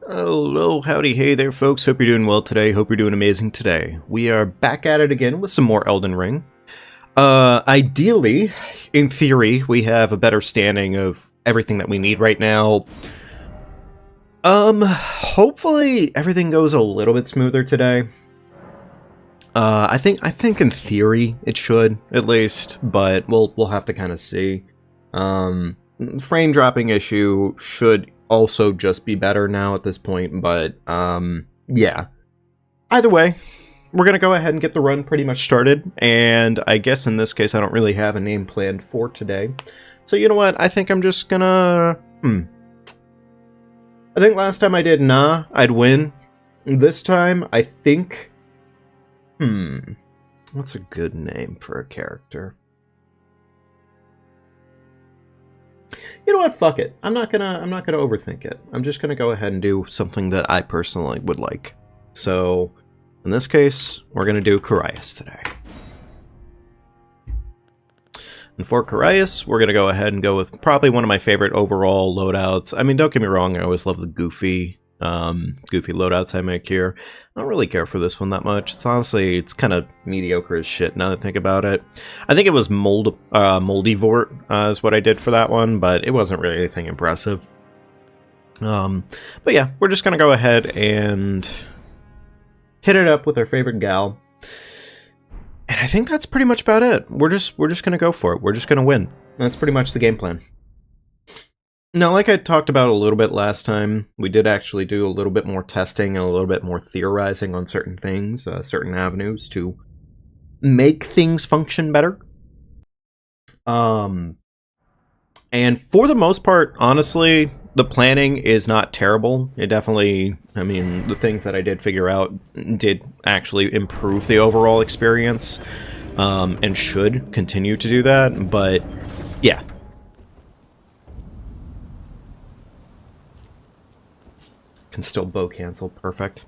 Hello, howdy, hey there folks, hope you're doing well today, hope you're doing amazing today. We are back at it again with some more Elden Ring. Ideally, in theory, we have a better standing of everything that we need right now. Hopefully everything goes a little bit smoother today. I think in theory it should, at least, but we'll have to kind of see. Frame dropping issue should also just be better now at this point, but yeah. Either way, we're gonna go ahead and get the run pretty much started, and I guess in this case I don't really have a name planned for today. So you know what, I think I'm just gonna... I think last time I did Nah, I'd win. This time, I think... What's a good name for a character? You know what? Fuck it. I'm not gonna overthink it. I'm just gonna go ahead and do something that I personally would like. So, in this case, we're gonna do Carius today. And for Carius, we're gonna go ahead and go with probably one of my favorite overall loadouts. I mean, don't get me wrong, I always love the goofy loadouts I make here. I don't really care for this one that much. It's honestly, it's kind of mediocre as shit now that I think about it. I think it was Moldivort is what I did for that one, but it wasn't really anything impressive. But yeah, we're just gonna go ahead and hit it up with our favorite gal. And I think that's pretty much about it. We're just gonna go for it. We're just gonna win. That's pretty much the game plan. Now, like I talked about a little bit last time, we did actually do a little bit more testing and a little bit more theorizing on certain things, certain avenues to make things function better. And for the most part, honestly, the planning is not terrible. It definitely, I mean, the things that I did figure out did actually improve the overall experience, and should continue to do that, but yeah. Can still bow cancel. Perfect.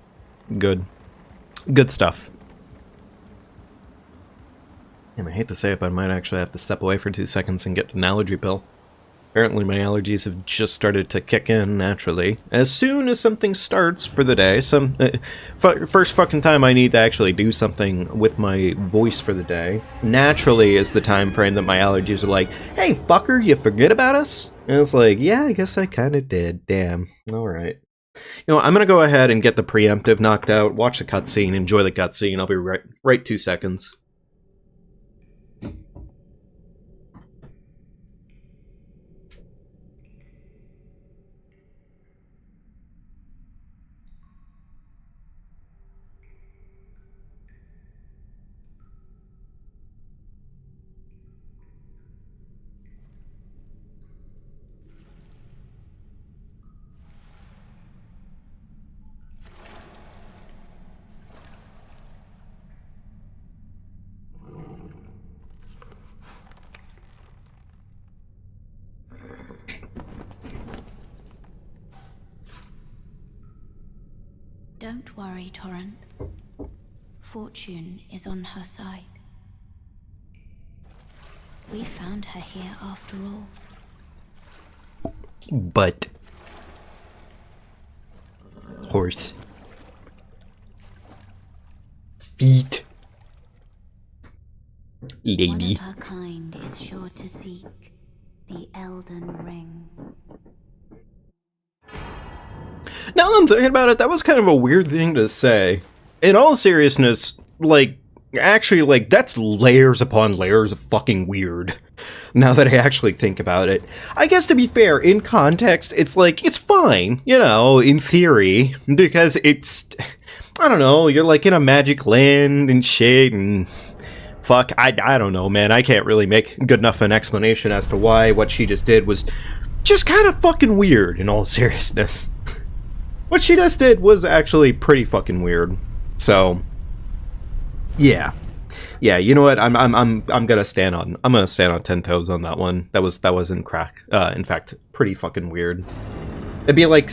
Good. Good stuff. And I hate to say it, but I might actually have to step away for 2 seconds and get an allergy pill. Apparently my allergies have just started to kick in naturally. As soon as something starts for the day, first fucking time I need to actually do something with my voice for the day, naturally is the time frame that my allergies are like, hey fucker, you forget about us? And it's like, yeah, I guess I kinda did. Damn. Alright. You know, I'm gonna go ahead and get the preemptive knocked out, watch the cutscene, enjoy the cutscene. I'll be right 2 seconds. Don't worry, Torrent. Fortune is on her side. We found her here after all. But horse feet lady. One of her kind is sure to seek the Elden Ring. Now that I'm thinking about it, that was kind of a weird thing to say. In all seriousness, like, actually, like, that's layers upon layers of fucking weird. Now that I actually think about it. I guess to be fair, in context, it's like, it's fine, you know, in theory, because it's, I don't know, you're like in a magic land and shit, and fuck, I don't know, man, I can't really make good enough an explanation as to why what she just did was just kind of fucking weird, in all seriousness. What she just did was actually pretty fucking weird. So, yeah, you know what? I'm gonna stand on 10 toes on that one. That was in fact, pretty fucking weird. It'd be like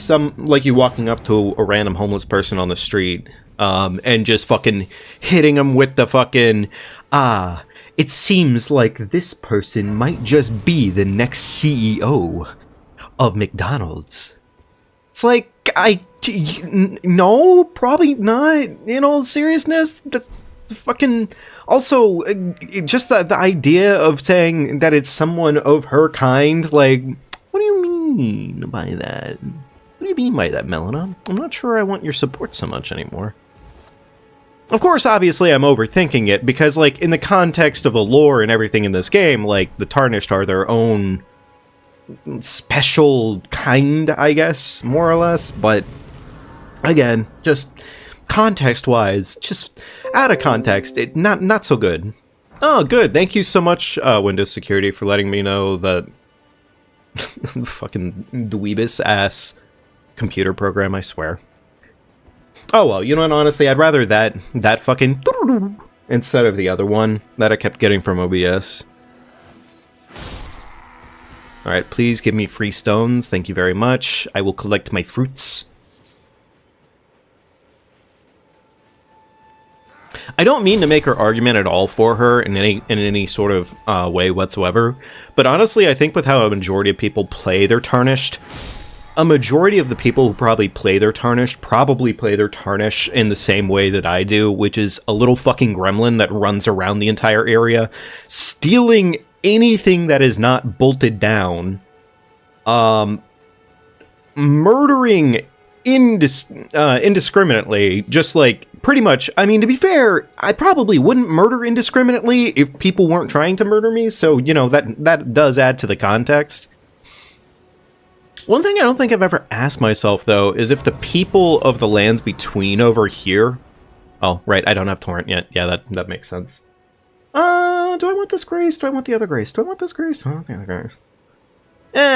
you walking up to a random homeless person on the street, and just fucking hitting them with the fucking it seems like this person might just be the next CEO of McDonald's. It's like, No, probably not. In all seriousness, the fucking... Also, just the idea of saying that it's someone of her kind, like, what do you mean by that? What do you mean by that, Melina? I'm not sure I want your support so much anymore. Of course, obviously, I'm overthinking it, because, like, in the context of the lore and everything in this game, like, the Tarnished are their own special kind, I guess, more or less, but, again, just context-wise, just out of context, not so good. Oh, good, thank you so much, Windows Security, for letting me know that fucking dweebus-ass computer program, I swear. Oh well, you know what, honestly, I'd rather that fucking instead of the other one that I kept getting from OBS. Alright, please give me free stones, thank you very much. I will collect my fruits. I don't mean to make her argument at all for her in any sort of way whatsoever, but honestly, I think with how a majority of people play their Tarnished, a majority of the people who probably play their Tarnished in the same way that I do, which is a little fucking gremlin that runs around the entire area, stealing anything that is not bolted down, murdering indiscriminately, just like, pretty much, I mean, to be fair, I probably wouldn't murder indiscriminately if people weren't trying to murder me, so, you know, that does add to the context. One thing I don't think I've ever asked myself, though, is if the people of the lands between over here... Oh, right, I don't have Torrent yet. Yeah, that makes sense. Do I want this Grace? Do I want the other Grace? Do I want this Grace? Oh, the other Grace.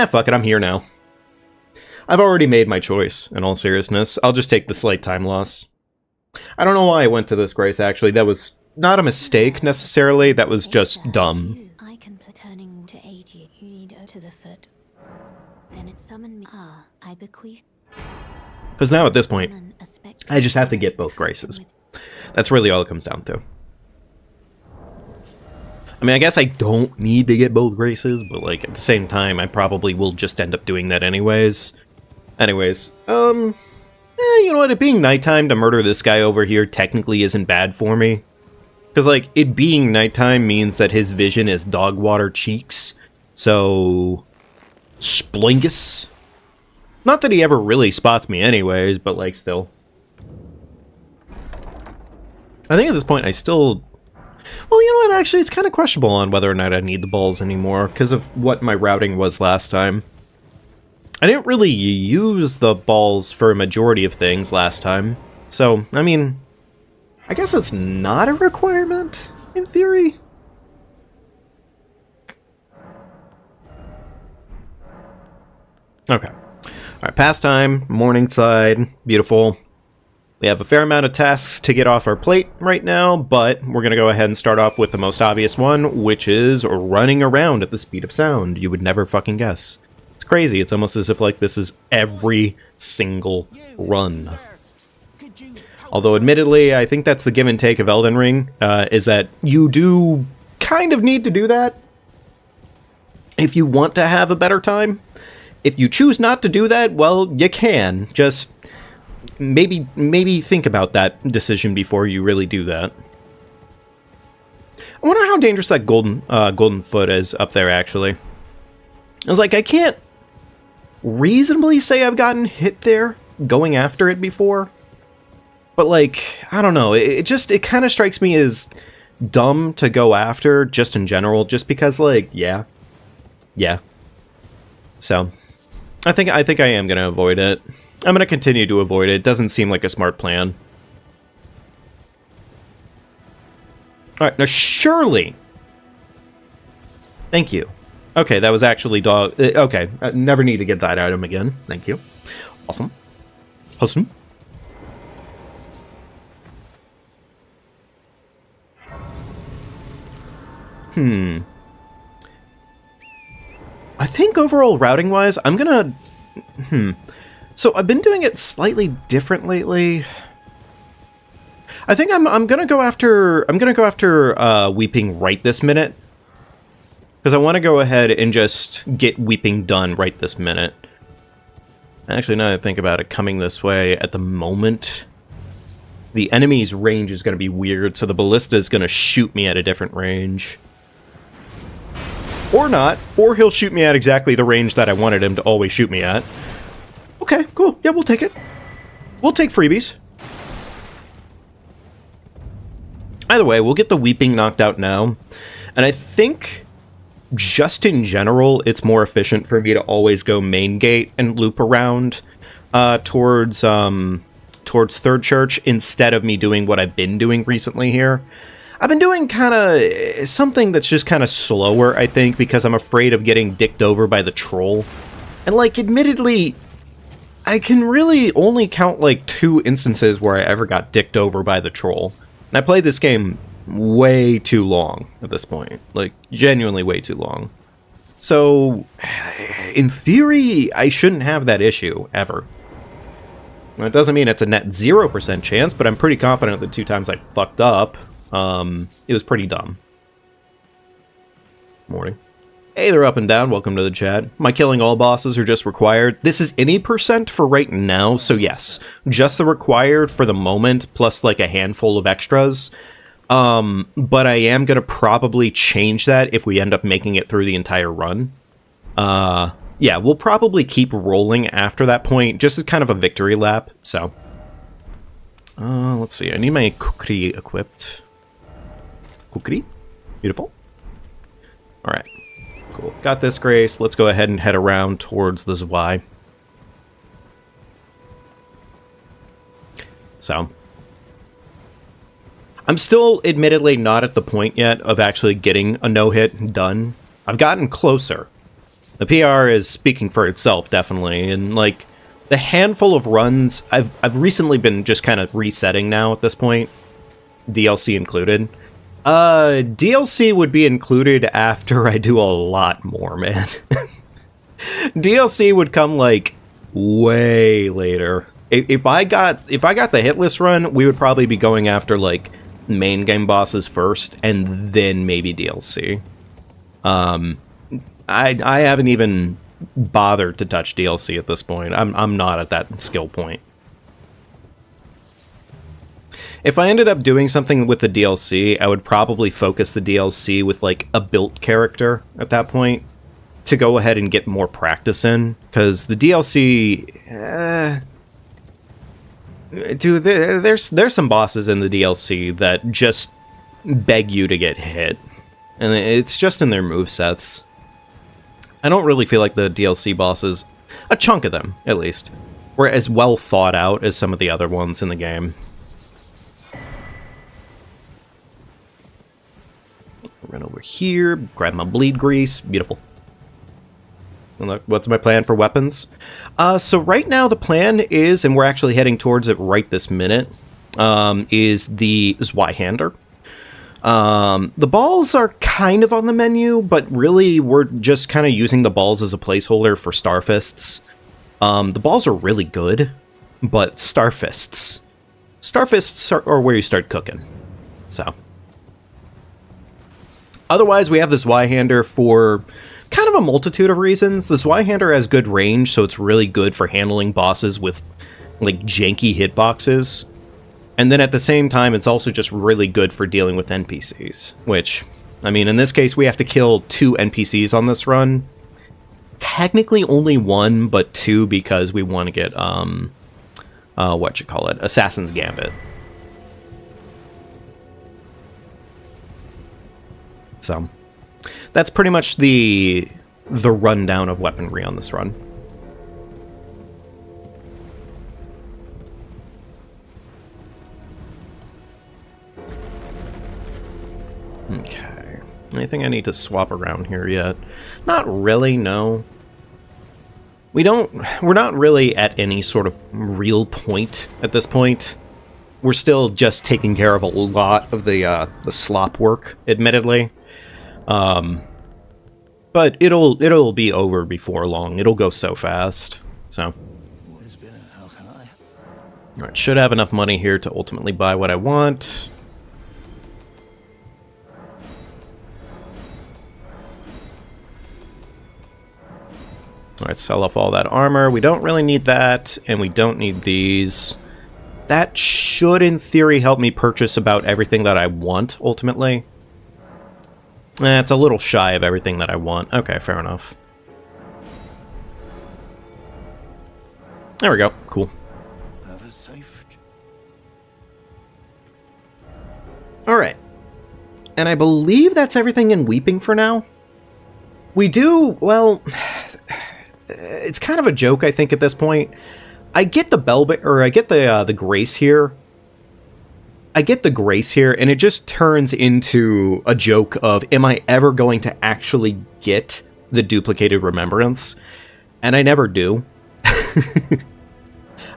Fuck it, I'm here now. I've already made my choice, in all seriousness. I'll just take the slight time loss. I don't know why I went to this Grace, actually. That was not a mistake, necessarily. That was just dumb. I can turning to aid you. You need to the foot. Then it summoned me. I bequeath. Because now at this point, I just have to get both Graces. That's really all it comes down to. I mean, I guess I don't need to get both Graces, but like at the same time, I probably will just end up doing that anyways. Anyways, you know what? It being nighttime to murder this guy over here technically isn't bad for me. Because like, it being nighttime means that his vision is dog water cheeks. So... Splingus. Not that he ever really spots me anyways, but like still. I think at this point I still... Well, you know what, actually it's kind of questionable on whether or not I need the balls anymore, because of what my routing was last time. I didn't really use the balls for a majority of things last time, so, I mean, I guess it's not a requirement, in theory. Okay. Alright, pastime, Morningside, beautiful. We have a fair amount of tasks to get off our plate right now, but we're going to go ahead and start off with the most obvious one, which is running around at the speed of sound. You would never fucking guess. It's crazy. It's almost as if like this is every single run. Although admittedly, I think that's the give and take of Elden Ring, is that you do kind of need to do that if you want to have a better time. If you choose not to do that, well, you can. Just maybe think about that decision before you really do that. I wonder how dangerous that golden foot is up there, actually. I was like, I can't reasonably say I've gotten hit there going after it before. But, like, I don't know. It kind of strikes me as dumb to go after, just in general, just because, like, yeah. So... I think I am going to avoid it. I'm going to continue to avoid it. It doesn't seem like a smart plan. Alright, now surely... Thank you. Okay, that was actually dog... Okay, I never need to get that item again. Thank you. Awesome. Awesome. I think overall routing-wise, I'm gonna... So I've been doing it slightly different lately. I think I'm gonna go after Weeping right this minute, because I want to go ahead and just get Weeping done right this minute. Actually, now that I think about it, coming this way at the moment, the enemy's range is going to be weird, so the ballista is going to shoot me at a different range. Or not, or he'll shoot me at exactly the range that I wanted him to always shoot me at. Okay, cool. Yeah, we'll take it. We'll take freebies. Either way, we'll get the weeping knocked out now. And I think, just in general, it's more efficient for me to always go main gate and loop around towards Third Church instead of me doing what I've been doing recently here. I've been doing kind of something that's just kind of slower, I think, because I'm afraid of getting dicked over by the troll. And, like, admittedly, I can really only count, like, 2 instances where I ever got dicked over by the troll. And I played this game way too long at this point. Like, genuinely way too long. So, in theory, I shouldn't have that issue, ever. Now, it doesn't mean it's a net 0% chance, but I'm pretty confident the 2 times I fucked up, it was pretty dumb. Morning. Hey there, up and down. Welcome to the chat. My killing all bosses are just required. This is any percent for right now, so yes. Just the required for the moment, plus like a handful of extras. But I am going to probably change that if we end up making it through the entire run. Yeah, we'll probably keep rolling after that point, just as kind of a victory lap, so. Let's see, I need my kukri equipped. Kukri? Beautiful. Alright, cool. Got this, Grace. Let's go ahead and head around towards the Zwei. So. I'm still, admittedly, not at the point yet of actually getting a no-hit done. I've gotten closer. The PR is speaking for itself, definitely, and, like, the handful of runs, I've recently been just kind of resetting now at this point, DLC included. DLC would be included after I do a lot more, man. DLC would come, like, way later. If I got the hit list run, we would probably be going after, like, main game bosses first, and then maybe DLC. I haven't even bothered to touch DLC at this point. I'm not at that skill point. If I ended up doing something with the DLC, I would probably focus the DLC with, like, a built character at that point to go ahead and get more practice in, because the DLC... dude, there's some bosses in the DLC that just beg you to get hit, and it's just in their movesets. I don't really feel like the DLC bosses, a chunk of them, at least, were as well thought out as some of the other ones in the game. Run over here, grab my bleed grease, beautiful. And look, what's my plan for weapons? So right now the plan is, and we're actually heading towards it right this minute, is the Zweihander. The balls are kind of on the menu, but really we're just kind of using the balls as a placeholder for Starfists. The balls are really good, but Starfists are where you start cooking. So. Otherwise, we have the Zweihander for kind of a multitude of reasons. The Zweihander has good range, so it's really good for handling bosses with, like, janky hitboxes. And then at the same time, it's also just really good for dealing with NPCs, which, I mean, in this case, we have to kill 2 NPCs on this run. Technically only 1, but 2 because we want to get, Assassin's Gambit. So, that's pretty much the rundown of weaponry on this run. Okay. Anything I need to swap around here yet? Not really, no. We're not really at any sort of real point at this point. We're still just taking care of a lot of the slop work, admittedly. But it'll be over before long. It'll go so fast. So. Alright, should have enough money here to ultimately buy what I want. Alright, sell off all that armor. We don't really need that, and we don't need these. That should, in theory, help me purchase about everything that I want, ultimately. It's a little shy of everything that I want. Okay, fair enough. There we go. Cool. Alright. And I believe that's everything in Weeping for now. We do, well... It's kind of a joke, I think, at this point. I get the I get the grace here. I get the grace here, and it just turns into a joke of, am I ever going to actually get the duplicated remembrance? And I never do.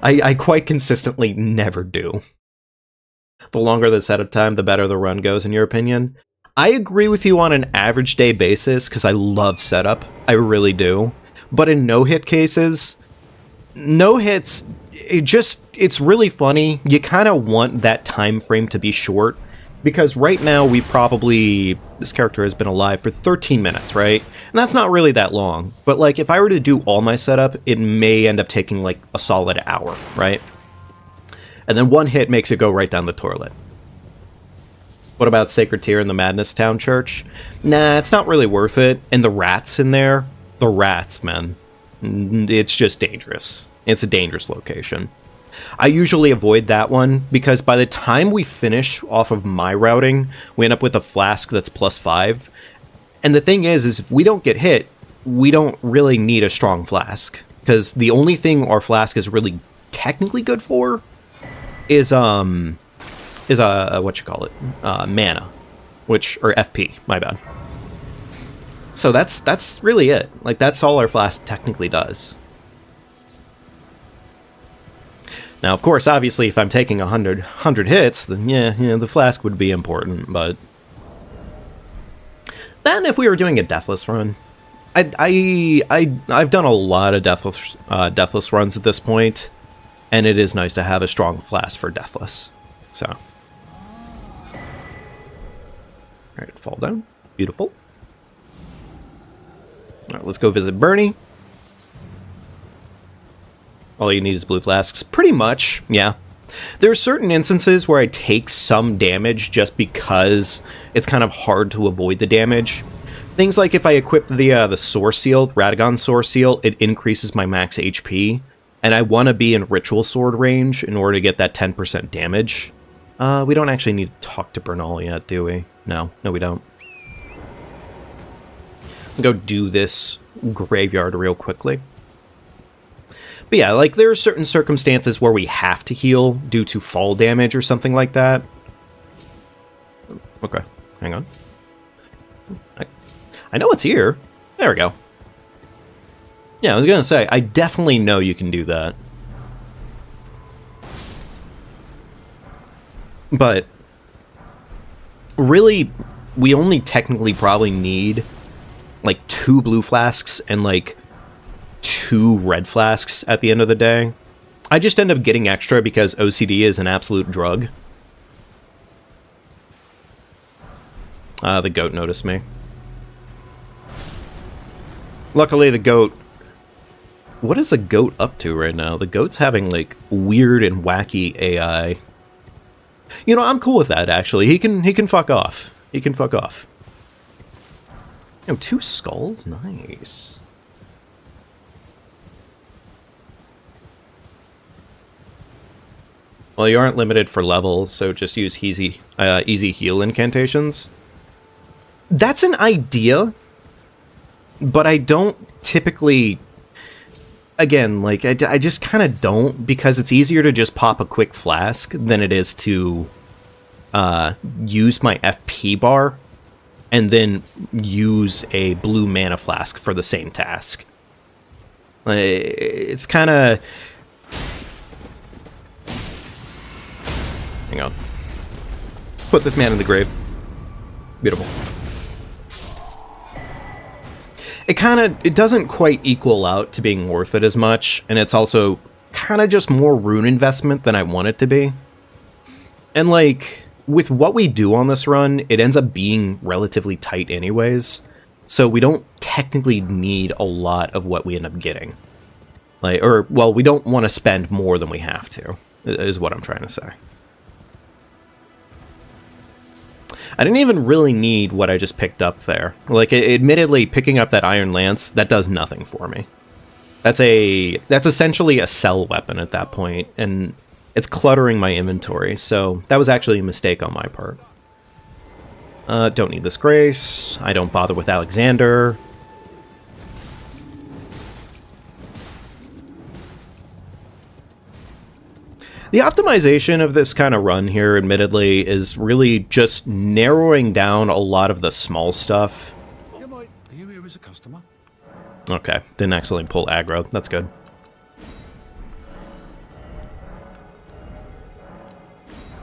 I quite consistently never do. The longer the setup time, the better the run goes, in your opinion. I agree with you on an average day basis, because I love setup. I really do. But in no-hit cases, no-hits, it's really funny. You kind of want that time frame to be short, because right now this character has been alive for 13 minutes, right? And that's not really that long. But like, if I were to do all my setup, it may end up taking like a solid hour, right? And then one hit makes it go right down the toilet. What about Sacred Tear in the Madness Town Church? Nah, it's not really worth it. And the rats in there... The rats, man. It's just dangerous. It's a dangerous location. I usually avoid that one, because by the time we finish off of my routing, we end up with a flask that's +5. And the thing is if we don't get hit, we don't really need a strong flask. Because the only thing our flask is really technically good for is mana. Or FP, my bad. So that's really it. Like, that's all our flask technically does. Now, of course, obviously, if I'm taking 100 hits, then yeah, the flask would be important, but... Then if we were doing a Deathless run... I've done a lot of Deathless runs at this point, and it is nice to have a strong flask for Deathless. So... Alright, fall down. Beautiful. Alright, let's go visit Bernie. All you need is blue flasks. Pretty much, yeah. There are certain instances where I take some damage just because it's kind of hard to avoid the damage. Things like if I equip the Source Seal, Radagon Source Seal, it increases my max HP. And I want to be in Ritual Sword range in order to get that 10% damage. We don't actually need to talk to Bernal yet, do we? No, we don't. Go do this graveyard real quickly. But yeah, like, there are certain circumstances where we have to heal due to fall damage or something like that. Okay, hang on. I know it's here. There we go. Yeah, I was gonna say, I definitely know you can do that. But really, we only technically probably need like 2 blue flasks and like 2 red flasks at the end of the day. I just end up getting extra because OCD is an absolute drug. The goat noticed me. Luckily the goat... What is the goat up to right now? The goat's having like weird and wacky AI. You know, I'm cool with that, actually. He can fuck off. He can fuck off. Oh, 2 skulls? Nice. Well, you aren't limited for levels, so just use easy heal incantations. That's an idea, but I don't typically... Again, like, I just kind of don't, because it's easier to just pop a quick flask than it is to use my FP bar and then use a blue mana flask for the same task. It's kind of... Hang on. Put this man in the grave. Beautiful. It doesn't quite equal out to being worth it as much, and it's also kind of just more rune investment than I want it to be. And like, with what we do on this run, it ends up being relatively tight anyways. so we don't technically need a lot of what we end up getting. Like, or, well, we don't want to spend more than we have to, is what I'm trying to say. I didn't even really need what I just picked up there. Like, admittedly, picking up that Iron Lance, that does nothing for me. That's essentially a sell weapon at that point, and it's cluttering my inventory, so that was actually a mistake on my part. Don't need this Grace. I don't bother with Alexander. The optimization of this kind of run here, admittedly, is really just narrowing down a lot of the small stuff. Are you here as a customer? Okay, didn't accidentally pull aggro. That's good.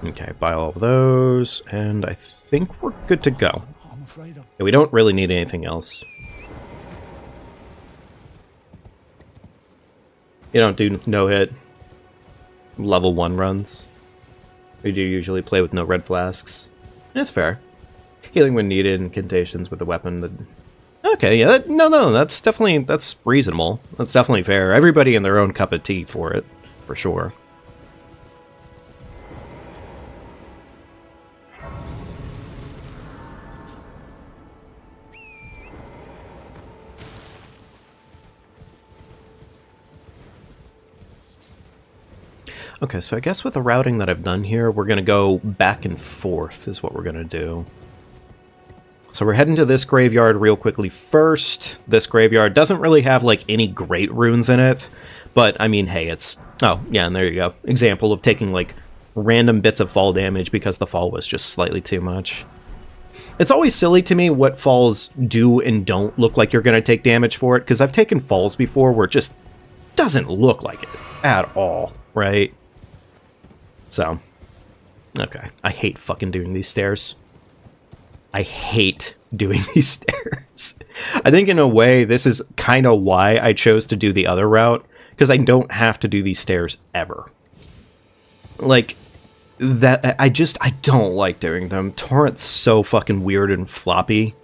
Okay, buy all of those, and I think we're good to go. I'm afraid Yeah, we don't really need anything else. You don't do no-hit level 1 runs. We do usually play with no red flasks. That's fair. Healing when needed, incantations with the weapon. Okay, yeah, no, that's reasonable. That's definitely fair. Everybody in their own cup of tea for it, for sure. Okay, so I guess with the routing that I've done here, we're going to go back and forth is what we're going to do. So we're heading to this graveyard real quickly first. This graveyard doesn't really have, like, any great runes in it. But, I mean, hey, it's... Oh, yeah, and there you go. Example of taking, like, random bits of fall damage because the fall was just slightly too much. It's always silly to me what falls do and don't look like you're going to take damage for it, because I've taken falls before where it just doesn't look like it at all, right? So, okay. I hate fucking doing these stairs. I hate doing these stairs. I think in a way, this is kind of why I chose to do the other route, because I don't have to do these stairs ever. Like, that, I don't like doing them. Torrent's so fucking weird and floppy.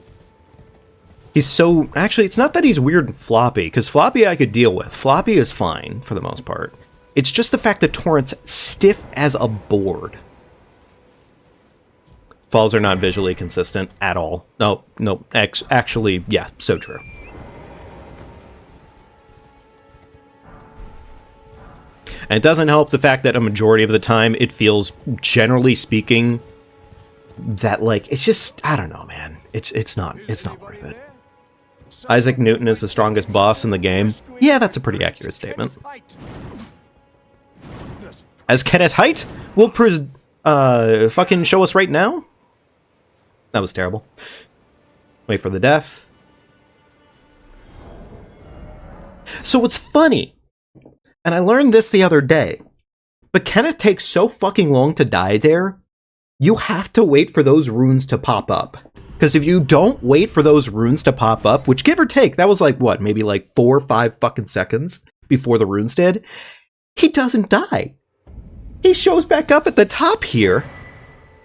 He's so... Actually, it's not that he's weird and floppy, because floppy I could deal with. Floppy is fine, for the most part. It's just the fact that Torrent's stiff as a board. Falls are not visually consistent at all. No, actually, yeah, so true. And it doesn't help the fact that a majority of the time it feels, generally speaking, that, like, it's just, I don't know, man. It's not worth it. Isaac Newton is the strongest boss in the game. Yeah, that's a pretty accurate statement. As Kenneth Height will fucking show us right now? That was terrible. Wait for the death. So what's funny, and I learned this the other day, but Kenneth takes so fucking long to die there, you have to wait for those runes to pop up. Because if you don't wait for those runes to pop up, which give or take, that was like, what, maybe like 4 or 5 fucking seconds before the runes did, he doesn't die. He shows back up at the top here,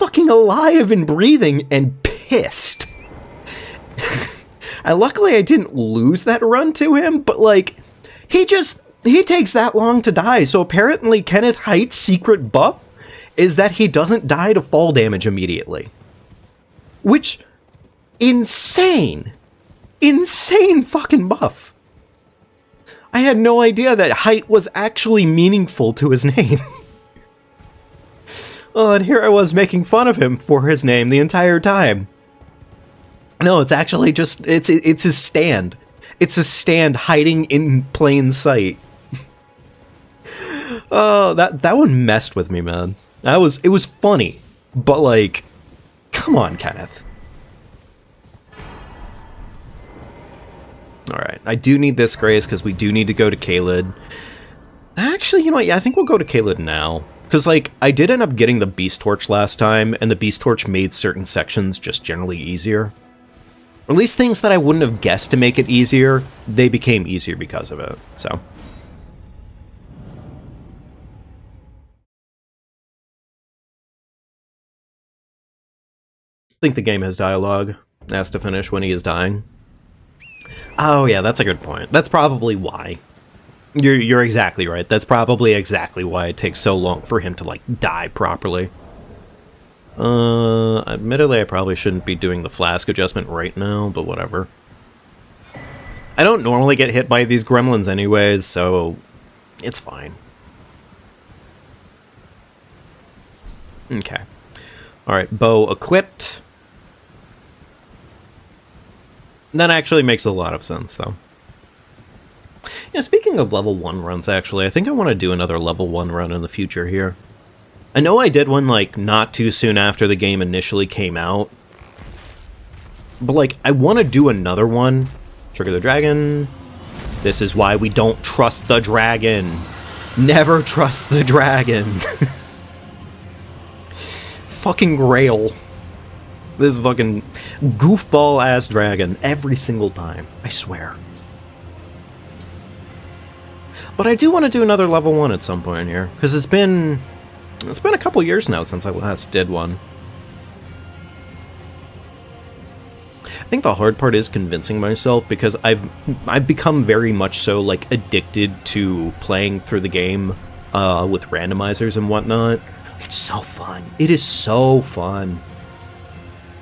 fucking alive and breathing and pissed. And luckily I didn't lose that run to him, but like, he takes that long to die, so apparently Kenneth Height's secret buff is that he doesn't die to fall damage immediately. Which, insane fucking buff. I had no idea that height was actually meaningful to his name. Oh, and here I was making fun of him for his name the entire time. No, it's actually just, it's his stand. It's his stand hiding in plain sight. Oh, that one messed with me, man. It was funny, but like, come on, Kenneth. Alright, I do need this Grace because we do need to go to Caelid. Actually, you know what, yeah, I think we'll go to Caelid now. Because, like, I did end up getting the Beast Torch last time, and the Beast Torch made certain sections just generally easier. Or at least things that I wouldn't have guessed to make it easier, they became easier because of it, so. I think the game has dialogue. It has to finish when he is dying. Oh yeah, that's a good point. That's probably why. You're exactly right. That's probably exactly why it takes so long for him to, like, die properly. Admittedly, I probably shouldn't be doing the flask adjustment right now, but whatever. I don't normally get hit by these gremlins anyways, so it's fine. Okay. Alright, bow equipped. That actually makes a lot of sense, though. Yeah, speaking of level 1 runs, actually, I think I want to do another level 1 run in the future here. I know I did one, like, not too soon after the game initially came out. But, like, I want to do another one. Trigger the dragon. This is why we don't trust the dragon. Never trust the dragon. Fucking Grail. This fucking goofball-ass dragon every single time. I swear. But I do want to do another level 1 at some point here, because it's been a couple years now since I last did one. I think the hard part is convincing myself, because I've become very much so, like, addicted to playing through the game with randomizers and whatnot. It's so fun. It is so fun.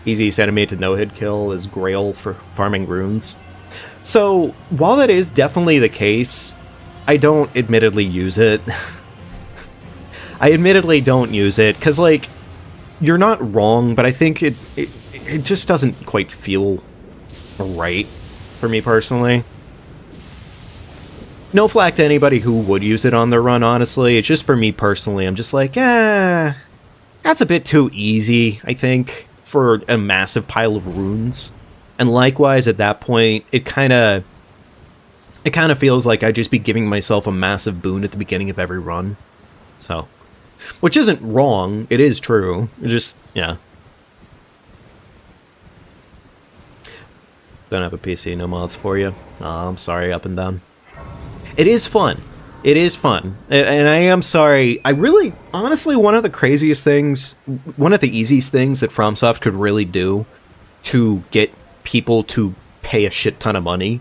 Easiest enemy to no-hit kill is Grail for farming runes. So, while that is definitely the case, I don't admittedly use it. I admittedly don't use it, because, like, you're not wrong, but I think it just doesn't quite feel right for me personally. No flack to anybody who would use it on their run, honestly. It's just for me personally. I'm just like, that's a bit too easy, I think, for a massive pile of runes. And likewise, at that point, it kind of feels like I'd just be giving myself a massive boon at the beginning of every run. So, which isn't wrong, it is true. It just, yeah. Don't have a PC, no mods for you. Oh, I'm sorry, up and down. It is fun. It is fun. And I am sorry. I really, honestly, one of the easiest things that FromSoft could really do to get people to pay a shit ton of money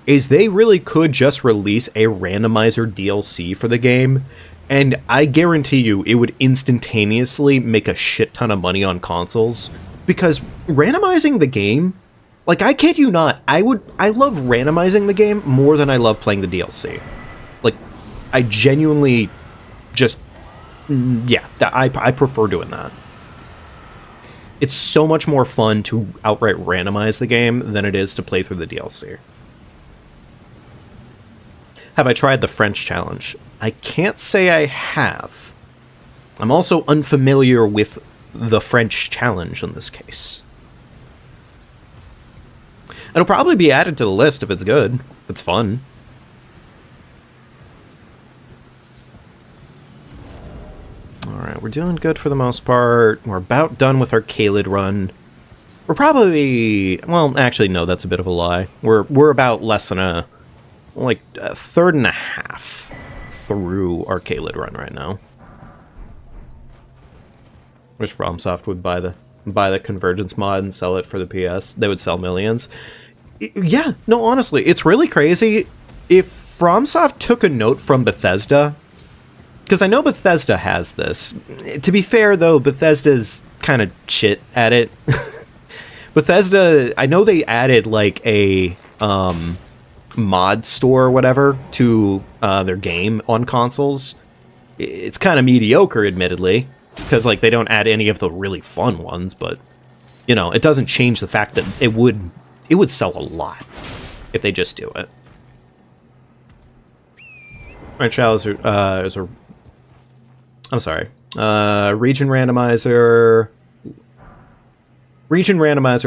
is they really could just release a randomizer DLC for the game, and I guarantee you it would instantaneously make a shit ton of money on consoles, because randomizing the game, like, I kid you not, I love randomizing the game more than I love playing the DLC. Like, I genuinely just, yeah, I prefer doing that. It's so much more fun to outright randomize the game than it is to play through the DLC. Have I tried the French challenge? I can't say I have. I'm also unfamiliar with the French challenge in this case. It'll probably be added to the list if it's good. If it's fun. Alright, we're doing good for the most part. We're about done with our Caelid run. We're probably... well, actually, no, that's a bit of a lie. We're about less than a third and a half through our Caelid run right now. Wish FromSoft would buy the Convergence mod and sell it for the PS. They would sell millions. Yeah, no, honestly, it's really crazy. If FromSoft took a note from Bethesda, because I know Bethesda has this. To be fair, though, Bethesda's kind of shit at it. Bethesda, I know they added, like, a mod store or whatever to their game on consoles. It's kind of mediocre, admittedly, because, like, they don't add any of the really fun ones, but, you know, it doesn't change the fact that it would sell a lot if they just do it. Right, Shao is a I'm sorry. Region randomizer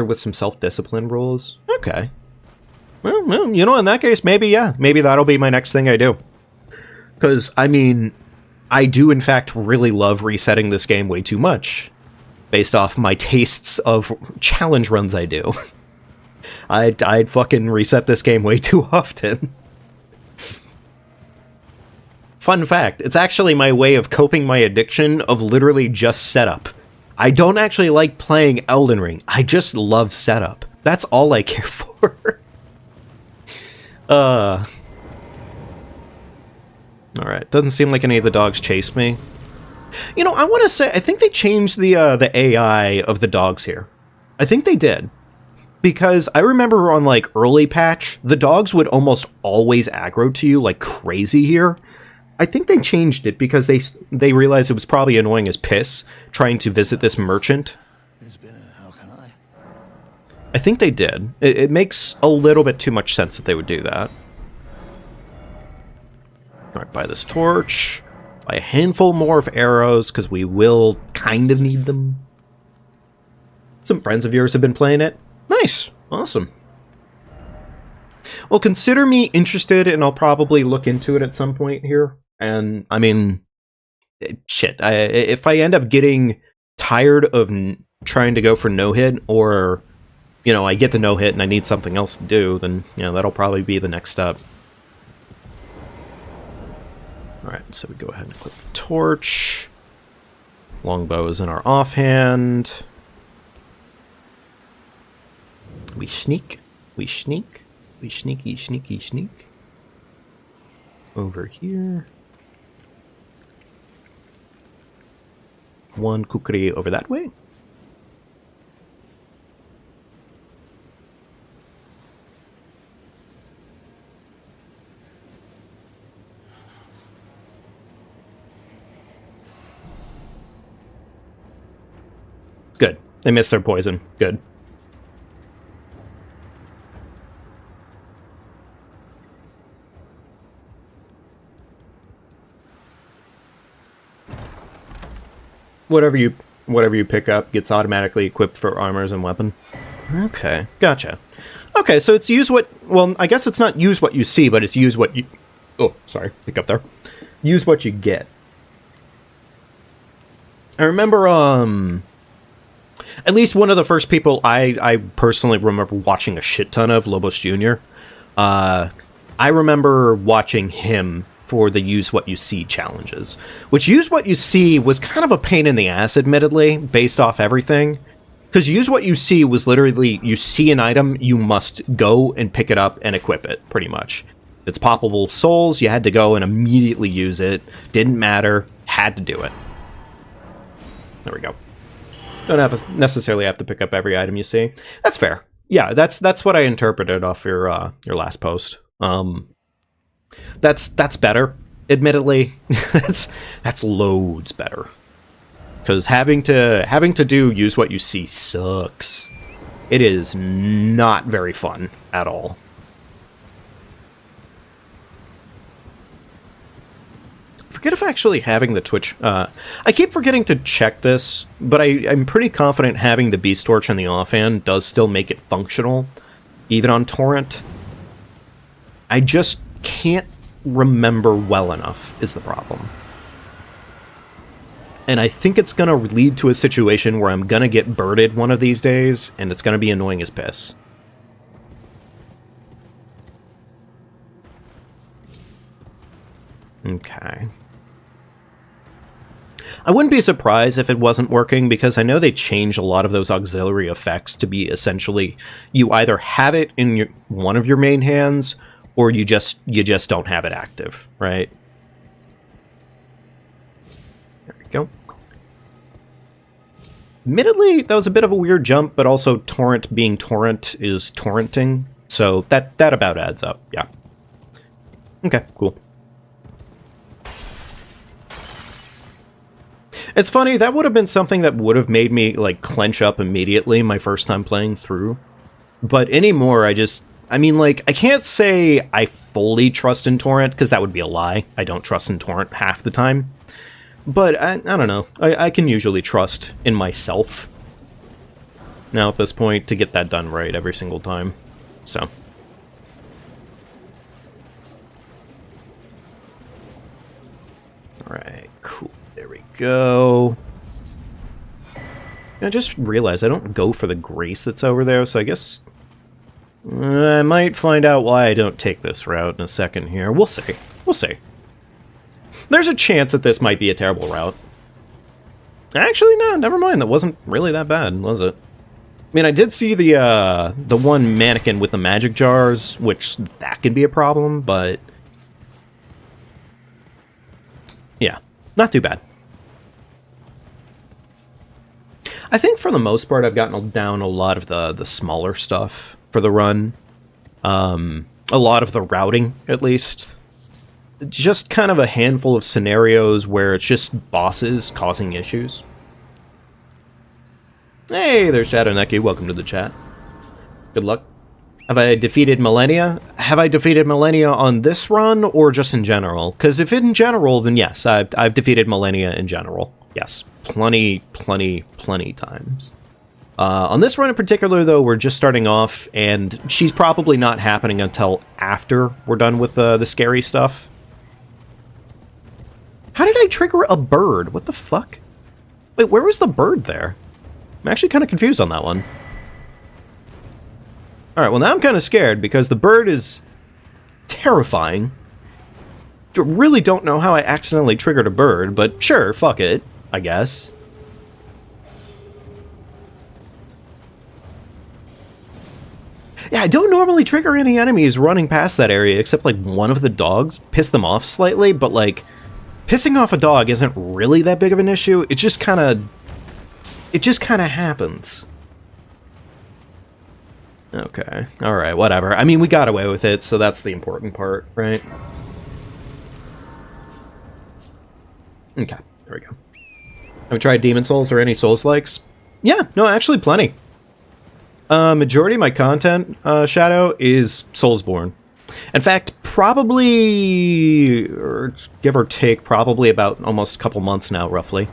with some self-discipline rules. Okay. Well, you know, in that case, maybe, yeah. Maybe that'll be my next thing I do. Because, I mean, I do, in fact, really love resetting this game way too much. Based off my tastes of challenge runs I do. I'd fucking reset this game way too often. Fun fact, it's actually my way of coping my addiction of literally just setup. I don't actually like playing Elden Ring. I just love setup. That's all I care for. Alright, doesn't seem like any of the dogs chased me. You know, I want to say, I think they changed the AI of the dogs here. I think they did. Because I remember on, like, early patch, the dogs would almost always aggro to you like crazy here. I think they changed it because they realized it was probably annoying as piss trying to visit this merchant. How can I? I think they did. It makes a little bit too much sense that they would do that. Alright, buy this torch. Buy a handful more of arrows, because we will kind of need them. Some friends of yours have been playing it. Nice. Awesome. Well, consider me interested, and I'll probably look into it at some point here. And, I mean, shit. If I end up getting tired of trying to go for no-hit, or, you know, I get the no-hit and I need something else to do, then, you know, that'll probably be the next step. Alright, so we go ahead and equip the torch. Longbow is in our offhand. We sneak. We sneak. We sneaky, sneaky, sneak. Over here. One kukri over that way. Good. They missed their poison. Good. Whatever you pick up gets automatically equipped for armors and weapon. Okay, gotcha. Okay, so it's use what... Well, I guess it's not use what you see, but it's use what you... Oh, sorry. Pick up there. Use what you get. I remember, at least one of the first people I personally remember watching a shit ton of, Lobos Jr. I remember watching him for the use what you see challenges, which use what you see was kind of a pain in the ass, admittedly, based off everything. Because use what you see was literally, you see an item, you must go and pick it up and equip it, pretty much. If it's poppable souls, you had to go and immediately use it. Didn't matter, had to do it. There we go. Don't necessarily have to pick up every item you see. That's fair. Yeah, that's what I interpreted off your last post. That's better. Admittedly, that's loads better. Because having to do use what you see sucks. It is not very fun at all. Forget if actually having the Twitch... I keep forgetting to check this, but I'm pretty confident having the Beast Torch on the offhand does still make it functional, even on Torrent. I just can't remember well enough, is the problem. And I think it's going to lead to a situation where I'm going to get birded one of these days, and it's going to be annoying as piss. Okay. I wouldn't be surprised if it wasn't working, because I know they changed a lot of those auxiliary effects to be essentially, you either have it in one of your main hands, or you just don't have it active, right? There we go. Admittedly, that was a bit of a weird jump, but also torrent being torrent is torrenting, so that about adds up, yeah. Okay, cool. It's funny, that would have been something that would have made me, like, clench up immediately my first time playing through. But anymore, I mean, like, I can't say I fully trust in Torrent, because that would be a lie. I don't trust in Torrent half the time. But, I don't know. I can usually trust in myself now at this point to get that done right every single time. So. Alright, cool. There we go. I just realized I don't go for the grace that's over there, so I guess I might find out why I don't take this route in a second here. We'll see. We'll see. There's a chance that this might be a terrible route. Actually, no, never mind. That wasn't really that bad, was it? mean, I did see the one mannequin with the magic jars, which that could be a problem, but yeah, not too bad. I think for the most part, I've gotten down a lot of the smaller stuff for the run. A lot of the routing, at least. Just kind of a handful of scenarios where it's just bosses causing issues. Hey, there's Shadow Neki. Welcome to the chat. Good luck. Have I defeated Millennia? Have I defeated Millennia on this run, or just in general? Because if in general, then yes, I've defeated Millennia in general. Yes, plenty times. On this run in particular, though, we're just starting off, and she's probably not happening until after we're done with the scary stuff. How did I trigger a bird? What the fuck? Wait, where was the bird there? I'm actually kind of confused on that one. Alright, well now I'm kind of scared, because the bird is terrifying. I really don't know how I accidentally triggered a bird, but sure, fuck it, I guess. Yeah, I don't normally trigger any enemies running past that area, except like one of the dogs pissed them off slightly, but like, pissing off a dog isn't really that big of an issue. It just kind of happens. Okay, alright, whatever. I mean, we got away with it, so that's the important part, right? Okay, there we go. Have we tried Demon Souls or any Souls-likes? Yeah, no, actually plenty. Majority of my content, Shadow, is Soulsborne. In fact, probably, or give or take, probably about almost a couple months now, roughly,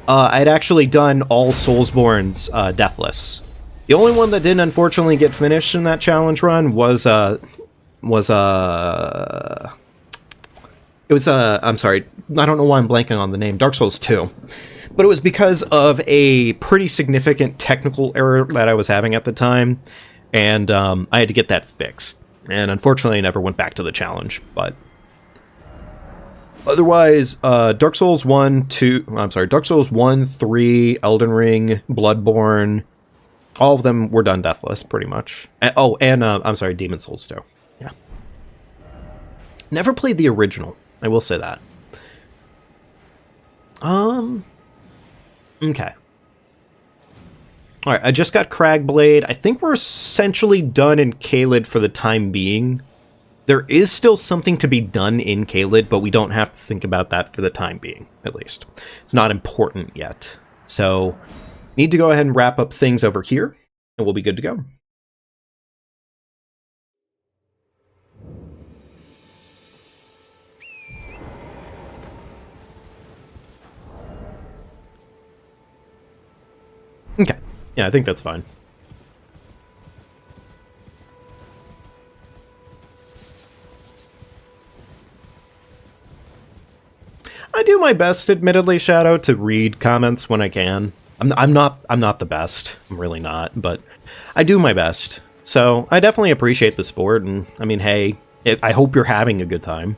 I'd actually done all Soulsborne's deathless. The only one that didn't unfortunately get finished in that challenge run was I'm sorry, I don't know why I'm blanking on the name, Dark Souls 2. But it was because of a pretty significant technical error that I was having at the time, and I had to get that fixed. And unfortunately, I never went back to the challenge, but otherwise, Dark Souls 1, 3, Elden Ring, Bloodborne, all of them were done deathless, pretty much. I'm sorry, Demon Souls 2. Yeah. Never played the original, I will say that. Okay. Alright, I just got Cragblade. I think we're essentially done in Caelid for the time being. There is still something to be done in Caelid, but we don't have to think about that for the time being, at least. It's not important yet. So, need to go ahead and wrap up things over here, and we'll be good to go. Okay. Yeah, I think that's fine. I do my best, admittedly, Shadow, to read comments when I can. I'm not the best. I'm really not, but I do my best. So I definitely appreciate the support, and I mean, hey, I hope you're having a good time.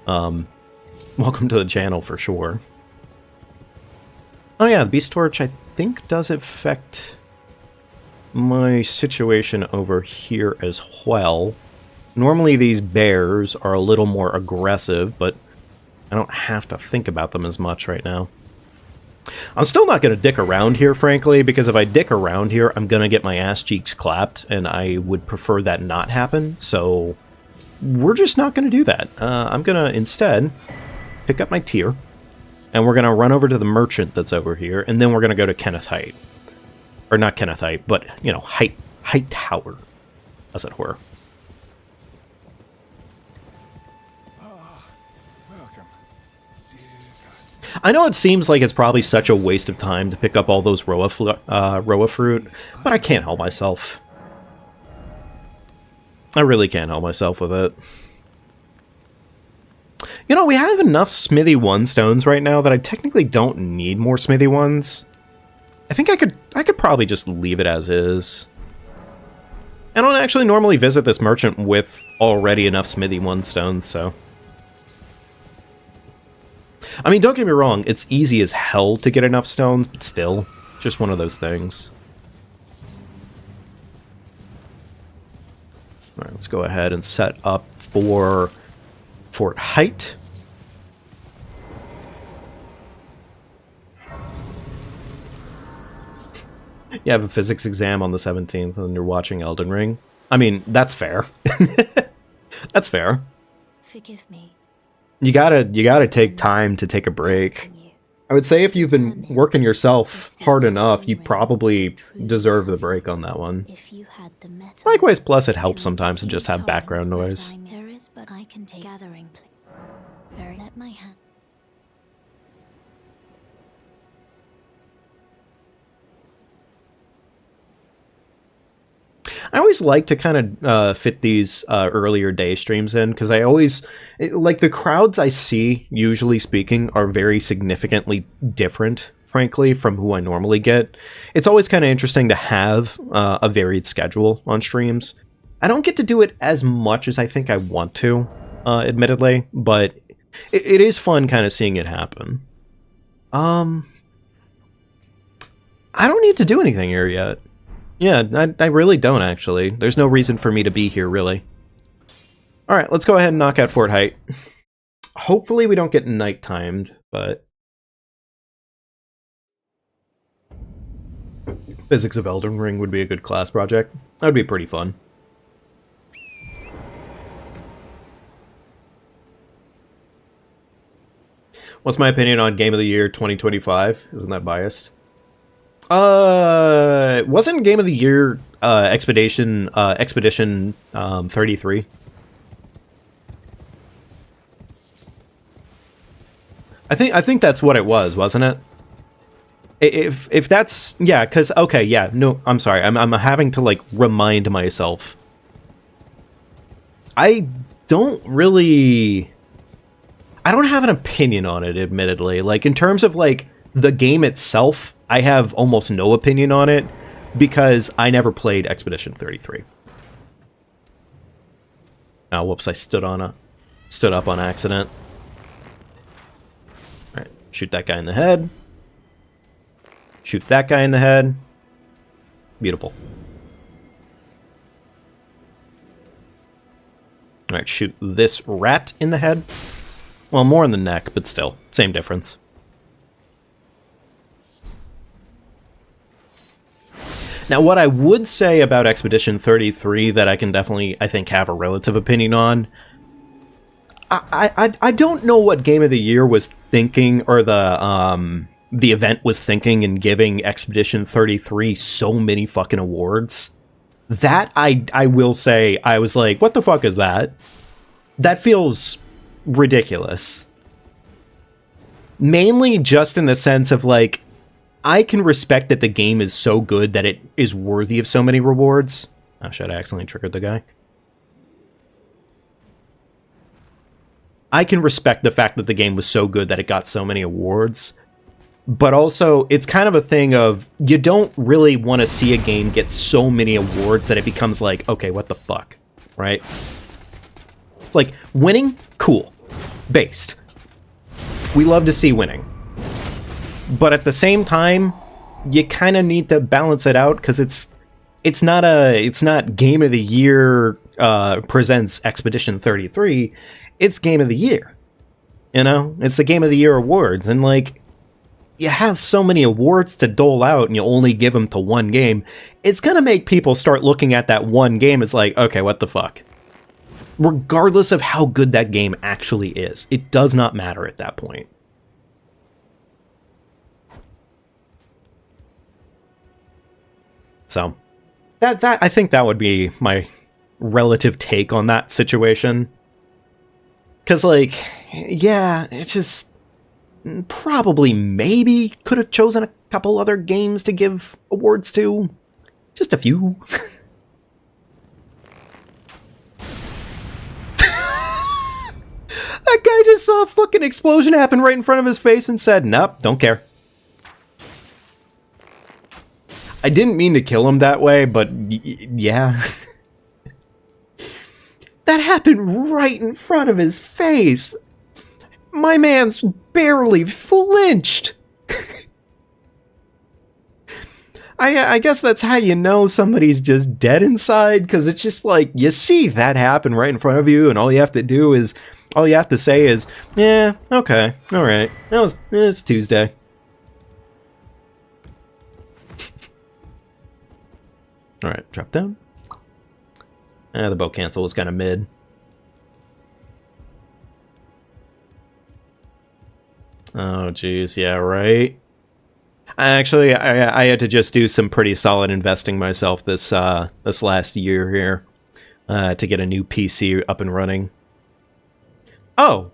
Welcome to the channel for sure. Oh yeah, the Beast Torch I think does affect my situation over here as well. Normally these bears are a little more aggressive, but I don't have to think about them as much right now. I'm still not going to dick around here, frankly, because if I dick around here, I'm going to get my ass cheeks clapped, and I would prefer that not happen, so we're just not going to do that. I'm going to instead pick up my tier, and we're going to run over to the merchant that's over here, and then we're going to go to Kenneth Height. Or not Kenneth Height, but, you know, Height Tower, as it were. I know it seems like it's probably such a waste of time to pick up all those Roa fruit, but I can't help myself. I really can't help myself with it. You know, we have enough Smithy 1 stones right now that I technically don't need more Smithy 1s. I think I could probably just leave it as is. I don't actually normally visit this merchant with already enough Smithy 1 stones, so... I mean, don't get me wrong, it's easy as hell to get enough stones, but still, just one of those things. Alright, let's go ahead and set up for Fort Height. You have a physics exam on the 17th and you're watching Elden Ring. I mean, that's fair. That's fair. Forgive me. You gotta take time to take a break. I would say if you've been working yourself hard enough, you probably deserve the break on that one. If you had the metal, Likewise, plus it helps sometimes to just have background noise. there is, but I can take gathering. Very let my hand. I always like to kind of fit these earlier day streams in, because I always, like, the crowds I see, usually speaking, are very significantly different, frankly, from who I normally get. It's always kind of interesting to have a varied schedule on streams. I don't get to do it as much as I think I want to, admittedly, but it is fun kind of seeing it happen. I don't need to do anything here yet. Yeah, I really don't, actually. There's no reason for me to be here, really. Alright, let's go ahead and knock out Fort Height. Hopefully we don't get night-timed, but... Physics of Elden Ring would be a good class project. That would be pretty fun. What's my opinion on Game of the Year 2025? Isn't that biased? Wasn't Game of the Year Expedition 33? I think that's what it was, wasn't it? If that's, yeah, because okay, yeah, no, I'm sorry, I'm having to like remind myself. I don't have an opinion on it, admittedly. Like, in terms of like the game itself, I have almost no opinion on it because I never played Expedition 33. Oh, whoops, I stood up on accident. Alright, shoot that guy in the head. Shoot that guy in the head. Beautiful. Alright, shoot this rat in the head. Well, more in the neck, but still, same difference. Now, what I would say about Expedition 33 that I can definitely, I think, have a relative opinion on, I don't know what Game of the Year was thinking, or the event was thinking in giving Expedition 33 so many fucking awards. That, I will say, I was like, what the fuck is that? That feels ridiculous. Mainly just in the sense of, like, I can respect that the game is so good that it is worthy of so many rewards. Oh shit, I accidentally triggered the guy. I can respect the fact that the game was so good that it got so many awards. But also, it's kind of a thing of, you don't really want to see a game get so many awards that it becomes like, okay, what the fuck, right? It's like, winning? Cool. Based. We love to see winning. But at the same time, you kind of need to balance it out, because it's not Game of the Year presents Expedition 33. It's Game of the Year. You know? It's the Game of the Year awards, and like, you have so many awards to dole out and you only give them to one game, it's gonna make people start looking at that one game as like, okay, what the fuck? Regardless of how good that game actually is. It does not matter at that point. So, that I think that would be my relative take on that situation. Because, like, yeah, it's just... Probably, maybe, could have chosen a couple other games to give awards to. Just a few. That guy just saw a fucking explosion happen right in front of his face and said, nope, don't care. I didn't mean to kill him that way, but yeah. That happened right in front of his face. My man's barely flinched. I guess that's how you know somebody's just dead inside, because it's just like, you see that happen right in front of you, and all you have to say is, yeah, okay, alright, it's Tuesday. Alright, drop down. The bow cancel was kind of mid. Oh, geez, yeah, right? Actually, I had to just do some pretty solid investing myself this last year here to get a new PC up and running. Oh,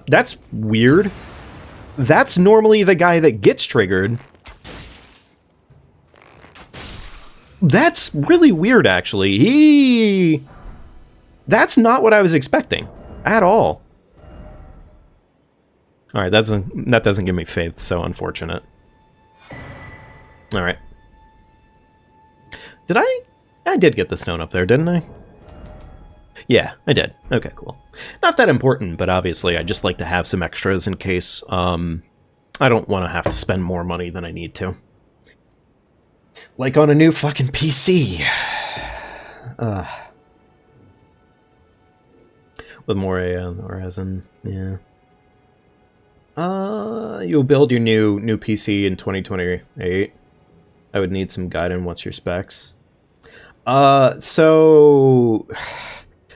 that's weird. That's normally the guy that gets triggered. That's really weird, actually. That's not what I was expecting at all. All right, that doesn't give me faith, so unfortunate. All right. I did get the stone up there, didn't I? Yeah, I did. Okay, cool. Not that important, but obviously I just like to have some extras in case I don't want to have to spend more money than I need to. Like on a new fucking PC. With more resin, yeah. You'll build your new PC in 2028. I would need some guidance. What's your specs? So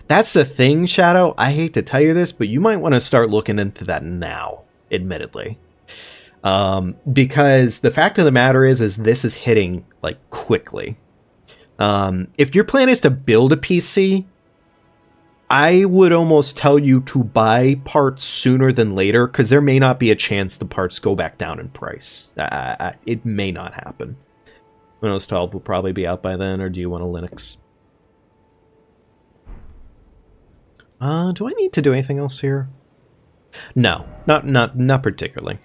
that's the thing, Shadow. I hate to tell you this, but you might want to start looking into that now, admittedly. Because the fact of the matter is this is hitting, like, quickly. If your plan is to build a PC, I would almost tell you to buy parts sooner than later, because there may not be a chance the parts go back down in price. It may not happen. Windows 12 will probably be out by then, or do you want a Linux? Do I need to do anything else here? No, not particularly.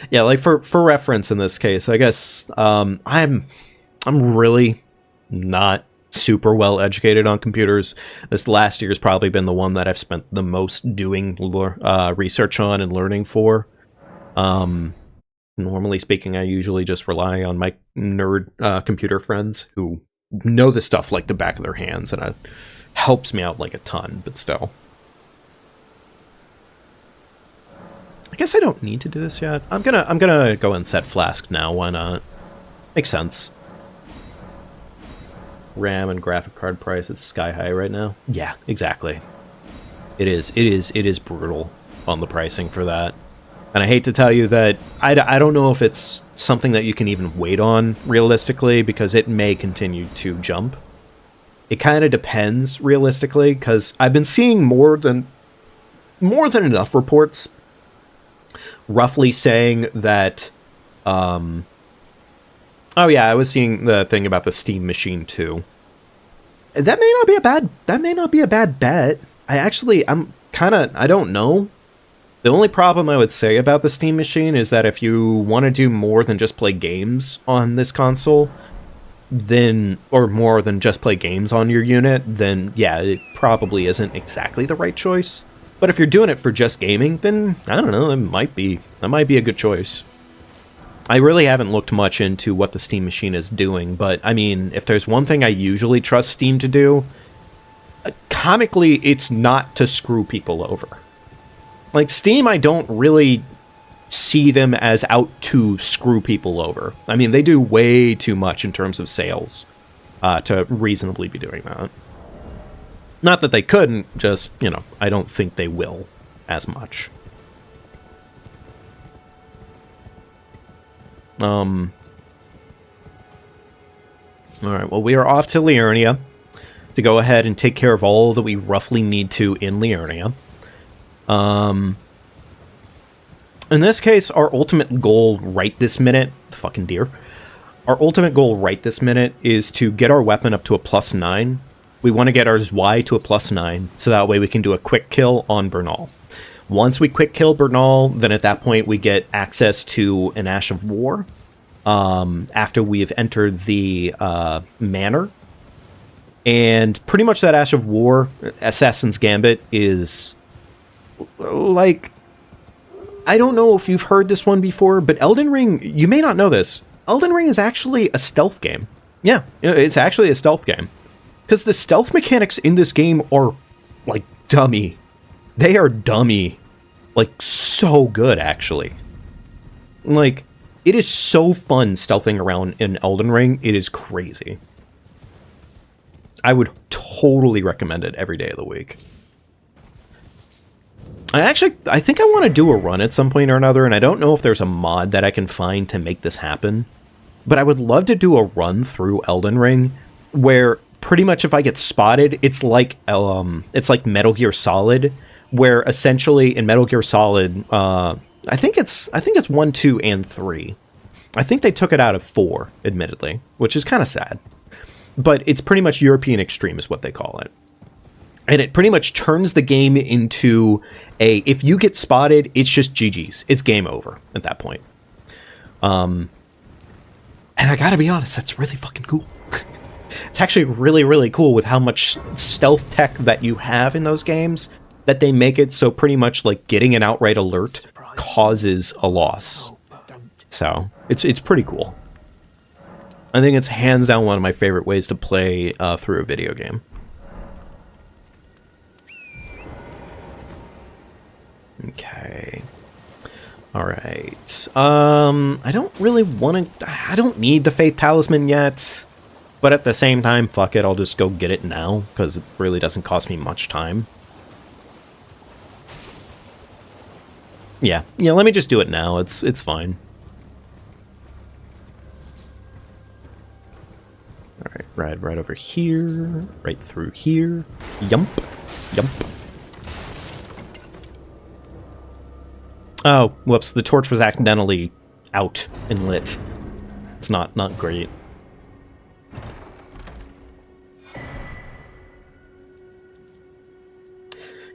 Yeah, like for reference in this case, I guess I'm really not super well educated on computers. This last year's probably been the one that I've spent the most doing research on and learning for. Normally speaking, I usually just rely on my nerd computer friends who know the stuff like the back of their hands, and it helps me out like a ton, but still. I guess I don't need to do this yet. I'm gonna go and set Flask now, why not? Makes sense. RAM and graphic card price is sky high right now. Yeah, exactly. It is brutal on the pricing for that. And I hate to tell you that I don't know if it's something that you can even wait on realistically, because it may continue to jump. It kind of depends realistically, because I've been seeing more than enough reports roughly saying that oh yeah, I was seeing the thing about the Steam Machine too. That may not be a bad bet. I don't know. The only problem I would say about the Steam Machine is that if you want to do more than just play games on this console, then, or more than just play games on your unit, then yeah, it probably isn't exactly the right choice. But if you're doing it for just gaming, then I don't know, that might be a good choice. I really haven't looked much into what the Steam Machine is doing, but I mean, if there's one thing I usually trust Steam to do, comically, it's not to screw people over. Like, Steam, I don't really see them as out to screw people over. I mean, they do way too much in terms of sales to reasonably be doing that. Not that they couldn't, just, you know, I don't think they will as much. Alright, well, we are off to Liurnia to go ahead and take care of all that we roughly need to in Liurnia. In this case, our ultimate goal right this minute, fucking deer, our ultimate goal right this minute is to get our weapon up to a +9. We want to get our Y to a +9, so that way we can do a quick kill on Bernal. Once we quick kill Bernal, then at that point we get access to an Ash of War, after we've entered the manor. And pretty much that Ash of War, Assassin's Gambit, is like, I don't know if you've heard this one before, but Elden Ring, you may not know this, Elden Ring is actually a stealth game. Yeah, it's actually a stealth game. Because the stealth mechanics in this game are, like, dummy. They are dummy. Like, so good, actually. Like, it is so fun stealthing around in Elden Ring. It is crazy. I would totally recommend it every day of the week. I think I want to do a run at some point or another, and I don't know if there's a mod that I can find to make this happen. But I would love to do a run through Elden Ring, where pretty much if I get spotted, it's like Metal Gear Solid, where essentially in Metal Gear Solid, I think it's 1, 2, and 3. I think they took it out of 4, admittedly, which is kind of sad. But it's pretty much European Extreme is what they call it. And it pretty much turns the game into if you get spotted, it's just GG's. It's game over at that point. And I gotta be honest, that's really fucking cool. It's actually really, really cool with how much stealth tech that you have in those games, that they make it so pretty much like getting an outright alert causes a loss. So, it's pretty cool. I think it's hands down one of my favorite ways to play through a video game. Okay. Alright. I don't really want to... I don't need the Faith Talisman yet. But at the same time, fuck it, I'll just go get it now, because it really doesn't cost me much time. Yeah, let me just do it now. It's fine. Alright, ride right over here. Right through here. Yump. Yump. Oh, whoops, the torch was accidentally out and lit. It's not great.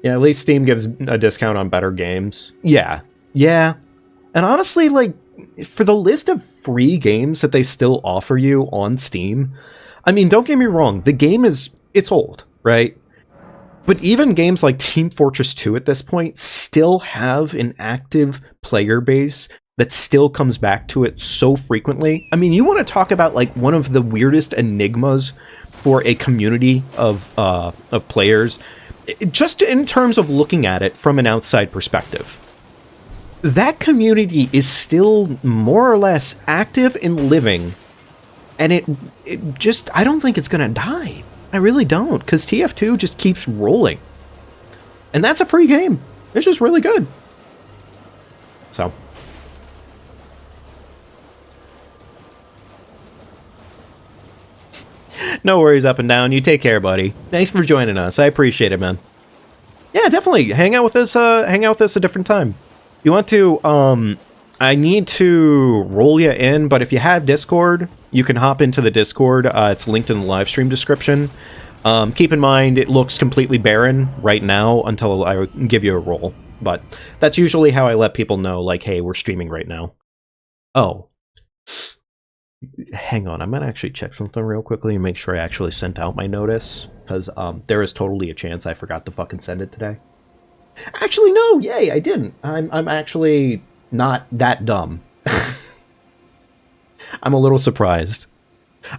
Yeah, at least Steam gives a discount on better games. Yeah. And honestly, like, for the list of free games that they still offer you on Steam, I mean, don't get me wrong, the game it's old, right? But even games like Team Fortress 2 at this point still have an active player base that still comes back to it so frequently. I mean, you want to talk about like one of the weirdest enigmas for a community of players, just in terms of looking at it from an outside perspective. That community is still more or less active and living, and it just, I don't think it's gonna die. I really don't, because TF2 just keeps rolling. And that's a free game. It's just really good. So. No worries, Up and Down. You take care, buddy. Thanks for joining us. I appreciate it, man. Yeah, definitely. Hang out with us a different time. You want to, I need to roll you in, but if you have Discord, you can hop into the Discord. It's linked in the live stream description. Keep in mind, it looks completely barren right now until I give you a roll. But that's usually how I let people know, like, hey, we're streaming right now. Oh. Hang on, I might actually check something real quickly and make sure I actually sent out my notice. Because there is totally a chance I forgot to fucking send it today. Actually, no, yay, I didn't. I'm actually not that dumb. I'm a little surprised.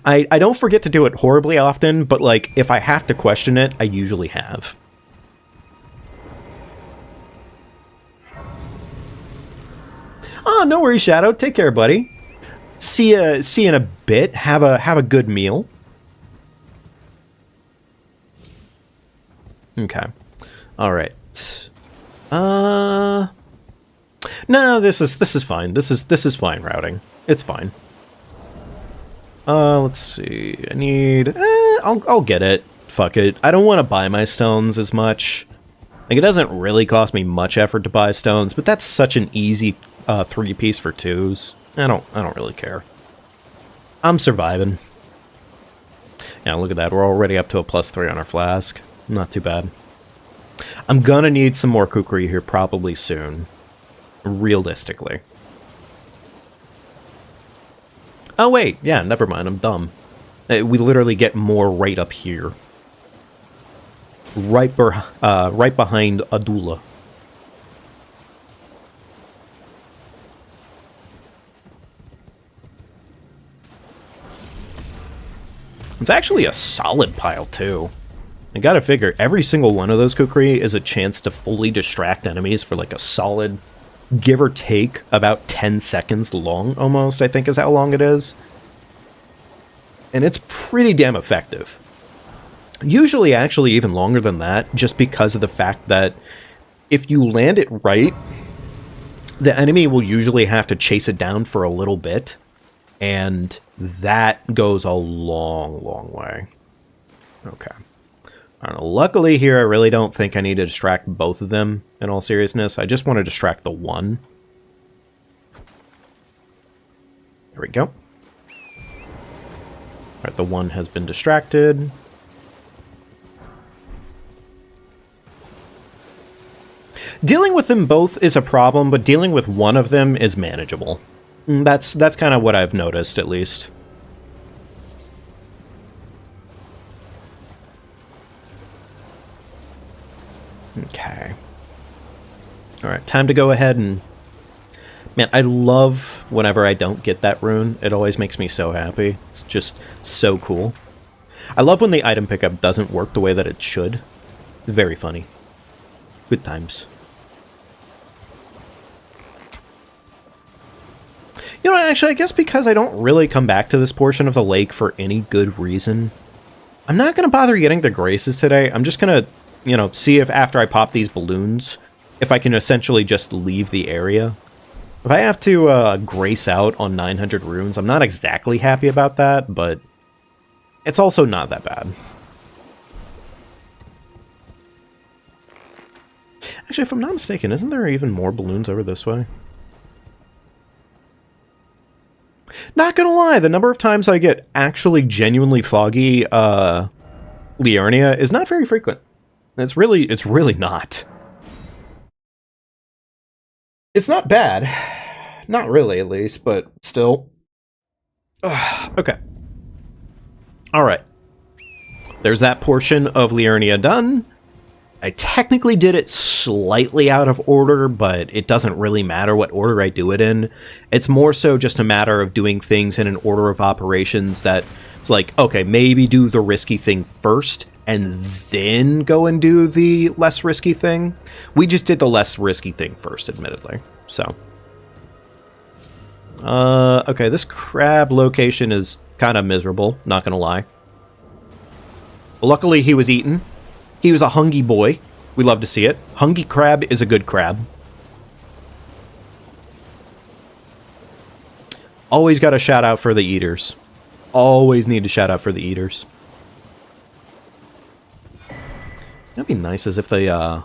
I don't forget to do it horribly often, but like, if I have to question it, I usually have. Oh, no worries, Shadow. Take care, buddy. See you in a bit. Have a good meal. Okay. All right. No, this is fine. This is fine routing. It's fine. Let's see. I need. I'll get it. Fuck it. I don't want to buy my stones as much. Like, it doesn't really cost me much effort to buy stones, but that's such an easy 3-piece for 2s. I don't really care. I'm surviving. Yeah, look at that. We're already up to a +3 on our flask. Not too bad. I'm gonna need some more kukri here probably soon. Realistically. Oh wait, yeah, never mind, I'm dumb. We literally get more right up here. Right behind Adula. It's actually a solid pile, too. I gotta figure, every single one of those kukri is a chance to fully distract enemies for like a solid, give or take, about 10 seconds long, almost, I think is how long it is. And it's pretty damn effective. Usually actually even longer than that, just because of the fact that if you land it right, the enemy will usually have to chase it down for a little bit, and that goes a long, long way. Okay. I don't know. Luckily here, I really don't think I need to distract both of them, in all seriousness. I just want to distract the one. There we go. Alright, the one has been distracted. Dealing with them both is a problem, but dealing with one of them is manageable. That's kind of what I've noticed, at least. Okay. Alright, time to go ahead and... Man, I love whenever I don't get that rune. It always makes me so happy. It's just so cool. I love when the item pickup doesn't work the way that it should. It's very funny. Good times. You know, actually, I guess because I don't really come back to this portion of the lake for any good reason, I'm not going to bother getting the graces today. I'm just going to, you know, see if after I pop these balloons, if I can essentially just leave the area. If I have to grace out on 900 runes, I'm not exactly happy about that, but it's also not that bad. Actually, if I'm not mistaken, isn't there even more balloons over this way? Not gonna lie, the number of times I get actually genuinely foggy Liurnia is not very frequent. It's really not. It's not bad. Not really, at least, but still. Okay. Alright. There's that portion of Liurnia done. I technically did it slightly out of order, but it doesn't really matter what order I do it in. It's more so just a matter of doing things in an order of operations that it's like, okay, maybe do the risky thing first, and then go and do the less risky thing. We just did the less risky thing first, admittedly. So. Okay, this crab location is kind of miserable, not gonna lie. But luckily, he was eaten. He was a hungry boy. We love to see it. Hungry crab is a good crab. Always got to shout out for the eaters. Always need to shout out for the eaters. That'd be nice as if the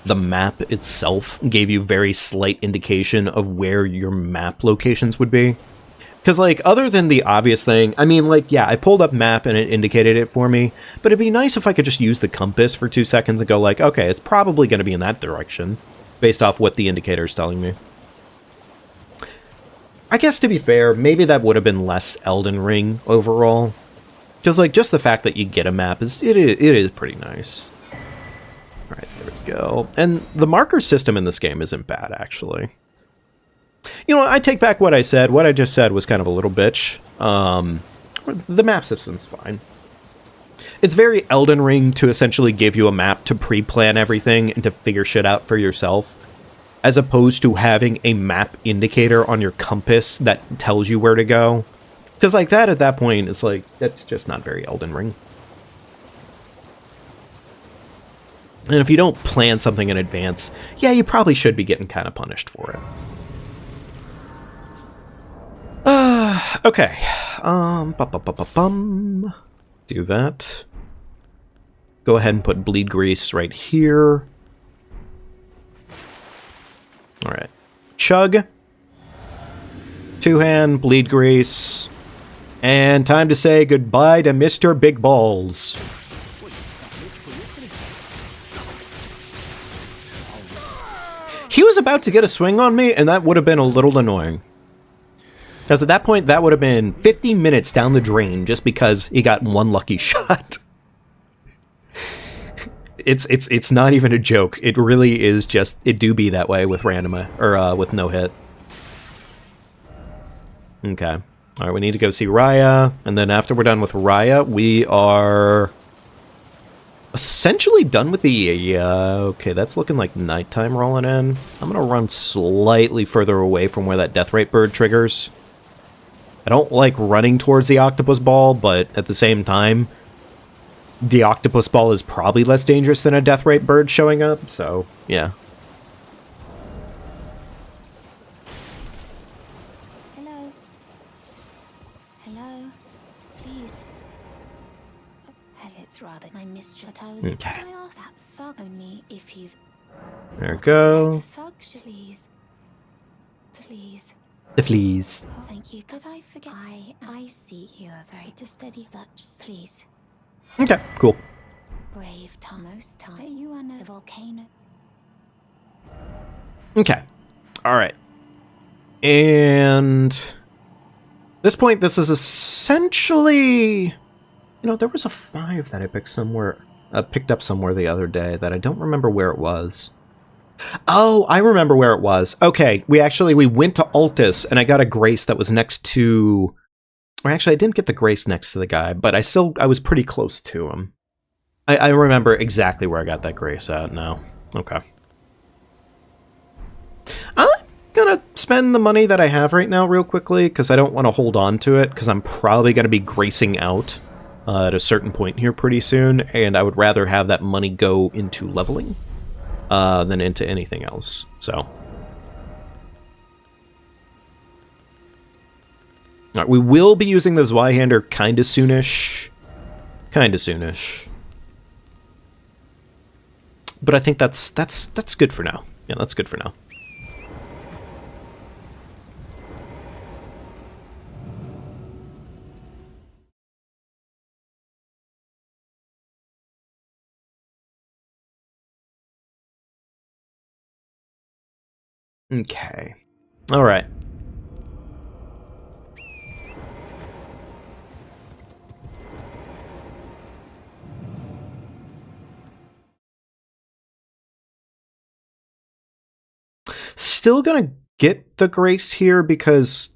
map itself gave you very slight indication of where your map locations would be. Because, like, other than the obvious thing, I mean, like, yeah, I pulled up map and it indicated it for me, but it'd be nice if I could just use the compass for 2 seconds and go, like, okay, it's probably going to be in that direction, based off what the indicator's telling me. I guess, to be fair, maybe that would have been less Elden Ring overall. Because, like, just the fact that you get a map, it is pretty nice. Alright, there we go. And the marker system in this game isn't bad, actually. You know, I take back what I said. What I just said was kind of a little bitch. The map system's fine. It's very Elden Ring to essentially give you a map to pre-plan everything and to figure shit out for yourself, as opposed to having a map indicator on your compass that tells you where to go. Because like that, at that point, it's like, that's just not very Elden Ring. And if you don't plan something in advance, yeah, you probably should be getting kind of punished for it. Okay. Do that. Go ahead and put bleed grease right here. Alright. Chug. Two-hand, bleed grease. And time to say goodbye to Mr. Big Balls. He was about to get a swing on me, and that would have been a little annoying. Because at that point, that would have been 50 minutes down the drain just because he got one lucky shot. It's not even a joke. It really is just, it do be that way with random, or with no hit. Okay. Alright, we need to go see Raya, and then after we're done with Raya, we are essentially done with the... okay, that's looking like nighttime rolling in. I'm gonna run slightly further away from where that death rate bird triggers. I don't like running towards the octopus ball, but at the same time, the octopus ball is probably less dangerous than a death rate bird showing up, so yeah. Hello. Hello. Please. Oh, hell, it's rather my mistress. I was. Okay. Can I ask that thug only if you've. There we go. The thug, please. Please. The fleas. Oh, thank you. Could I forget? I see you are very to steady such. Please. Okay, cool. Brave Thomas, you are no volcano. Okay. Alright. And... at this point, this is essentially... you know, there was a 5 that I picked up somewhere the other day that I don't remember where it was. Oh, I remember where it was. Okay, we went to Altus, and I got a grace that was next to... or actually, I didn't get the grace next to the guy, but I was pretty close to him. I remember exactly where I got that grace at now. Okay. I'm gonna spend the money that I have right now real quickly, because I don't want to hold on to it, because I'm probably going to be gracing out at a certain point here pretty soon, and I would rather have that money go into leveling than into anything else, so... Alright, we will be using the Zweihander kinda soonish. Kinda soonish. But I think that's good for now. Yeah, that's good for now. Okay. Alright. Still gonna get the grace here because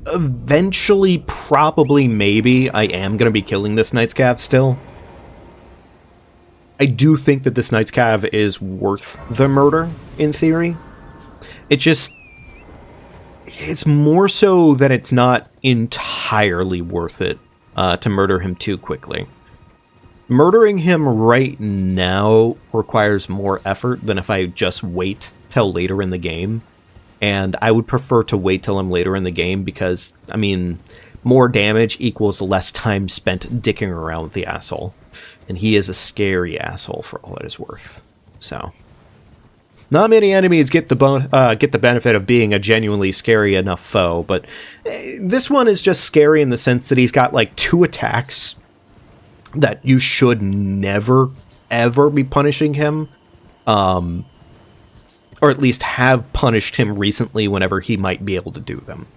eventually, probably, maybe, I am gonna be killing this Knight's Cav still. I do think that this Knight's Cav is worth the murder, in theory. It's more so that it's not entirely worth it to murder him too quickly. Murdering him right now requires more effort than if I just wait till later in the game. And I would prefer to wait till I'm later in the game because, I mean, more damage equals less time spent dicking around with the asshole. And he is a scary asshole for all it is worth. So, not many enemies get the benefit of being a genuinely scary enough foe, but this one is just scary in the sense that he's got like 2 attacks that you should never, ever be punishing him. Or at least have punished him recently whenever he might be able to do them.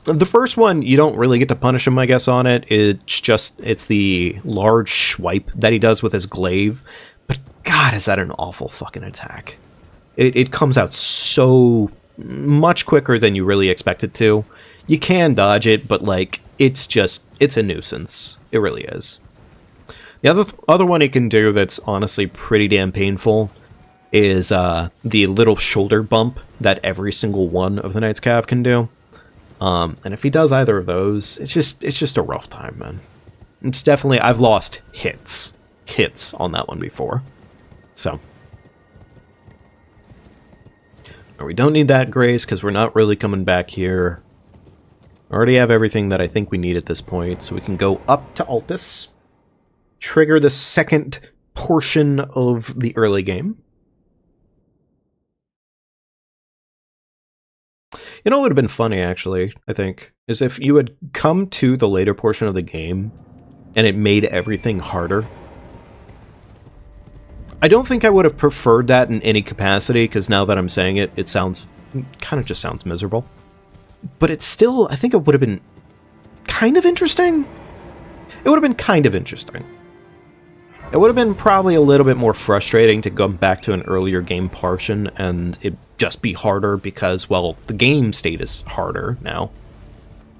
The first one, you don't really get to punish him, I guess, on it. It's the large swipe that he does with his glaive. But God, is that an awful fucking attack. It comes out so much quicker than you really expect it to. You can dodge it, but, like, it's a nuisance. It really is. The other one he can do that's honestly pretty damn painful is the little shoulder bump that every single one of the Knight's Cav can do. And if he does either of those, it's just a rough time, man. It's definitely, I've lost hits on that one before. So. We don't need that grace because we're not really coming back here. Already have everything that I think we need at this point, so we can go up to Altus, trigger the second portion of the early game. You know what would have been funny, actually, I think, is if you had come to the later portion of the game and it made everything harder. I don't think I would have preferred that in any capacity, because now that I'm saying it, it kind of just sounds miserable. But it's still, I think it would have been kind of interesting. It would have been kind of interesting. It would have been probably a little bit more frustrating to go back to an earlier game portion and it just be harder because, well, the game state is harder now.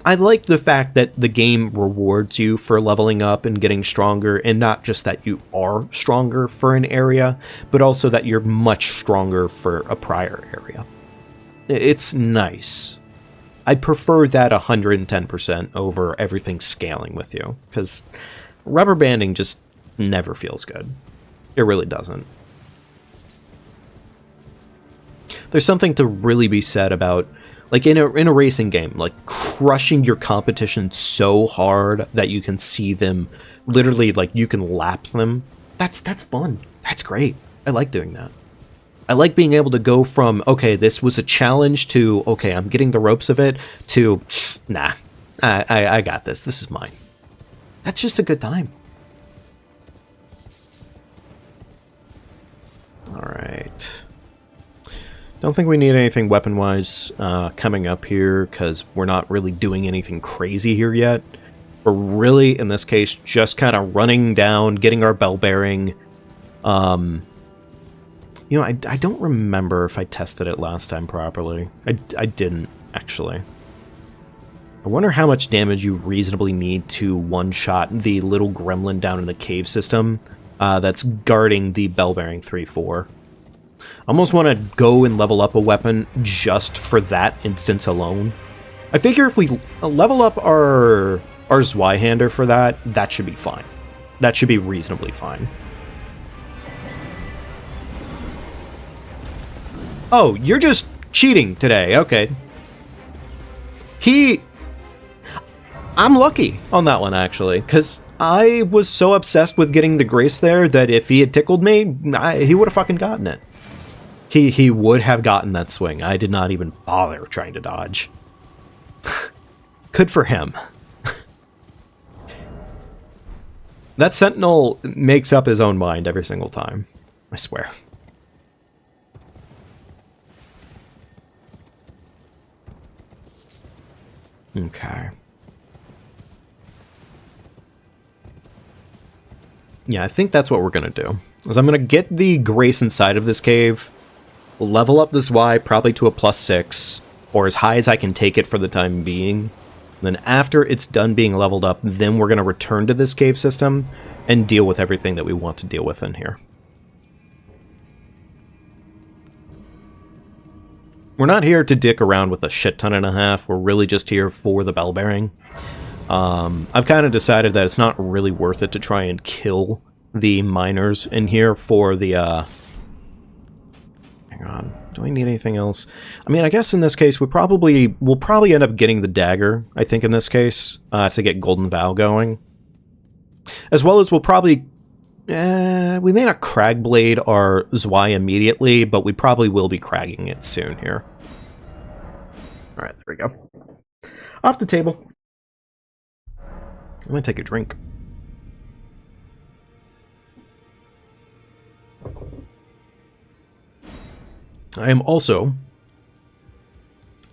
I like the fact that the game rewards you for leveling up and getting stronger, and not just that you are stronger for an area, but also that you're much stronger for a prior area. It's nice. I prefer that 110% over everything scaling with you, because rubber banding just never feels good. It really doesn't. There's something to really be said about, like, in a racing game, like, crushing your competition so hard that you can see them, literally, like, you can lap them. That's fun. That's great. I like doing that. I like being able to go from, okay, this was a challenge, to, okay, I'm getting the ropes of it, to, nah, I got this. This is mine. That's just a good time. Alright. Don't think we need anything weapon-wise coming up here, because we're not really doing anything crazy here yet. We're really, in this case, just kind of running down, getting our bell bearing. You know, I don't remember if I tested it last time properly. I didn't, actually. I wonder how much damage you reasonably need to one-shot the little gremlin down in the cave system that's guarding the bell bearing 3-4. I almost want to go and level up a weapon just for that instance alone. I figure if we level up our Zweihander for that, that should be fine. That should be reasonably fine. Oh, you're just cheating today. Okay. I'm lucky on that one, actually, because I was so obsessed with getting the grace there that if he had tickled me, he would have fucking gotten it. He would have gotten that swing. I did not even bother trying to dodge. Good for him. That Sentinel makes up his own mind every single time. I swear. Okay. Yeah, I think that's what we're going to do. Is I'm going to get the grace inside of this cave, level up this Y probably to a +6, or as high as I can take it for the time being. Then after it's done being leveled up, then we're going to return to this cave system and deal with everything that we want to deal with in here. We're not here to dick around with a shit ton and a half. We're really just here for the bell bearing. I've kind of decided that it's not really worth it to try and kill the miners in here for the, hang on, do I need anything else? I mean, I guess in this case, we'll probably end up getting the dagger, I think, in this case, to get Golden Vow going. As well as we'll probably, we may not crag blade our Zwei immediately, but we probably will be cragging it soon here. Alright, there we go. Off the table. I'm gonna take a drink. I am also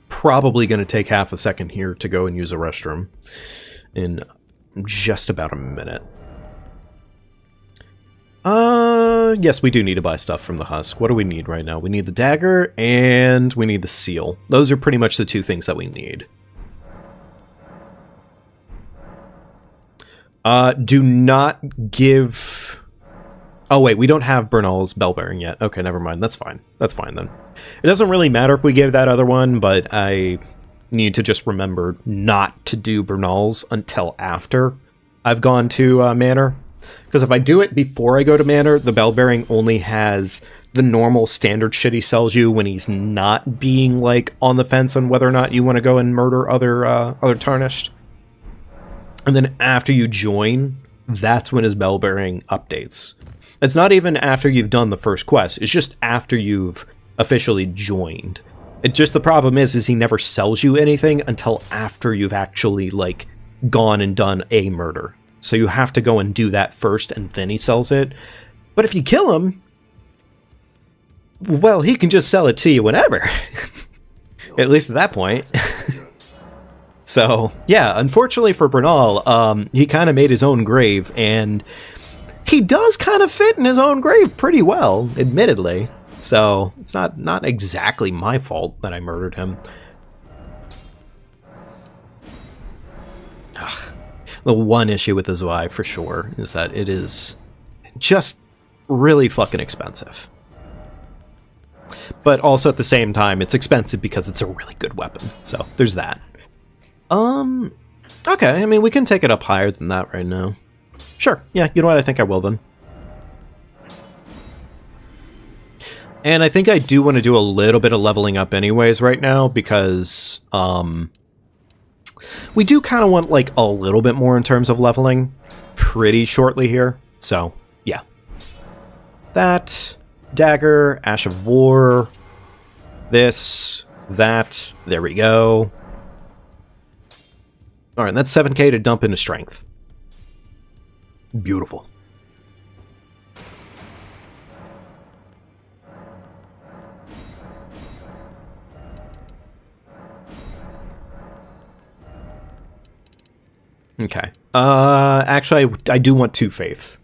probably going to take half a second here to go and use a restroom in just about a minute. Yes, we do need to buy stuff from the husk. What do we need right now? We need the dagger and we need the seal. Those are pretty much the two things that we need. Do not give... Oh wait, we don't have Bernal's bell bearing yet. Okay, never mind. That's fine. That's fine then. It doesn't really matter if we give that other one, but I need to just remember not to do Bernal's until after I've gone to Manor. Because if I do it before I go to Manor, the bell bearing only has the normal standard shit he sells you when he's not being like on the fence on whether or not you want to go and murder other tarnished. And then after you join, that's when his bell bearing updates. It's not even after you've done the first quest. It's just after you've officially joined. It just, the problem is he never sells you anything until after you've actually, like, gone and done a murder. So you have to go and do that first, and then he sells it. But if you kill him, well, he can just sell it to you whenever. At least at that point. So, yeah, unfortunately for Bernal, he kind of made his own grave, and he does kind of fit in his own grave pretty well, admittedly. So it's not exactly my fault that I murdered him. Ugh. The one issue with the Zwei, for sure, is that it is just really fucking expensive. But also at the same time, it's expensive because it's a really good weapon. So there's that. Okay, I mean, we can take it up higher than that right now. Sure, yeah, you know what, I think I will then. And I think I do want to do a little bit of leveling up anyways right now, because, we do kind of want, like, a little bit more in terms of leveling pretty shortly here. So, yeah. That, dagger, Ash of War, this, that, there we go. Alright, that's 7k to dump into strength. Beautiful. Okay. Actually, I do want 2 faith.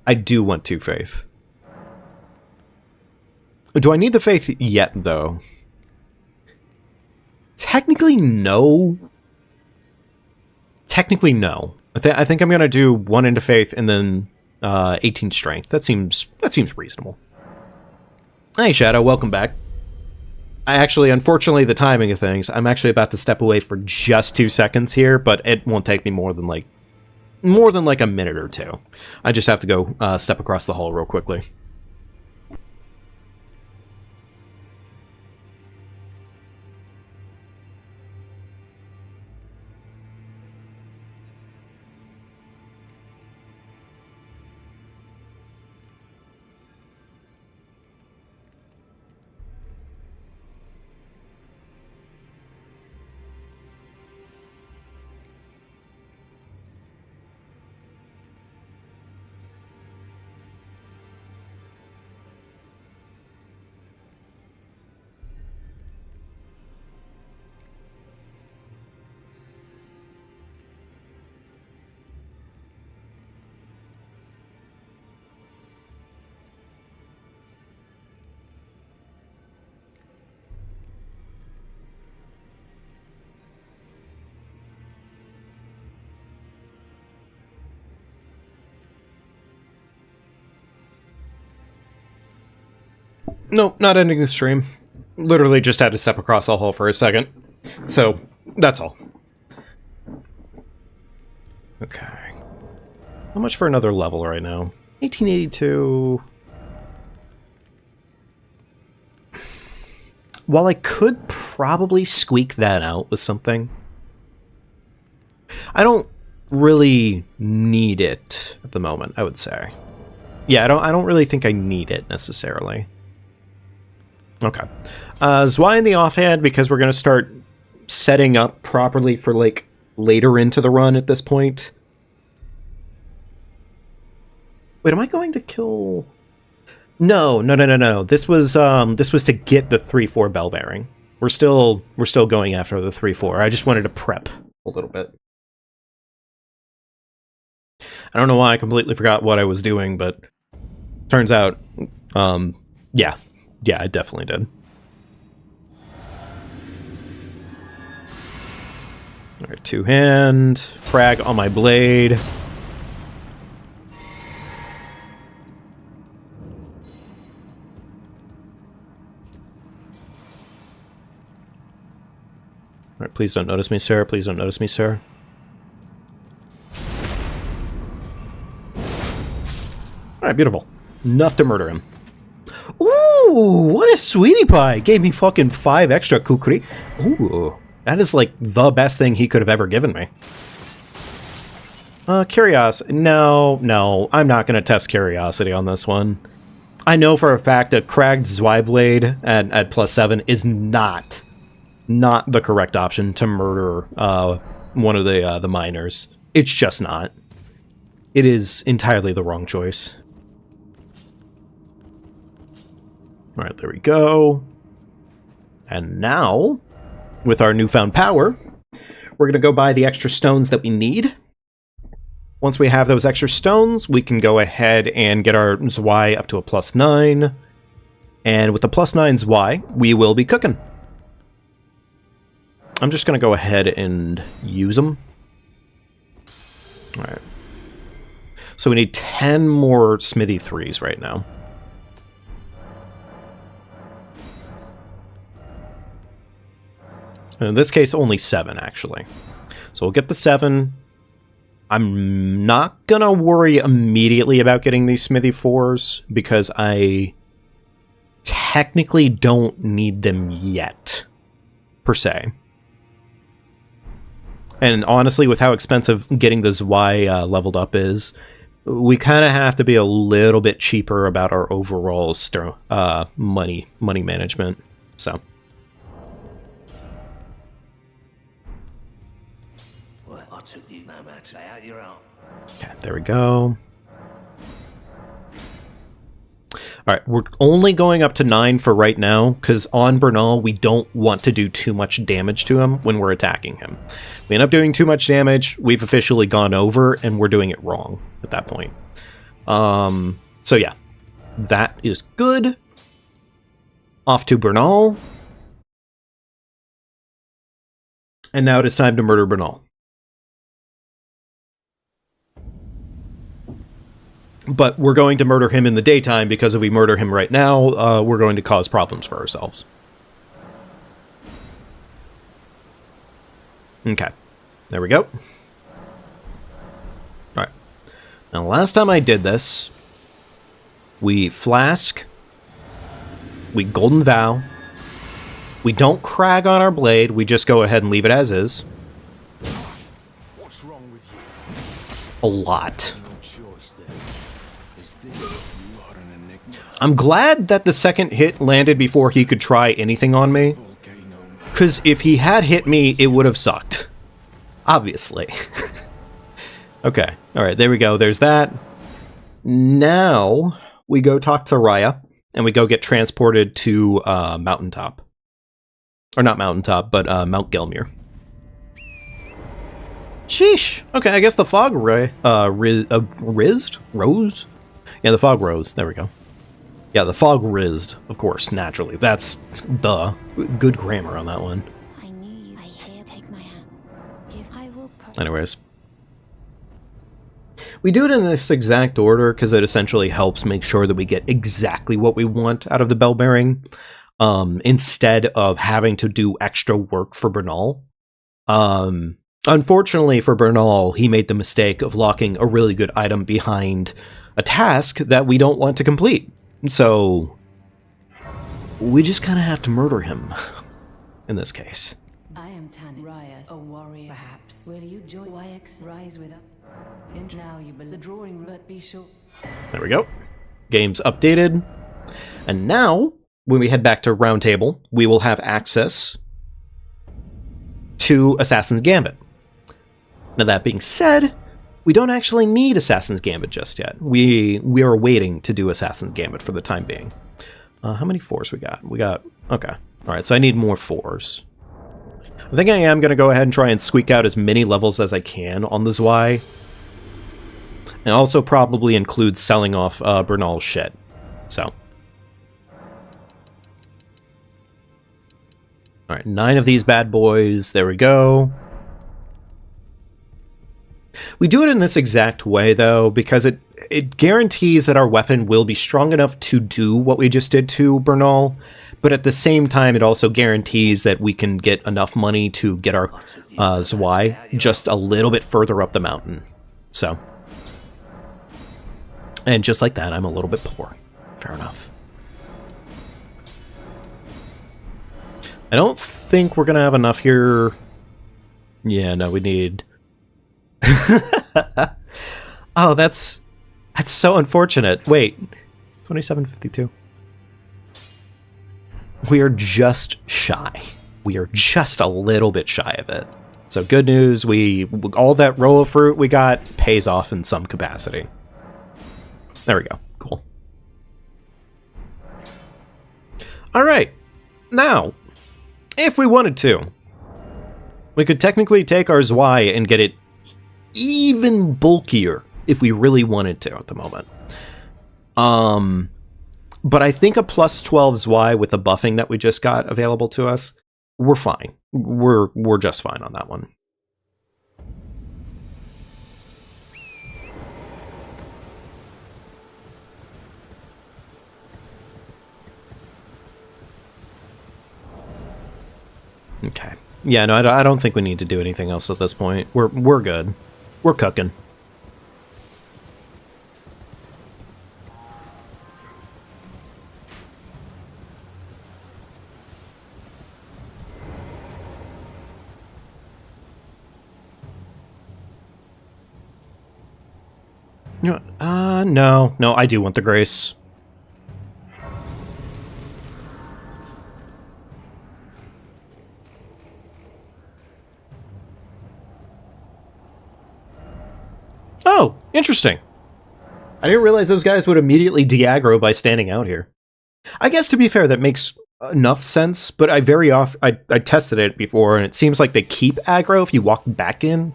I do want 2 faith. Do I need the faith yet, though? Technically, no. Technically, no. I think I'm gonna do 1 into faith and then 18 strength. That seems reasonable. Hey, Shadow, welcome back. I actually, unfortunately, the timing of things, I'm actually about to step away for just 2 seconds here, but it won't take me more than like a minute or 2. I just have to go step across the hall real quickly. Nope, not ending the stream. Literally just had to step across the hall for a second. So, that's all. Okay. How much for another level right now? 1882. While I could probably squeak that out with something, I don't really need it at the moment, I would say. Yeah, I don't really think I need it necessarily. Okay. Zwei in the offhand, because we're going to start setting up properly for, like, later into the run at this point. Wait, am I going to kill... No. This was to get the 3-4 bell bearing. We're still going after the 3-4. I just wanted to prep a little bit. I don't know why I completely forgot what I was doing, but turns out, yeah, I definitely did. Alright, 2-hand, frag on my blade. Alright, please don't notice me, sir. Please don't notice me, sir. Alright, beautiful. Enough to murder him. Ooh, what a sweetie pie! Gave me fucking 5 extra kukri. Ooh, that is like the best thing he could have ever given me. Curiosity. No, I'm not gonna test curiosity on this one. I know for a fact a cracked Zwei blade at +7 is not the correct option to murder one of the miners. It's just not. It is entirely the wrong choice. Alright, there we go. And now, with our newfound power, we're going to go buy the extra stones that we need. Once we have those extra stones, we can go ahead and get our Zwei up to a +9. And with the +9 Zwei, we will be cooking. I'm just going to go ahead and use them. Alright. So we need 10 more Smithy 3s right now. In this case, only 7, actually. So we'll get the 7. I'm not gonna worry immediately about getting these Smithy 4s, because I technically don't need them yet, per se. And honestly, with how expensive getting the Zwei leveled up is, we kind of have to be a little bit cheaper about our overall money management. So. Okay, there we go. Alright, we're only going up to 9 for right now, because on Bernal, we don't want to do too much damage to him when we're attacking him. We end up doing too much damage, we've officially gone over, and we're doing it wrong at that point. So yeah, that is good. Off to Bernal. And now it is time to murder Bernal. But we're going to murder him in the daytime, because if we murder him right now, we're going to cause problems for ourselves. Okay. There we go. Alright. Now, last time I did this, we flask, we golden vow, we don't crag on our blade, we just go ahead and leave it as is. What's wrong with you? A lot. I'm I'm glad that the second hit landed before he could try anything on me, because if he had hit me, it would have sucked. Obviously. Okay, alright, there we go, there's that. Now, we go talk to Raya, and we go get transported to Mountaintop. Or not Mountaintop, but Mount Gelmir. Sheesh! Okay, I guess the fog rose? Yeah, the fog rose, there we go. Yeah, the fog rizzed, of course, naturally. That's the good grammar on that one. I knew you. I hear. Take my hand. Give. I will. Anyways. We do it in this exact order because it essentially helps make sure that we get exactly what we want out of the bell bearing, instead of having to do extra work for Bernal. Unfortunately for Bernal, he made the mistake of locking a really good item behind a task that we don't want to complete. So, we just kind of have to murder him, in this case. I am Tanit Rias, a warrior, perhaps. Will you join YX Rise with us? Now you believe the drawing, but be sure. There we go. Game's updated. And now, when we head back to Round Table, we will have access to Assassin's Gambit. Now that being said, we don't actually need Assassin's Gambit just yet. We are waiting to do Assassin's Gambit for the time being. How many 4s we got? We got... Okay. Alright, so I need more 4s. I think I am going to go ahead and try and squeak out as many levels as I can on the Zwei. And also probably include selling off Bernal's shit. So. Alright, 9 of these bad boys. There we go. We do it in this exact way, though, because it guarantees that our weapon will be strong enough to do what we just did to Bernal, but at the same time, it also guarantees that we can get enough money to get our Zwei just a little bit further up the mountain. So. And just like that, I'm a little bit poor. Fair enough. I don't think we're going to have enough here. Yeah, no, we need... Oh, that's so unfortunate. Wait, 2752. We are just shy. We are just a little bit shy of it. So good news, all that row of fruit we got pays off in some capacity. There we go. Cool. All right. Now, if we wanted to, we could technically take our Zwei and get it even bulkier if we really wanted to at the moment. But I think a plus 12's Y with the buffing that we just got available to us, we're fine. We're just fine on that one. Okay. Yeah, no, I don't think we need to do anything else at this point. We're good. We're cooking. You know what? No, I do want the grace. Oh, interesting. I didn't realize those guys would immediately de-aggro by standing out here. I guess, to be fair, that makes enough sense, but I tested it before, and it seems like they keep aggro if you walk back in.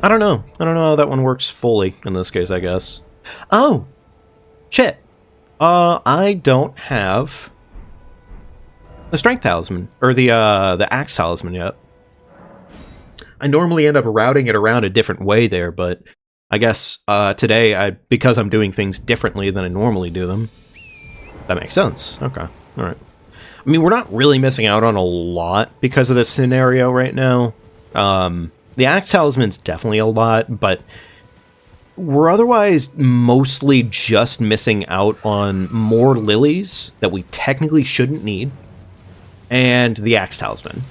I don't know how that one works fully in this case, I guess. Oh! Shit! I don't have the Strength Talisman, or the Axe Talisman yet. I normally end up routing it around a different way there, but I guess today, because I'm doing things differently than I normally do them, that makes sense. Okay, alright. I mean, we're not really missing out on a lot because of this scenario right now. The Axe Talisman's definitely a lot, but we're otherwise mostly just missing out on more lilies that we technically shouldn't need, and the Axe Talisman.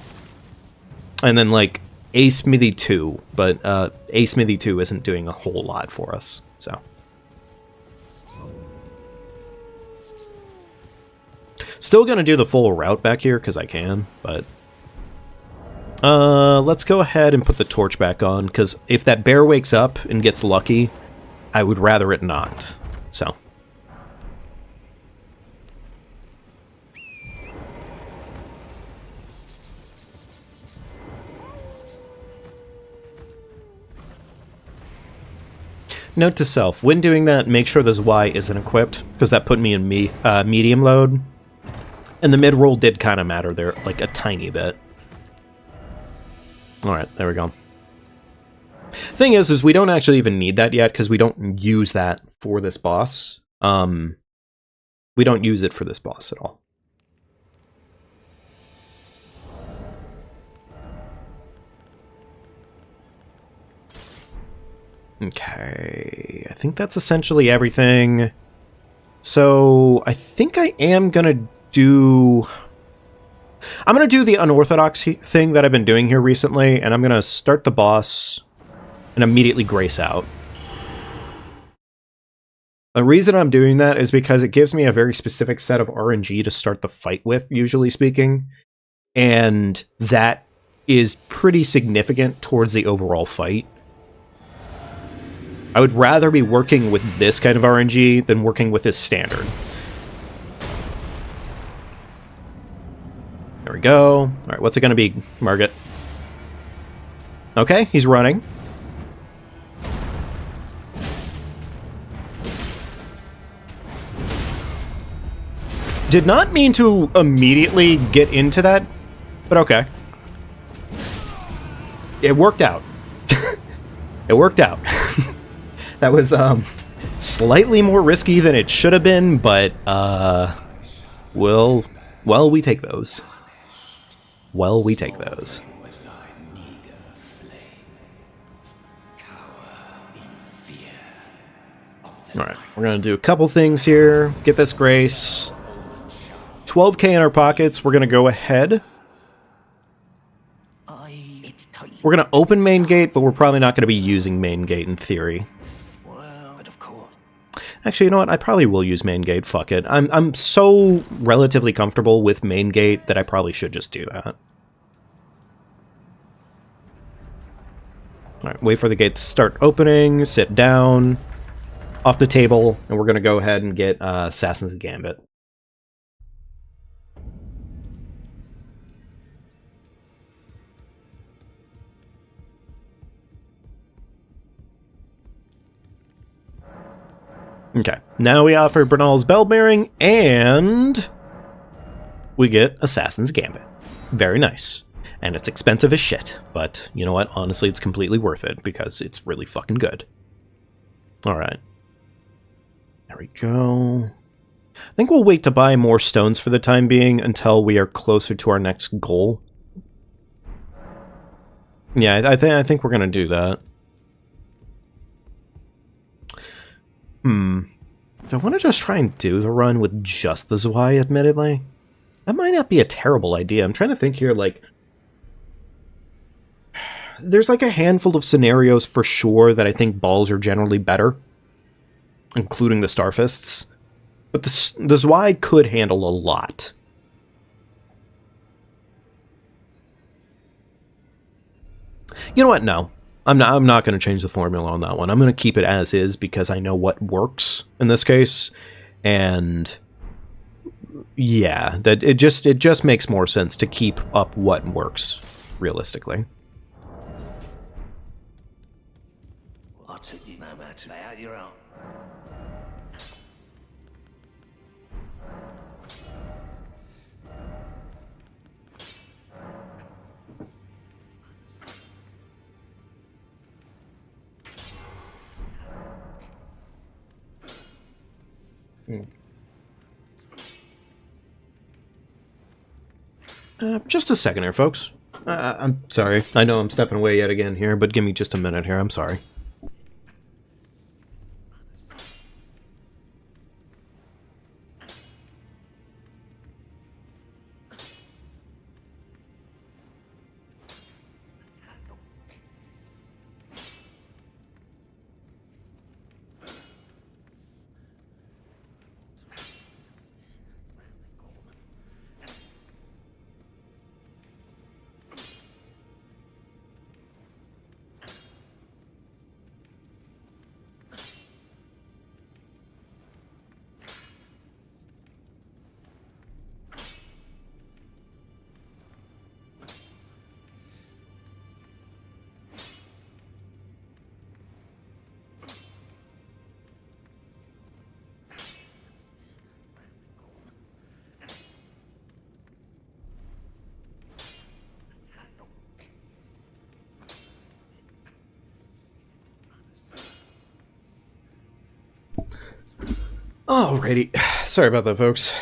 And then, like, a Smithy 2, but a Smithy 2 isn't doing a whole lot for us, so. Still gonna do the full route back here, because I can, but... let's go ahead and put the torch back on, because if that bear wakes up and gets lucky, I would rather it not, so. Note to self, when doing that, make sure this Y isn't equipped, because that put me in medium load. And the mid-roll did kind of matter there, like a tiny bit. Alright, there we go. Thing is we don't actually even need that yet, because we don't use that for this boss. We don't use it for this boss at all. Okay, I think that's essentially everything. So, I think I am gonna do... I'm gonna do the unorthodox thing that I've been doing here recently, and I'm gonna start the boss and immediately grace out. The reason I'm doing that is because it gives me a very specific set of RNG to start the fight with, usually speaking, and that is pretty significant towards the overall fight. I would rather be working with this kind of RNG than working with this standard. There we go. Alright, what's it gonna be, Margit? Okay, he's running. Did not mean to immediately get into that, but okay. It worked out. It worked out. That was slightly more risky than it should have been, but well, we take those. Well, we take those. Alright, we're gonna do a couple things here. Get this grace. 12k in our pockets. We're gonna go ahead. We're gonna open main gate, but we're probably not gonna be using main gate in theory. Actually, you know what? I probably will use main gate. Fuck it. I'm so relatively comfortable with main gate that I probably should just do that. Alright, wait for the gate to start opening, sit down, off the table, and we're going to go ahead and get Assassin's Gambit. Okay, now we offer Bernal's Bell Bearing, and we get Assassin's Gambit. Very nice. And it's expensive as shit, but you know what? Honestly, it's completely worth it, because it's really fucking good. Alright. There we go. I think we'll wait to buy more stones for the time being until we are closer to our next goal. Yeah, I think we're gonna do that. Do I want to just try and do the run with just the Zwei, admittedly? That might not be a terrible idea. I'm trying to think here, like... There's like a handful of scenarios for sure that I think balls are generally better, including the Starfists. But the Zwei could handle a lot. You know what? No. I'm not going to change the formula on that one. I'm going to keep it as is because I know what works in this case. And yeah, that it just makes more sense to keep up what works realistically. I took you no matter lay out your own. Just a second here, folks. I'm sorry. I know I'm stepping away yet again here, but give me just a minute here. I'm sorry. Alrighty. Sorry about that, folks.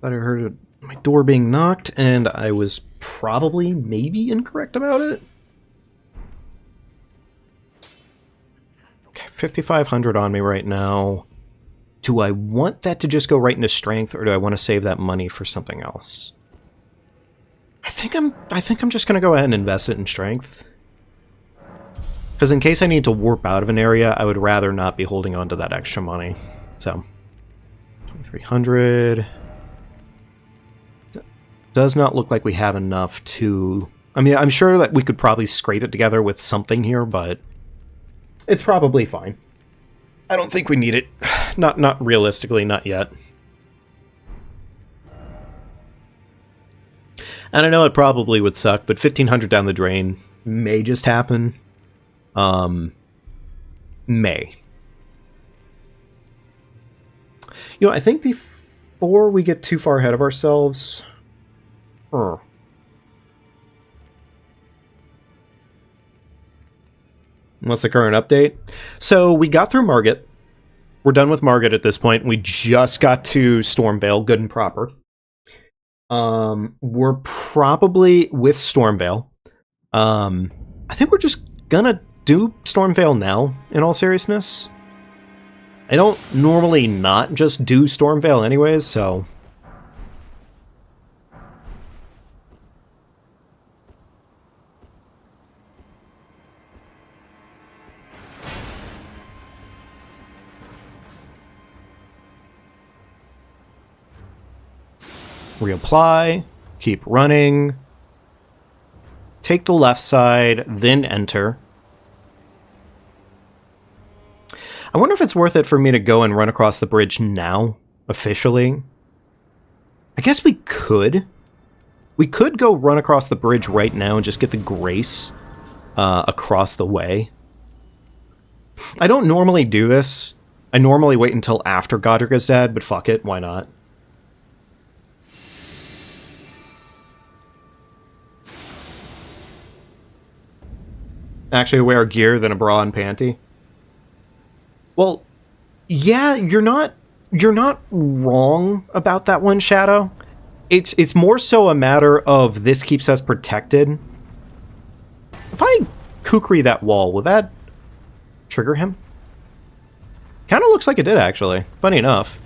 Thought I heard my door being knocked, and I was probably, maybe, incorrect about it. Okay, 5,500 on me right now. Do I want that to just go right into strength, or do I want to save that money for something else? I think I'm just gonna go ahead and invest it in strength. Because in case I need to warp out of an area, I would rather not be holding on to that extra money. So, 2,300. Does not look like we have enough to... I mean, I'm sure that we could probably scrape it together with something here, but it's probably fine. I don't think we need it. Not realistically, not yet. And I know it probably would suck, but 1,500 down the drain may just happen. May. You know, I think before we get too far ahead of ourselves... What's the current update? So, we got through Margit. We're done with Margit at this point. We just got to Stormvale, good and proper. We're probably with Stormvale. I think we're just gonna do Stormvale now, in all seriousness. I don't normally not just do Stormvale anyways, so... Reapply, keep running, take the left side, then enter. I wonder if it's worth it for me to go and run across the bridge now, officially. I guess we could. We could go run across the bridge right now and just get the grace across the way. I don't normally do this. I normally wait until after Godric is dead, but fuck it, why not? Actually wear gear than a bra and panty. Well, yeah, you're not wrong about that one, Shadow. It's more so a matter of this keeps us protected. If I kukri that wall, will that trigger him? Kind of looks like it did, actually. Funny enough.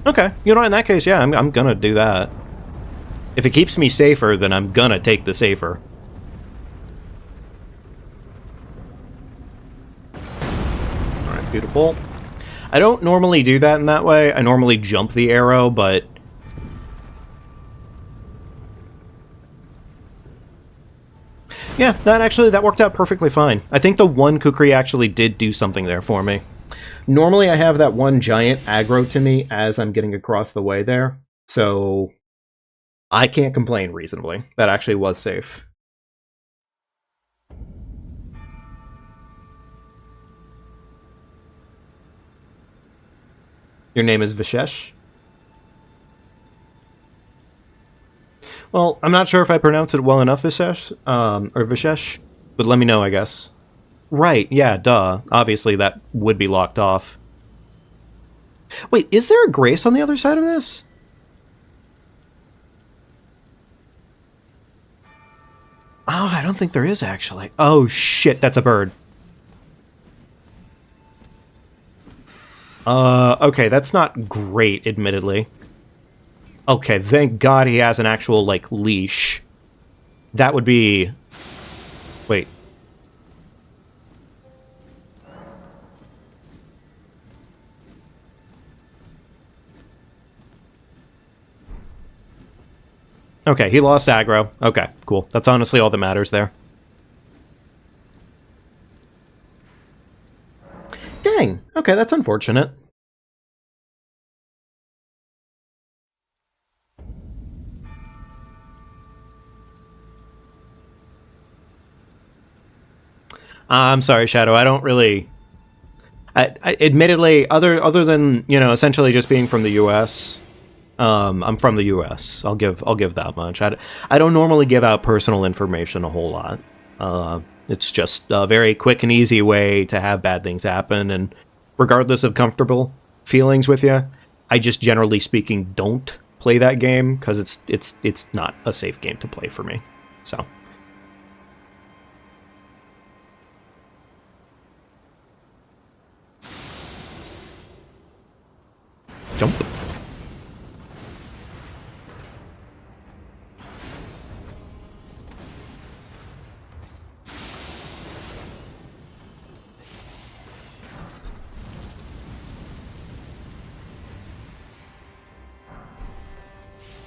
Okay, you know, in that case, yeah, I'm gonna do that. If it keeps me safer, then I'm gonna take the safer. Alright, beautiful. I don't normally do that in that way. I normally jump the arrow, but... yeah, that worked out perfectly fine. I think the one kukri actually did do something there for me. Normally I have that one giant aggro to me as I'm getting across the way there, so I can't complain reasonably. That actually was safe. Your name is Vishesh? Well, I'm not sure if I pronounce it well enough, Vishesh, or Vishesh, but let me know, I guess. Right, yeah, duh. Obviously, that would be locked off. Wait, is there a grace on the other side of this? Oh, I don't think there is, actually. Oh, shit, that's a bird. Okay, that's not great, admittedly. Okay, thank God he has an actual, like, leash. That would be... wait. Okay, he lost aggro. Okay, cool. That's honestly all that matters there. Dang! Okay, that's unfortunate. I'm sorry, Shadow. I don't really... I admittedly, other than, you know, essentially just being from the U.S., I'm from the U.S. I'll give that much. I don't normally give out personal information a whole lot. It's just a very quick and easy way to have bad things happen, and regardless of comfortable feelings with you, I just generally speaking don't play that game because it's not a safe game to play for me. So. Jump.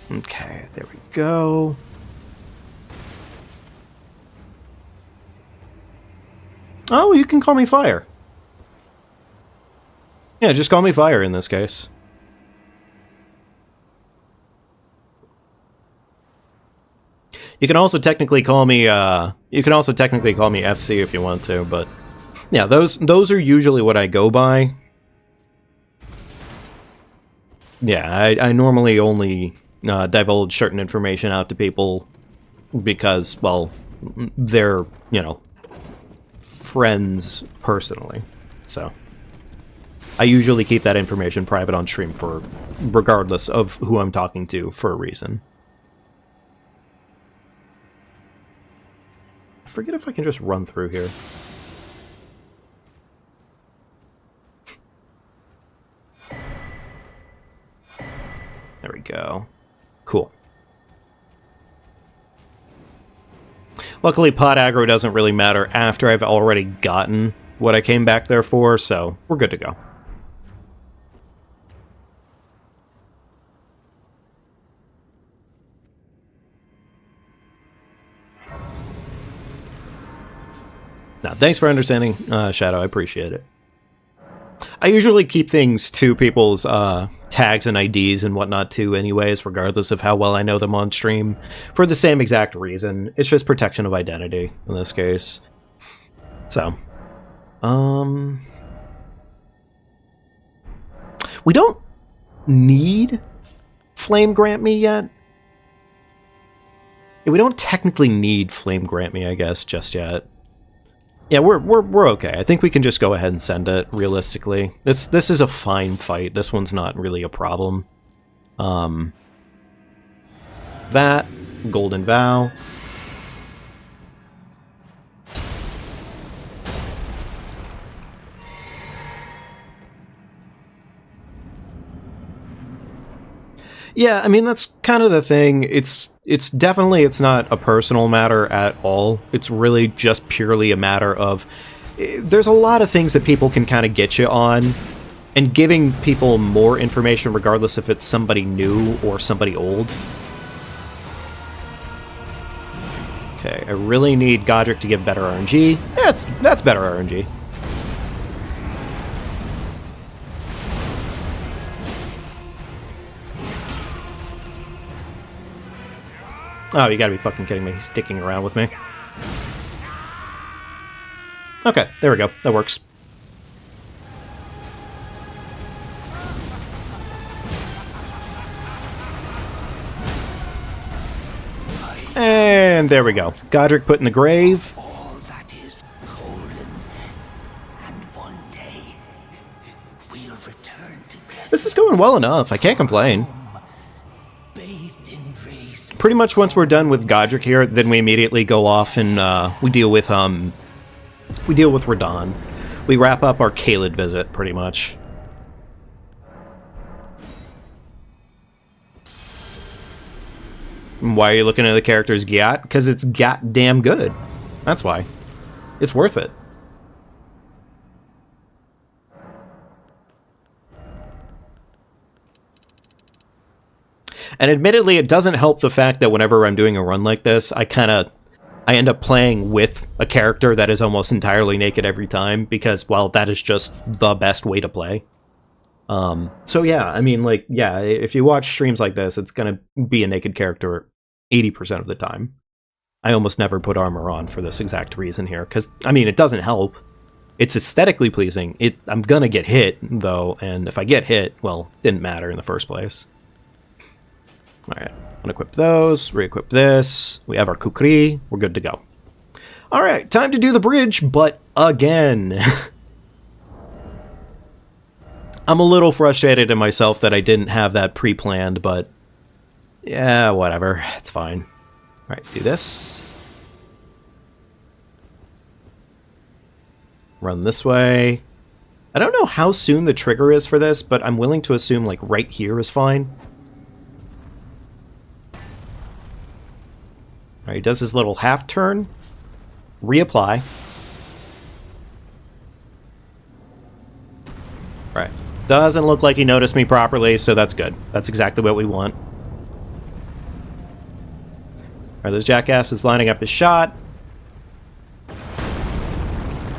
Okay, there we go. Oh, you can call me Fire. Yeah, just call me Fire in this case. You can also technically call me FC if you want to, but yeah, those are usually what I go by. Yeah, I normally only divulge certain information out to people because, well, they're, you know, friends personally. So I usually keep that information private on stream for regardless of who I'm talking to for a reason. I forget if I can just run through here. There we go. Cool. Luckily, pot aggro doesn't really matter after I've already gotten what I came back there for, so we're good to go. Now, thanks for understanding, Shadow. I appreciate it. I usually keep things to people's tags and IDs and whatnot too anyways, regardless of how well I know them on stream, for the same exact reason. It's just protection of identity in this case. So, We don't need Flame Grant Me yet. Yeah, we don't technically need Flame Grant Me, I guess, just yet. Yeah, we're okay. I think we can just go ahead and send it, realistically. This is a fine fight. This one's not really a problem. That, Golden Vow. Yeah, I mean, that's kind of the thing. It's definitely, it's not a personal matter at all. It's really just purely a matter of, there's a lot of things that people can kind of get you on, and giving people more information regardless if it's somebody new or somebody old. Okay, I really need Godric to give better RNG. Yeah, that's better RNG. Oh, you gotta be fucking kidding me. He's dicking around with me. Okay, there we go. That works. And there we go. Godric put in the grave. All that is golden. And one day, we'll return together. This is going well enough. I can't complain. Bathed in rays. Pretty much once we're done with Godric here, then we immediately go off and we deal with Radahn. We wrap up our Caelid visit, pretty much. Why are you looking at the character's Gyat? Because it's goddamn good. That's why. It's worth it. And admittedly, it doesn't help the fact that whenever I'm doing a run like this, I end up playing with a character that is almost entirely naked every time, because, well, that is just the best way to play. So yeah, I mean, like, yeah, if you watch streams like this, it's gonna be a naked character 80% of the time. I almost never put armor on for this exact reason here, because, I mean, it doesn't help. It's aesthetically pleasing. I'm gonna get hit, though, and if I get hit, well, it didn't matter in the first place. Alright, unequip those, re-equip this, we have our Kukri, we're good to go. Alright, time to do the bridge, but again. I'm a little frustrated in myself that I didn't have that pre-planned, but yeah, whatever, it's fine. Alright, do this. Run this way. I don't know how soon the trigger is for this, but I'm willing to assume, like, right here is fine. Alright, he does his little half turn. Reapply. Right. Doesn't look like he noticed me properly, so that's good. That's exactly what we want. Alright, this jackass is lining up his shot.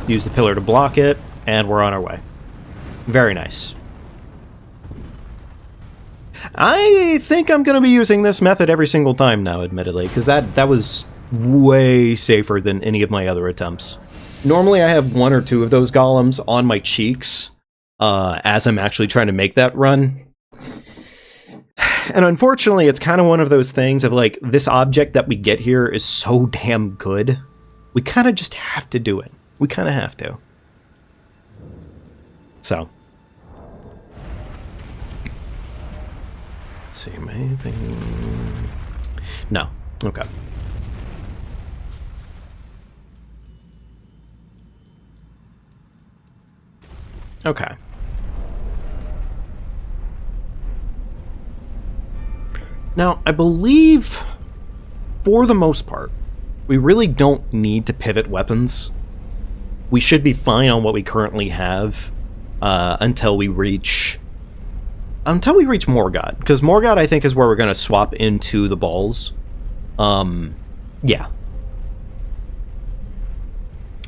Use the pillar to block it, and we're on our way. Very nice. I think I'm going to be using this method every single time now, admittedly, because that was way safer than any of my other attempts. Normally I have one or two of those golems on my cheeks as I'm actually trying to make that run. And unfortunately, it's kind of one of those things of, like, this object that we get here is so damn good. We kind of just have to do it. We kind of have to. So. Let's see, anything? No. Okay. Okay. Now, I believe, for the most part, we really don't need to pivot weapons. We should be fine on what we currently have until we reach Morgott, because Morgott, I think, is where we're going to swap into the balls. Yeah.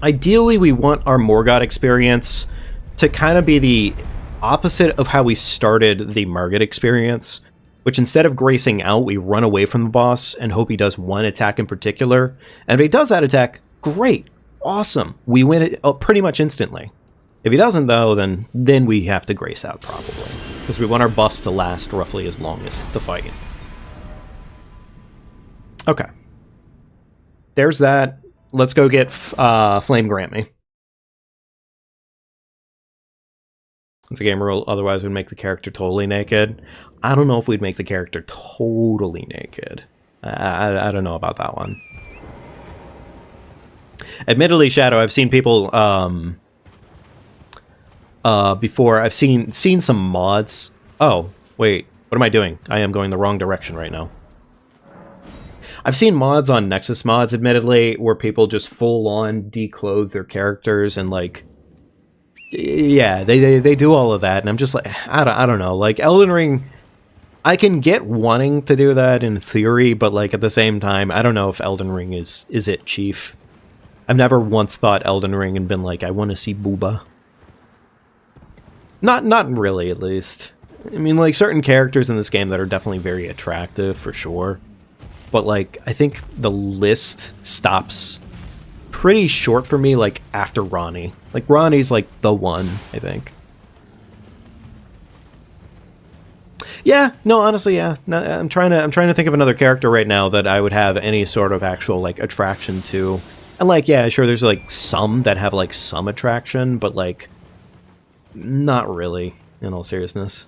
Ideally, we want our Morgott experience to kind of be the opposite of how we started the Margit experience, which instead of gracing out, we run away from the boss and hope he does one attack in particular. And if he does that attack, great, awesome, we win it pretty much instantly. If he doesn't, though, then we have to grace out, probably. Because we want our buffs to last roughly as long as the fight. Okay. There's that. Let's go get Flame Grant Me. It's a game rule, otherwise we'd make the character totally naked. I don't know if we'd make the character totally naked. I don't know about that one. Admittedly, Shadow, I've seen people before. I've seen some mods. Oh, wait. What am I doing? I am going the wrong direction right now. I've seen mods on Nexus mods, admittedly, where people just full-on declothe their characters and, like... Yeah, they do all of that, and I'm just like, I don't know. Like, Elden Ring, I can get wanting to do that in theory, but, like, at the same time, I don't know if Elden Ring is it, Chief. I've never once thought Elden Ring and been like, I want to see booba. Not really, at least. I mean, like, certain characters in this game that are definitely very attractive, for sure. But, like, I think the list stops pretty short for me, like, after Ronnie. Like, Ronnie's, like, the one, I think. Yeah, no, honestly, yeah. No, I'm trying to think of another character right now that I would have any sort of actual, like, attraction to. And, like, yeah, sure, there's, like, some that have, like, some attraction, but, like, not really, in all seriousness.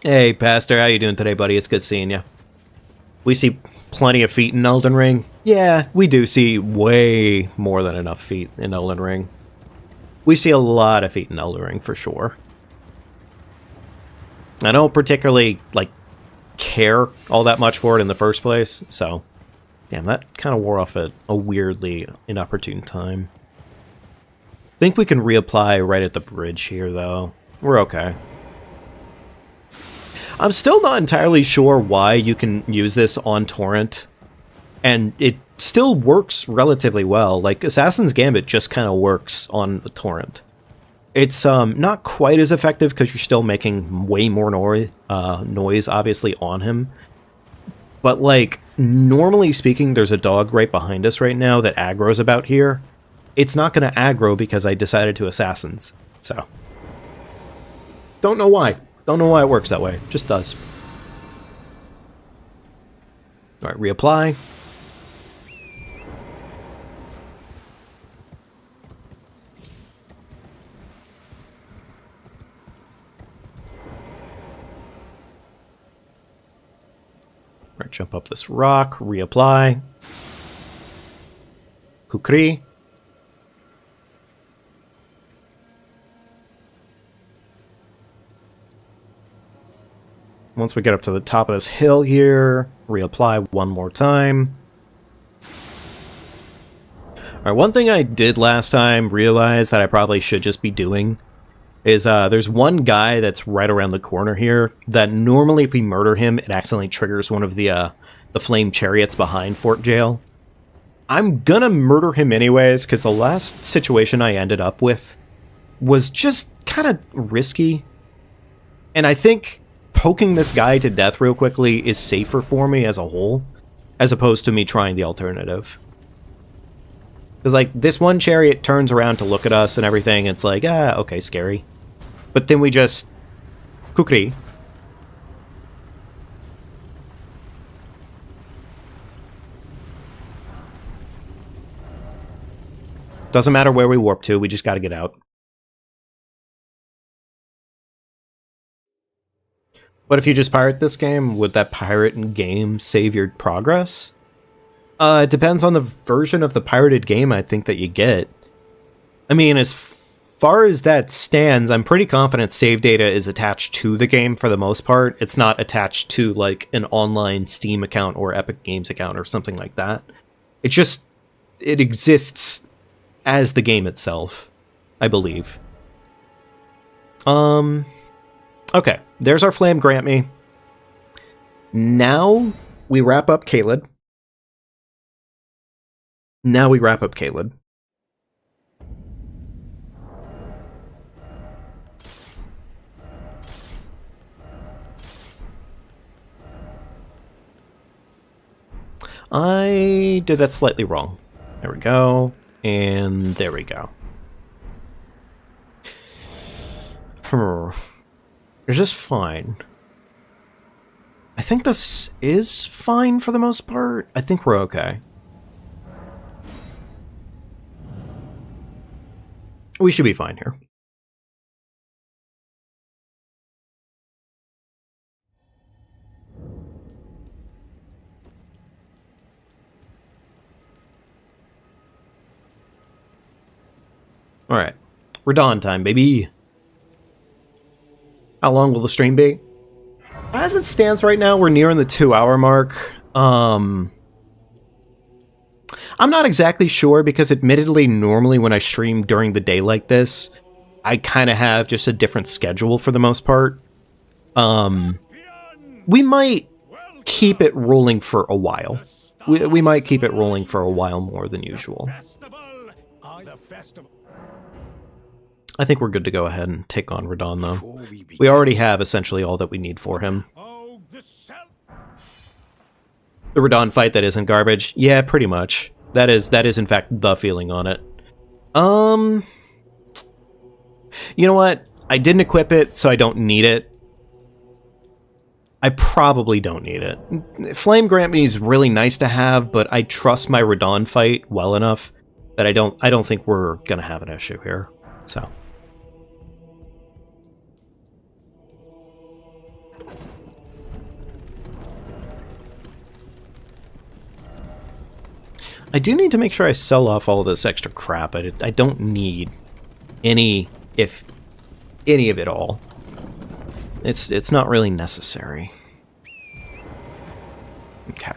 Hey, Pastor, how you doing today, buddy? It's good seeing you. We see plenty of feet in Elden Ring. Yeah, we do see way more than enough feet in Elden Ring. We see a lot of feet in Elden Ring, for sure. I don't particularly, like, care all that much for it in the first place, so... Damn, that kind of wore off at a weirdly inopportune time. I think we can reapply right at the bridge here, though. We're okay. I'm still not entirely sure why you can use this on torrent, and it still works relatively well. Like, Assassin's Gambit just kind of works on the torrent. It's not quite as effective because you're still making way more noise, obviously, on him. But, like, normally speaking, there's a dog right behind us right now that aggro's about here. It's not going to aggro because I decided to Assassins, so. Don't know why. Don't know why it works that way. It just does. Alright, reapply. Alright, jump up this rock, reapply. Kukri. Once we get up to the top of this hill here, reapply one more time. Alright, one thing I did last time realize that I probably should just be doing is there's one guy that's right around the corner here that normally if we murder him, it accidentally triggers one of the flame chariots behind Fort Jail. I'm gonna murder him anyways, because the last situation I ended up with was just kind of risky. And I think poking this guy to death real quickly is safer for me as a whole, as opposed to me trying the alternative. Because, like, this one chariot turns around to look at us and everything, it's like, ah, okay, scary. But then we just... Kukri. Doesn't matter where we warp to, we just gotta get out. But if you just pirate this game, would that pirate game save your progress? It depends on the version of the pirated game I think that you get. I mean, as far as that stands, I'm pretty confident save data is attached to the game for the most part. It's not attached to, like, an online Steam account or Epic Games account or something like that. It just... it exists as the game itself, I believe. Okay, there's our Flame Grant Me. Now we wrap up Caelid. I did that slightly wrong. There we go. And there we go. You're just fine. I think this is fine for the most part. I think we're okay. We should be fine here. Alright. Radon time, baby. How long will the stream be? As it stands right now, we're nearing the 2-hour mark. I'm not exactly sure because admittedly, normally when I stream during the day like this, I kind of have just a different schedule for the most part. We might keep it rolling for a while. We might keep it rolling for a while more than usual. I think we're good to go ahead and take on Radon, though. We already have essentially all that we need for him. The Radon fight that isn't garbage? Yeah, pretty much. That is in fact the feeling on it. You know what? I didn't equip it, so I don't need it. I probably don't need it. Flame Grant Me is really nice to have, but I trust my Radon fight well enough that I don't think we're gonna have an issue here. So. I do need to make sure I sell off all this extra crap. I don't need any, if any of it all. It's not really necessary. Okay.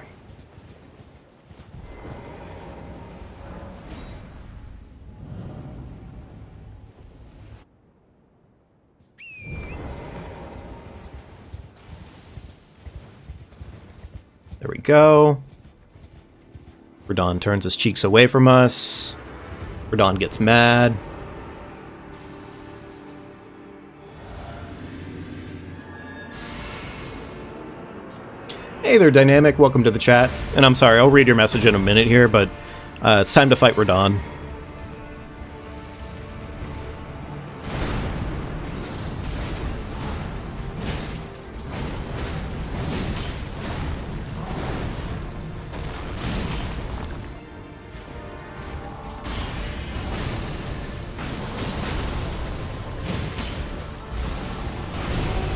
There we go. Radon turns his cheeks away from us. Radon gets mad. Hey there, Dynamic. Welcome to the chat. And I'm sorry, I'll read your message in a minute here, but it's time to fight Radon.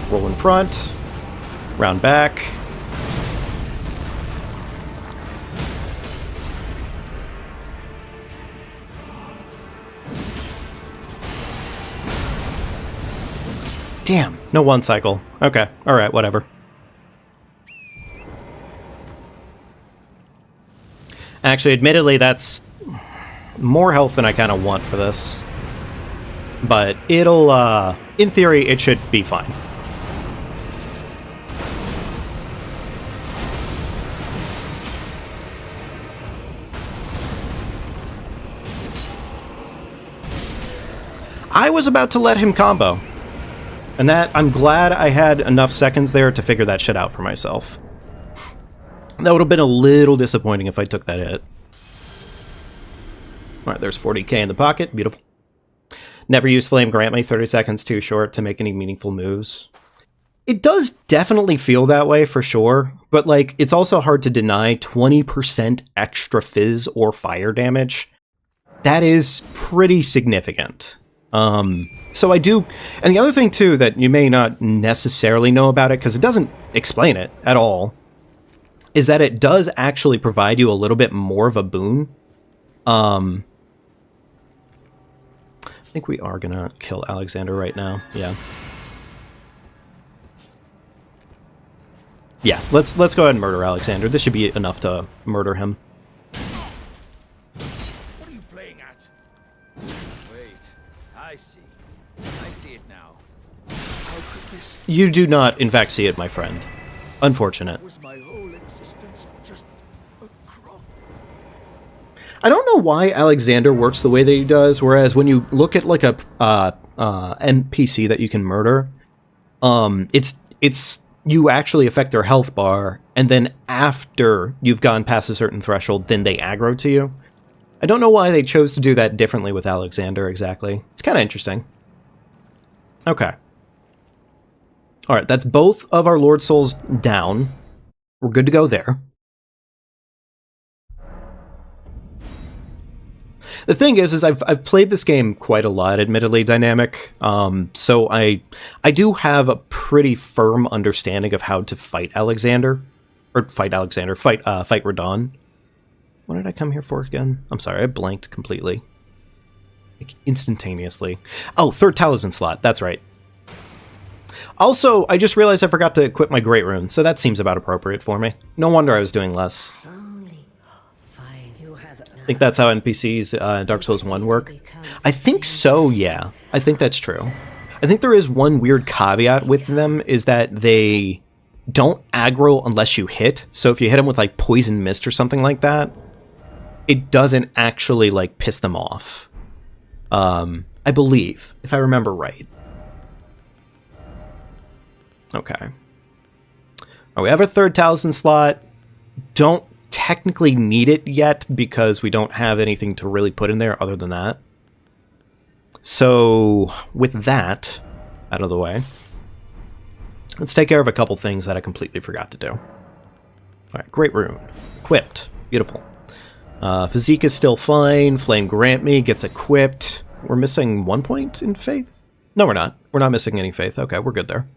Roll in front, round back. Damn, no one cycle. Okay, alright, whatever. Actually, admittedly, that's more health than I kind of want for this. But it'll, in theory, it should be fine. I was about to let him combo. And that, I'm glad I had enough seconds there to figure that shit out for myself. That would have been a little disappointing if I took that hit. Alright, there's 40k in the pocket. Beautiful. Never use Flame Grant Me, 30 seconds too short to make any meaningful moves. It does definitely feel that way for sure, but like, it's also hard to deny 20% extra fizz or fire damage. That is pretty significant. So I do, and the other thing too that you may not necessarily know about it, because it doesn't explain it at all, is that it does actually provide you a little bit more of a boon. I think we are gonna kill Alexander right now. Yeah. Yeah, let's go ahead and murder Alexander. This should be enough to murder him. What are you playing at? Wait, I see. I see it now. How could this You do not, in fact, see it, my friend. Unfortunate. was my whole existence just a crop? I don't know why Alexander works the way that he does, whereas when you look at like a NPC that you can murder, it's you actually affect their health bar, and then after you've gone past a certain threshold, then they aggro to you. I don't know why they chose to do that differently with Alexander exactly. It's kind of interesting. Okay, Alright, that's both of our Lord Souls down. We're good to go there. The thing is I've played this game quite a lot, admittedly, Dynamic. So I do have a pretty firm understanding of how to fight Alexander. Fight Radon. What did I come here for again? I'm sorry, I blanked completely. Like, instantaneously. Oh, third talisman slot, that's right. Also, I just realized I forgot to equip my Great Rune, so that seems about appropriate for me. No wonder I was doing less. I think that's how NPCs in Dark Souls 1 work. I think so, yeah. I think that's true. I think there is one weird caveat with them, is that they don't aggro unless you hit. So if you hit them with, like, Poison Mist or something like that, it doesn't actually, like, piss them off. I believe, if I remember right. Okay. Oh, we have a third talisman slot. Don't technically need it yet because we don't have anything to really put in there other than that. So, with that out of the way, let's take care of a couple things that I completely forgot to do. Alright, Great Rune. Equipped. Beautiful. Physique is still fine. Flame Grant Me gets equipped. We're missing 1 point in Faith? No, we're not. We're not missing any Faith. Okay, we're good there.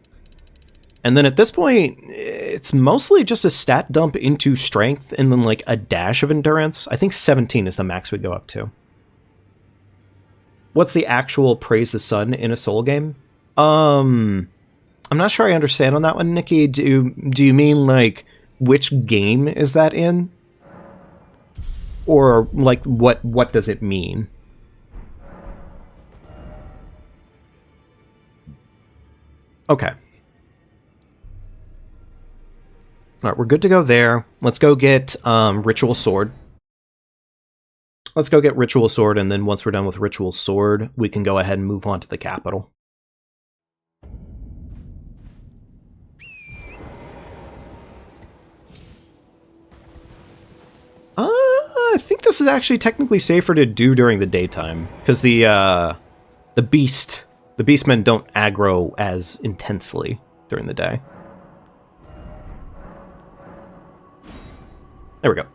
And then at this point, it's mostly just a stat dump into Strength and then like a dash of Endurance. I think 17 is the max we go up to. What's the actual Praise the Sun in a Soul game? I'm not sure I understand on that one, Nikki. Do you mean like which game is that in? Or like what does it mean? Okay. Alright, we're good to go there. Let's go get Ritual Sword. Let's go get Ritual Sword, and then once we're done with Ritual Sword, we can go ahead and move on to the capital. I think this is actually technically safer to do during the daytime, because the beastmen don't aggro as intensely during the day. There we go.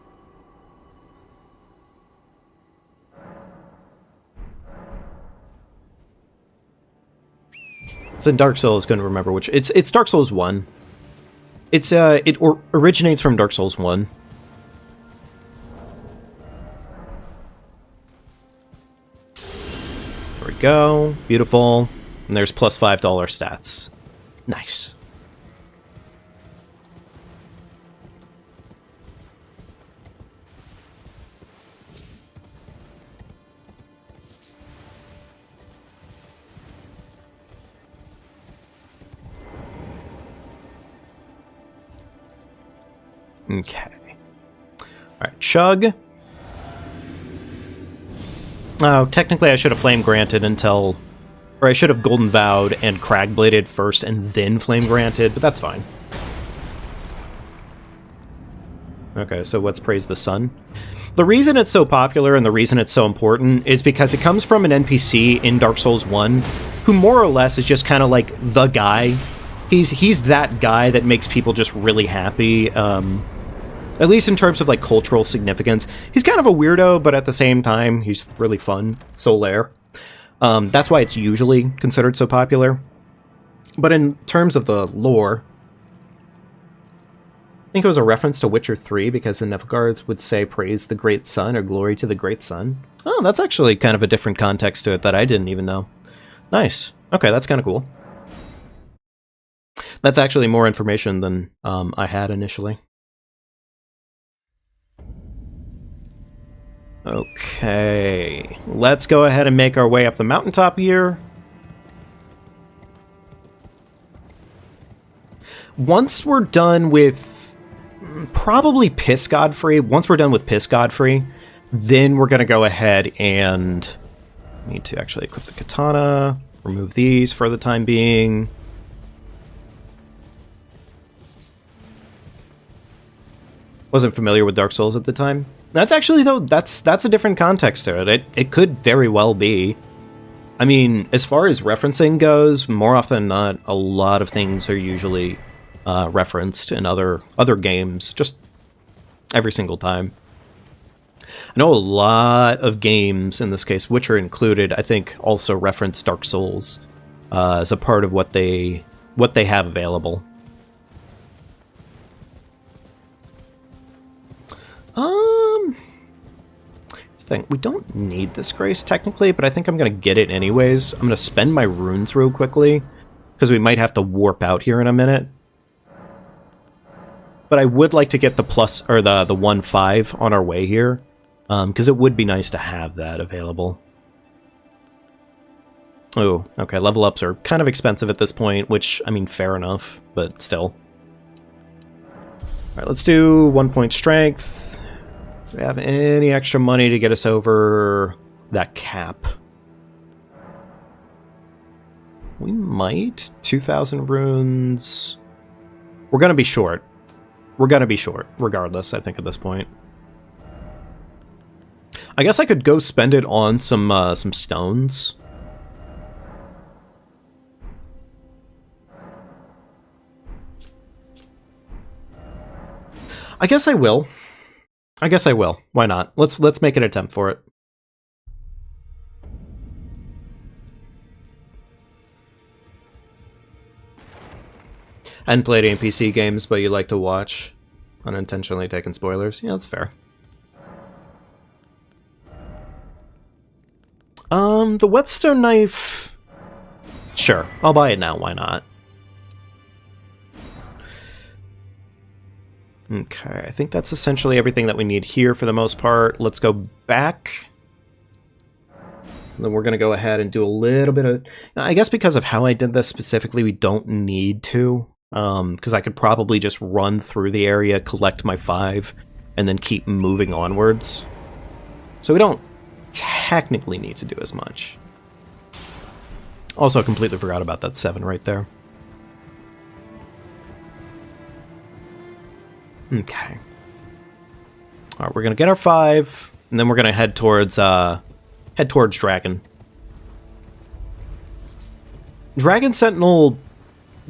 It's in Dark Souls, couldn't remember which. It's Dark Souls 1. It originates from Dark Souls 1. There we go. Beautiful. And there's plus $5 stats. Nice. Okay. Alright, chug. Oh, technically I should have Flame Granted until... Or I should have Golden Vowed and Crag Bladed first and then Flame Granted, but that's fine. Okay, so let's praise the sun. The reason it's so popular and the reason it's so important is because it comes from an NPC in Dark Souls 1 who more or less is just kind of like the guy. He's that guy that makes people just really happy. At least in terms of, like, cultural significance. He's kind of a weirdo, but at the same time, he's really fun. Solaire. That's why it's usually considered so popular. But in terms of the lore, I think it was a reference to Witcher 3, because the Nilfgaards would say, praise the great sun, or glory to the great sun. Oh, that's actually kind of a different context to it that I didn't even know. Nice. Okay, that's kind of cool. That's actually more information than I had initially. Okay, let's go ahead and make our way up the mountaintop here. Once we're done with probably Piss Godfrey, once we're done with Piss Godfrey, then we're going to go ahead and need to actually equip the katana, remove these for the time being. Wasn't familiar with Dark Souls at the time. That's actually, though, that's a different context to it. It could very well be. I mean, as far as referencing goes, more often than not, a lot of things are usually referenced in other games, just every single time. I know a lot of games, in this case, Witcher included, I think also reference Dark Souls as a part of what they have available. Thing. We don't need this grace technically, but I think I'm going to get it anyways. I'm going to spend my runes real quickly because we might have to warp out here in a minute. But I would like to get the plus or the 1-5 on our way here because it would be nice to have that available. Oh, okay. Level ups are kind of expensive at this point, which I mean, fair enough, but still. All right, let's do 1 point strength. Do we have any extra money to get us over that cap? We might. 2,000 runes. We're going to be short. We're going to be short, regardless, I think, at this point. I guess I could go spend it on some stones. I guess I will. Why not? Let's make an attempt for it. I hadn't played any PC games, but you like to watch. Unintentionally taking spoilers. Yeah, that's fair. The whetstone knife... Sure, I'll buy it now, why not? Okay, I think that's essentially everything that we need here for the most part. Let's go back. And then we're going to go ahead and do a little bit of... I guess because of how I did this specifically, we don't need to. Because I could probably just run through the area, collect my 5, and then keep moving onwards. So we don't technically need to do as much. Also, completely forgot about that 7 right there. Okay. Alright, we're gonna get our 5, and then we're gonna head towards Dragon. Dragon Sentinel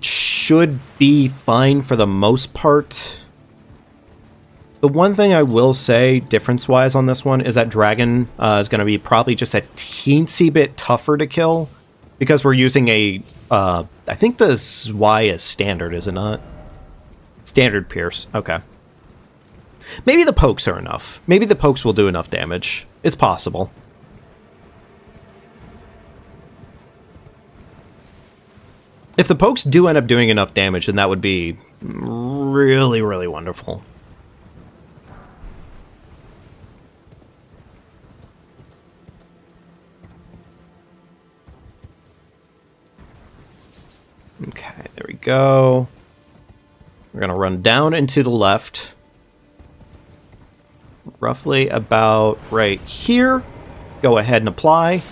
should be fine for the most part. The one thing I will say, difference-wise on this one, is that Dragon is gonna be probably just a teensy bit tougher to kill, because we're using a, I think the Y is standard, is it not? Standard Pierce, okay. Maybe the pokes are enough. Maybe the pokes will do enough damage. It's possible. If the pokes do end up doing enough damage, then that would be really, really wonderful. Okay, there we go. We're going to run down and to the left. Roughly about right here. Go ahead and apply.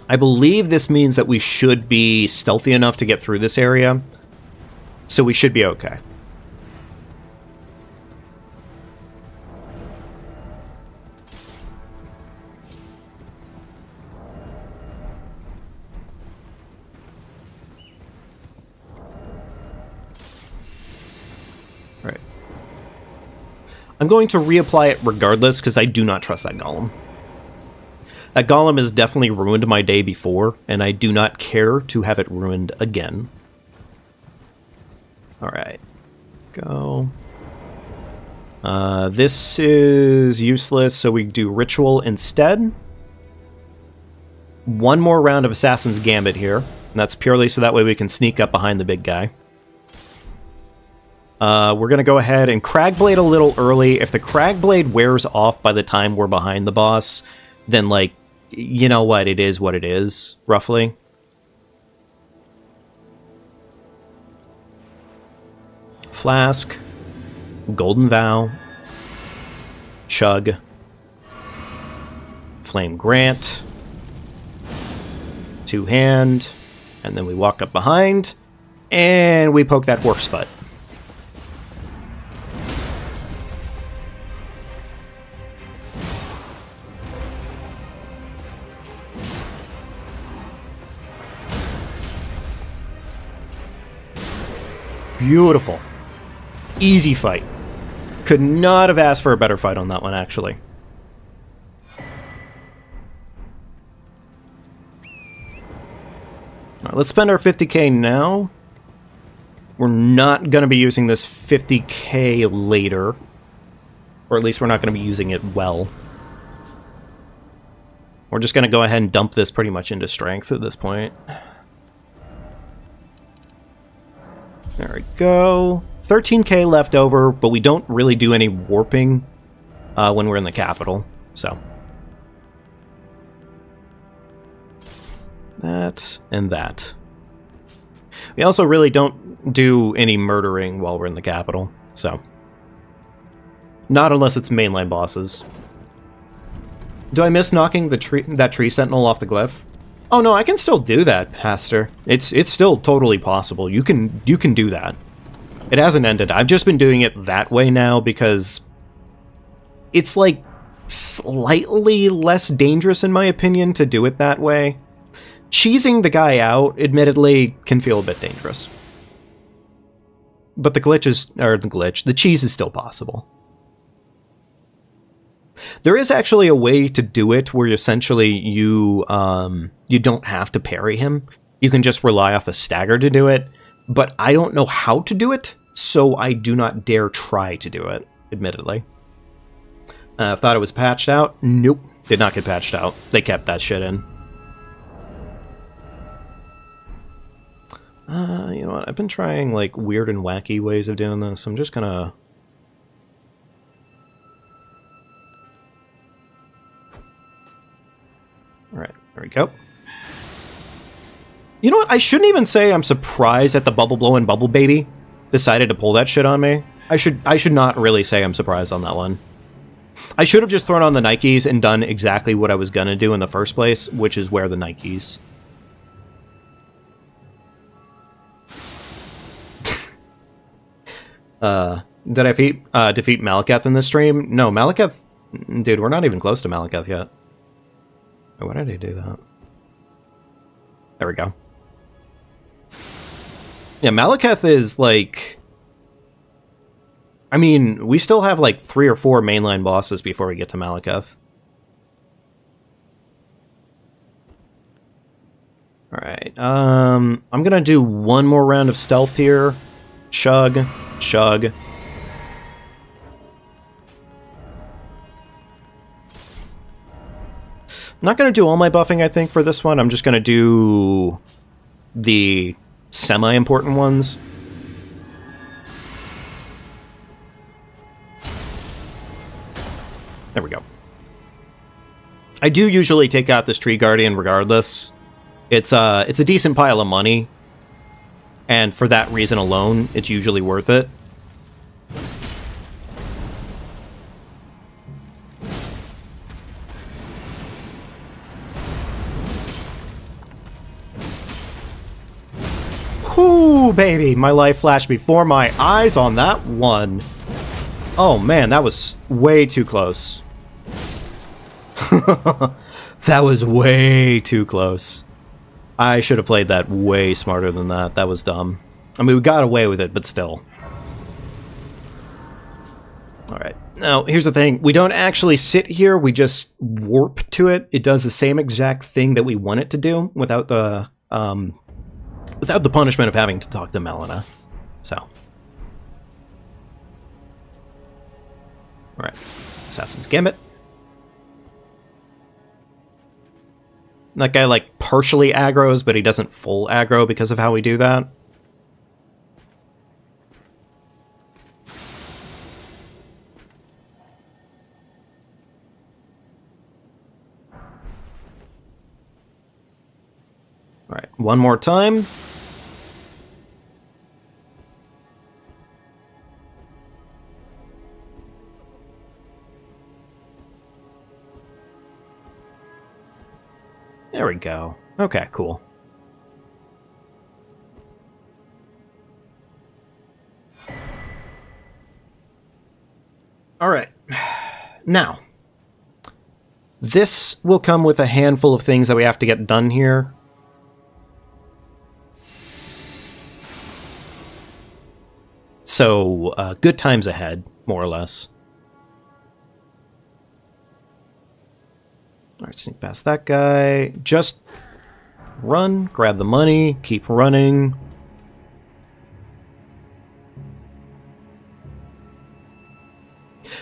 I believe this means that we should be stealthy enough to get through this area. So we should be okay. Alright. I'm going to reapply it regardless because I do not trust that golem. That golem has definitely ruined my day before, and I do not care to have it ruined again. Alright. Go. This is useless, so we do Ritual instead. One more round of Assassin's Gambit here. And that's purely so that way we can sneak up behind the big guy. We're going to go ahead and Cragblade a little early. If the Cragblade wears off by the time we're behind the boss, then, like, you know what it is, roughly. Flask. Golden Vow. Chug. Flame Grant. Two-hand. And then we walk up behind. And we poke that horse butt. Beautiful. Easy fight. Could not have asked for a better fight on that one, actually. Alright, let's spend our 50k now. We're not going to be using this 50k later. Or at least we're not going to be using it well. We're just going to go ahead and dump this pretty much into strength at this point. There we go. 13k left over, but we don't really do any warping when we're in the capital, so. That and that. We also really don't do any murdering while we're in the capital, so. Not unless it's mainline bosses. Do I miss knocking that tree sentinel off the glyph? Oh no, I can still do that, Haster. It's still totally possible. You can do that. It hasn't ended. I've just been doing it that way now because it's like slightly less dangerous in my opinion to do it that way. Cheesing the guy out, admittedly, can feel a bit dangerous. But the cheese is still possible. There is actually a way to do it where essentially you don't have to parry him. You can just rely off a stagger to do it, but I don't know how to do it, so I do not dare try to do it, admittedly. Thought it was patched out? Nope, did not get patched out. They kept that shit in. You know what, I've been trying like weird and wacky ways of doing this. I'm just gonna... Alright, there we go. You know what? I shouldn't even say I'm surprised that the Bubble Blow and Bubble Baby decided to pull that shit on me. I should not really say I'm surprised on that one. I should have just thrown on the Nikes and done exactly what I was gonna do in the first place, which is wear the Nikes. Did I defeat Malekith in this stream? No, Malekith... Dude, we're not even close to Malekith yet. Why did I do that? There we go. Yeah, Malekith is like... I mean, we still have like 3 or 4 mainline bosses before we get to Malekith. Alright, I'm gonna do one more round of stealth here. Chug, chug. I'm not going to do all my buffing, I think, for this one. I'm just going to do the semi-important ones. There we go. I do usually take out this Tree Guardian regardless. It's a decent pile of money, and for that reason alone, it's usually worth it. Ooh, baby, my life flashed before my eyes on that one. Oh man, that was way too close. That was way too close. I should have played that way smarter than that. That was dumb. I mean, we got away with it, but still. Alright, now here's the thing. We don't actually sit here, we just warp to it. It does the same exact thing that we want it to do without the punishment of having to talk to Melina. So. Alright. Assassin's Gambit. That guy, like, partially aggroes, but he doesn't full aggro because of how we do that. Alright, one more time. There we go. Okay, cool. Alright. Now, this will come with a handful of things that we have to get done here. So, good times ahead, more or less. Alright, sneak past that guy. Just run, grab the money, keep running.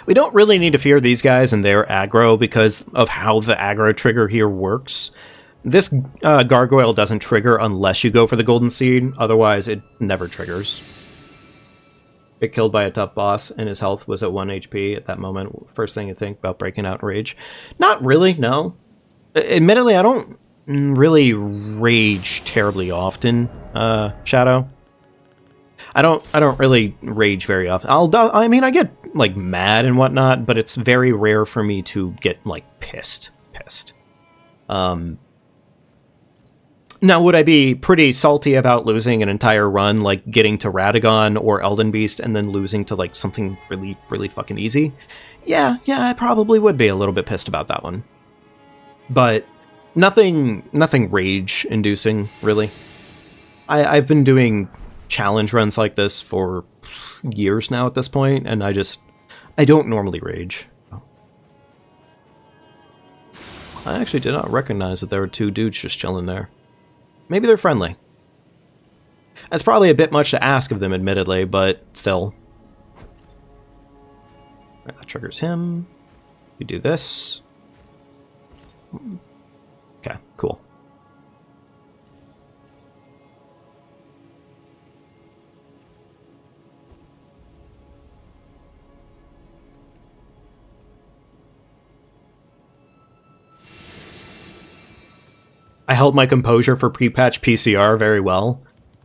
We don't really need to fear these guys and their aggro because of how the aggro trigger here works. This gargoyle doesn't trigger unless you go for the golden seed, otherwise it never triggers. Get killed by a tough boss and his health was at 1 HP at that moment. First thing you think about breaking out in rage? Not really, no. Admittedly, I don't really rage terribly often, Shadow. I don't really rage very often. I mean, I get, like, mad and whatnot, but it's very rare for me to get, like, pissed. Now, would I be pretty salty about losing an entire run, like getting to Radagon or Elden Beast and then losing to, like, something really, really fucking easy? Yeah, I probably would be a little bit pissed about that one. But nothing rage-inducing, really. I've been doing challenge runs like this for years now at this point, and I don't normally rage. I actually did not recognize that there were two dudes just chilling there. Maybe they're friendly. That's probably a bit much to ask of them, admittedly, but still. Right, that triggers him. We do this. Okay, cool. I held my composure for pre-patch PCR very well.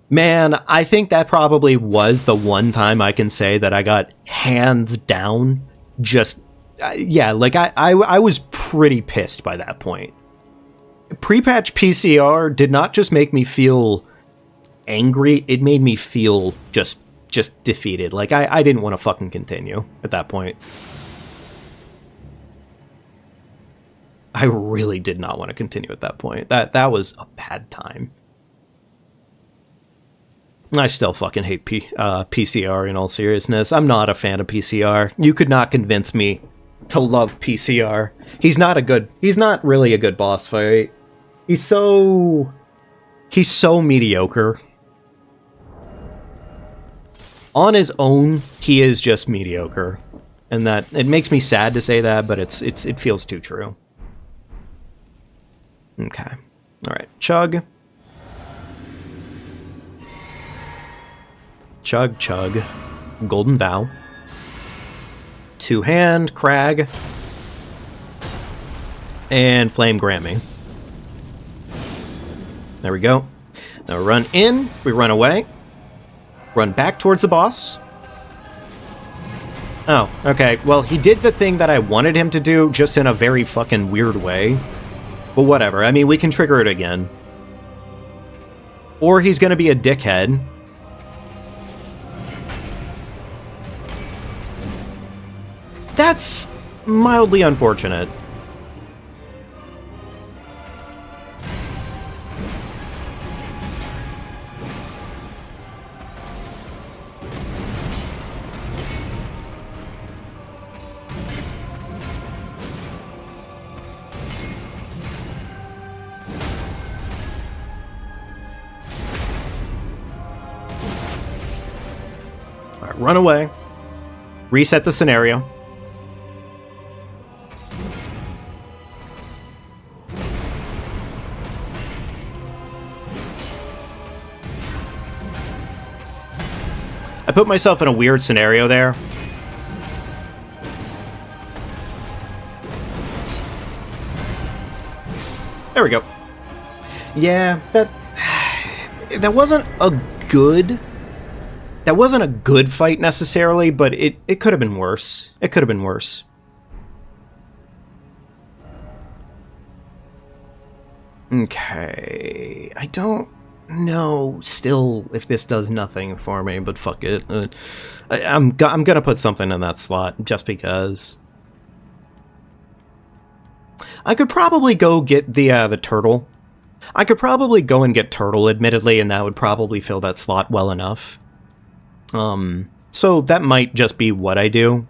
Man, I think that probably was the one time I can say that I got hands down just... yeah, like, I was pretty pissed by that point. Pre-patch PCR did not just make me feel angry, it made me feel just defeated. Like, I didn't want to fucking continue at that point. I really did not want to continue at that point. That was a bad time. I still fucking hate PCR in all seriousness. I'm not a fan of PCR. You could not convince me to love PCR. He's not really a good boss fight. He's so mediocre. On his own, he is just mediocre. And that it makes me sad to say that, but it feels too true. Okay. Alright. Chug. Chug, chug. Golden Vow. Two-hand, Crag. And Flame Grammy. There we go. Now run in, we run away. Run back towards the boss. Oh, okay. Well, he did the thing that I wanted him to do, just in a very fucking weird way. But whatever, I mean, we can trigger it again. Or he's gonna be a dickhead. That's mildly unfortunate. Run away. Reset the scenario. I put myself in a weird scenario there. There we go. Yeah, that wasn't a good... That wasn't a good fight necessarily, but it could have been worse. It could have been worse. Okay. I don't know still if this does nothing for me, but fuck it. I'm gonna put something in that slot just because. I could probably go get the turtle. I could probably go and get turtle, admittedly, and that would probably fill that slot well enough. so that might just be what I do.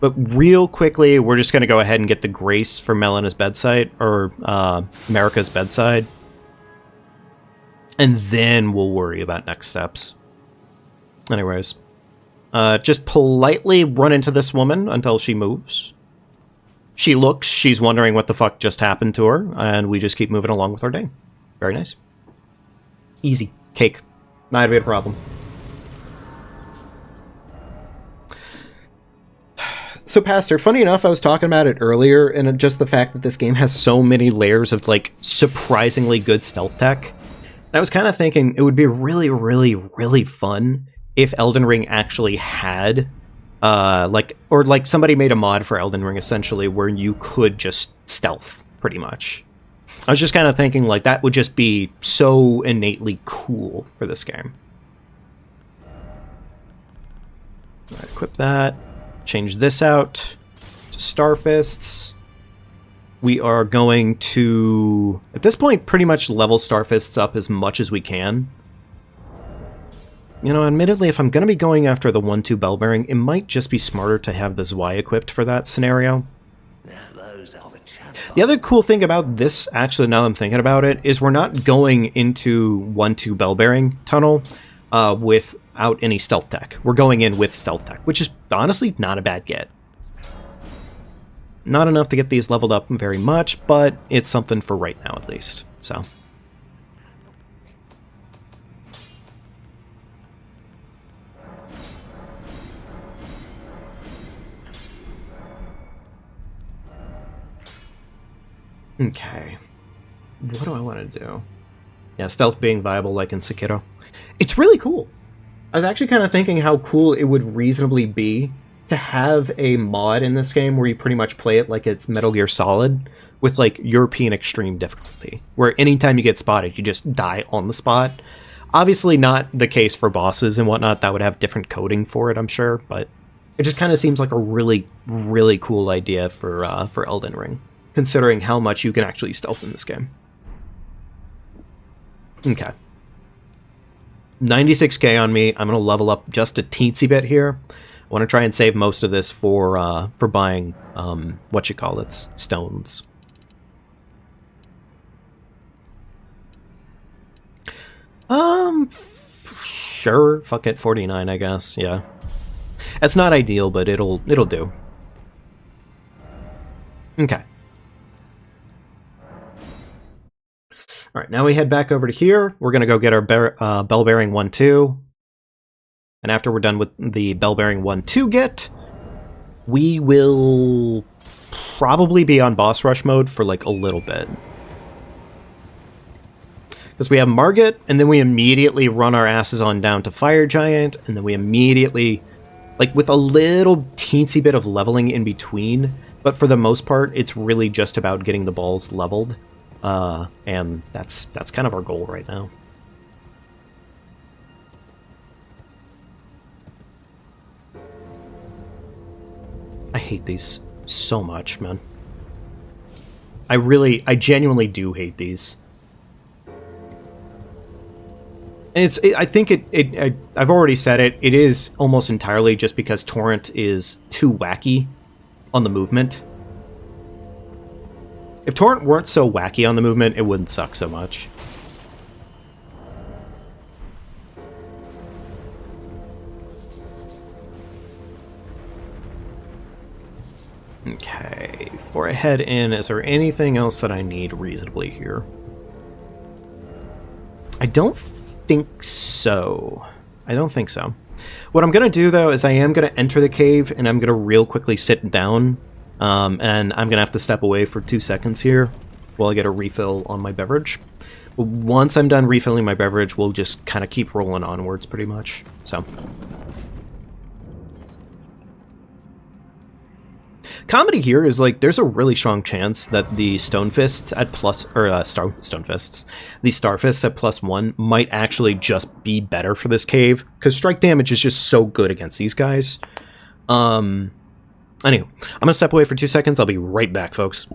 But real quickly, we're just going to go ahead and get the grace for Melina's bedside, or America's bedside. And then we'll worry about next steps. Anyways, just politely run into this woman until she moves. She looks, she's wondering what the fuck just happened to her, and we just keep moving along with our day. Very nice. Easy. Cake. Not a big problem. So, Pastor, funny enough, I was talking about it earlier, and just the fact that this game has so many layers of, like, surprisingly good stealth tech. And I was kind of thinking it would be really, really, really fun if Elden Ring actually had, like somebody made a mod for Elden Ring, essentially, where you could just stealth, pretty much. I was just kind of thinking, like, that would just be so innately cool for this game. All right, equip that. Change this out to Starfists. We are going to, at this point, pretty much level Starfists up as much as we can. You know, admittedly, if I'm going to be going after the 1-2 Bellbearing, it might just be smarter to have the Zwei equipped for that scenario. The other cool thing about this, actually, now that I'm thinking about it, is we're not going into 1-2 Bellbearing tunnel without any stealth tech. We're going in with stealth tech, which is honestly not a bad get. Not enough to get these leveled up very much, but it's something for right now at least. So. Okay. What do I want to do? Yeah, stealth being viable like in Sekiro. It's really cool. I was actually kind of thinking how cool it would reasonably be to have a mod in this game where you pretty much play it like it's Metal Gear Solid with, like, European extreme difficulty, where anytime you get spotted, you just die on the spot. Obviously not the case for bosses and whatnot. That would have different coding for it, I'm sure, but it just kind of seems like a really, really cool idea for Elden Ring, considering how much you can actually stealth in this game. Okay. 96k on me. I'm going to level up just a teensy bit here. I want to try and save most of this for buying, stones. Sure, fuck it, 49, I guess, yeah. It's not ideal, but it'll do. Okay. Alright, now we head back over to here. We're going to go get our Bellbearing 1-2. And after we're done with the Bellbearing 1-2 get, we will probably be on boss rush mode for, like, a little bit. Because we have Margit, and then we immediately run our asses on down to Fire Giant, and then we immediately, like, with a little teensy bit of leveling in between, but for the most part, it's really just about getting the balls leveled. And that's kind of our goal right now. I hate these so much, man. I genuinely do hate these. And I think I've already said it, it is almost entirely just because Torrent is too wacky on the movement. If Torrent weren't so wacky on the movement, it wouldn't suck so much. Okay, before I head in, is there anything else that I need reasonably here? I don't think so. I don't think so. What I'm going to do, though, is I am going to enter the cave, and I'm going to real quickly sit down. And I'm going to have to step away for 2 seconds here while I get a refill on my beverage. But once I'm done refilling my beverage, we'll just kind of keep rolling onwards pretty much. So. Comedy here is, like, there's a really strong chance that the Stonefists at Stonefists, the Starfists at +1 might actually just be better for this cave, because strike damage is just so good against these guys. Anyway, I'm going to step away for 2 seconds. I'll be right back, folks.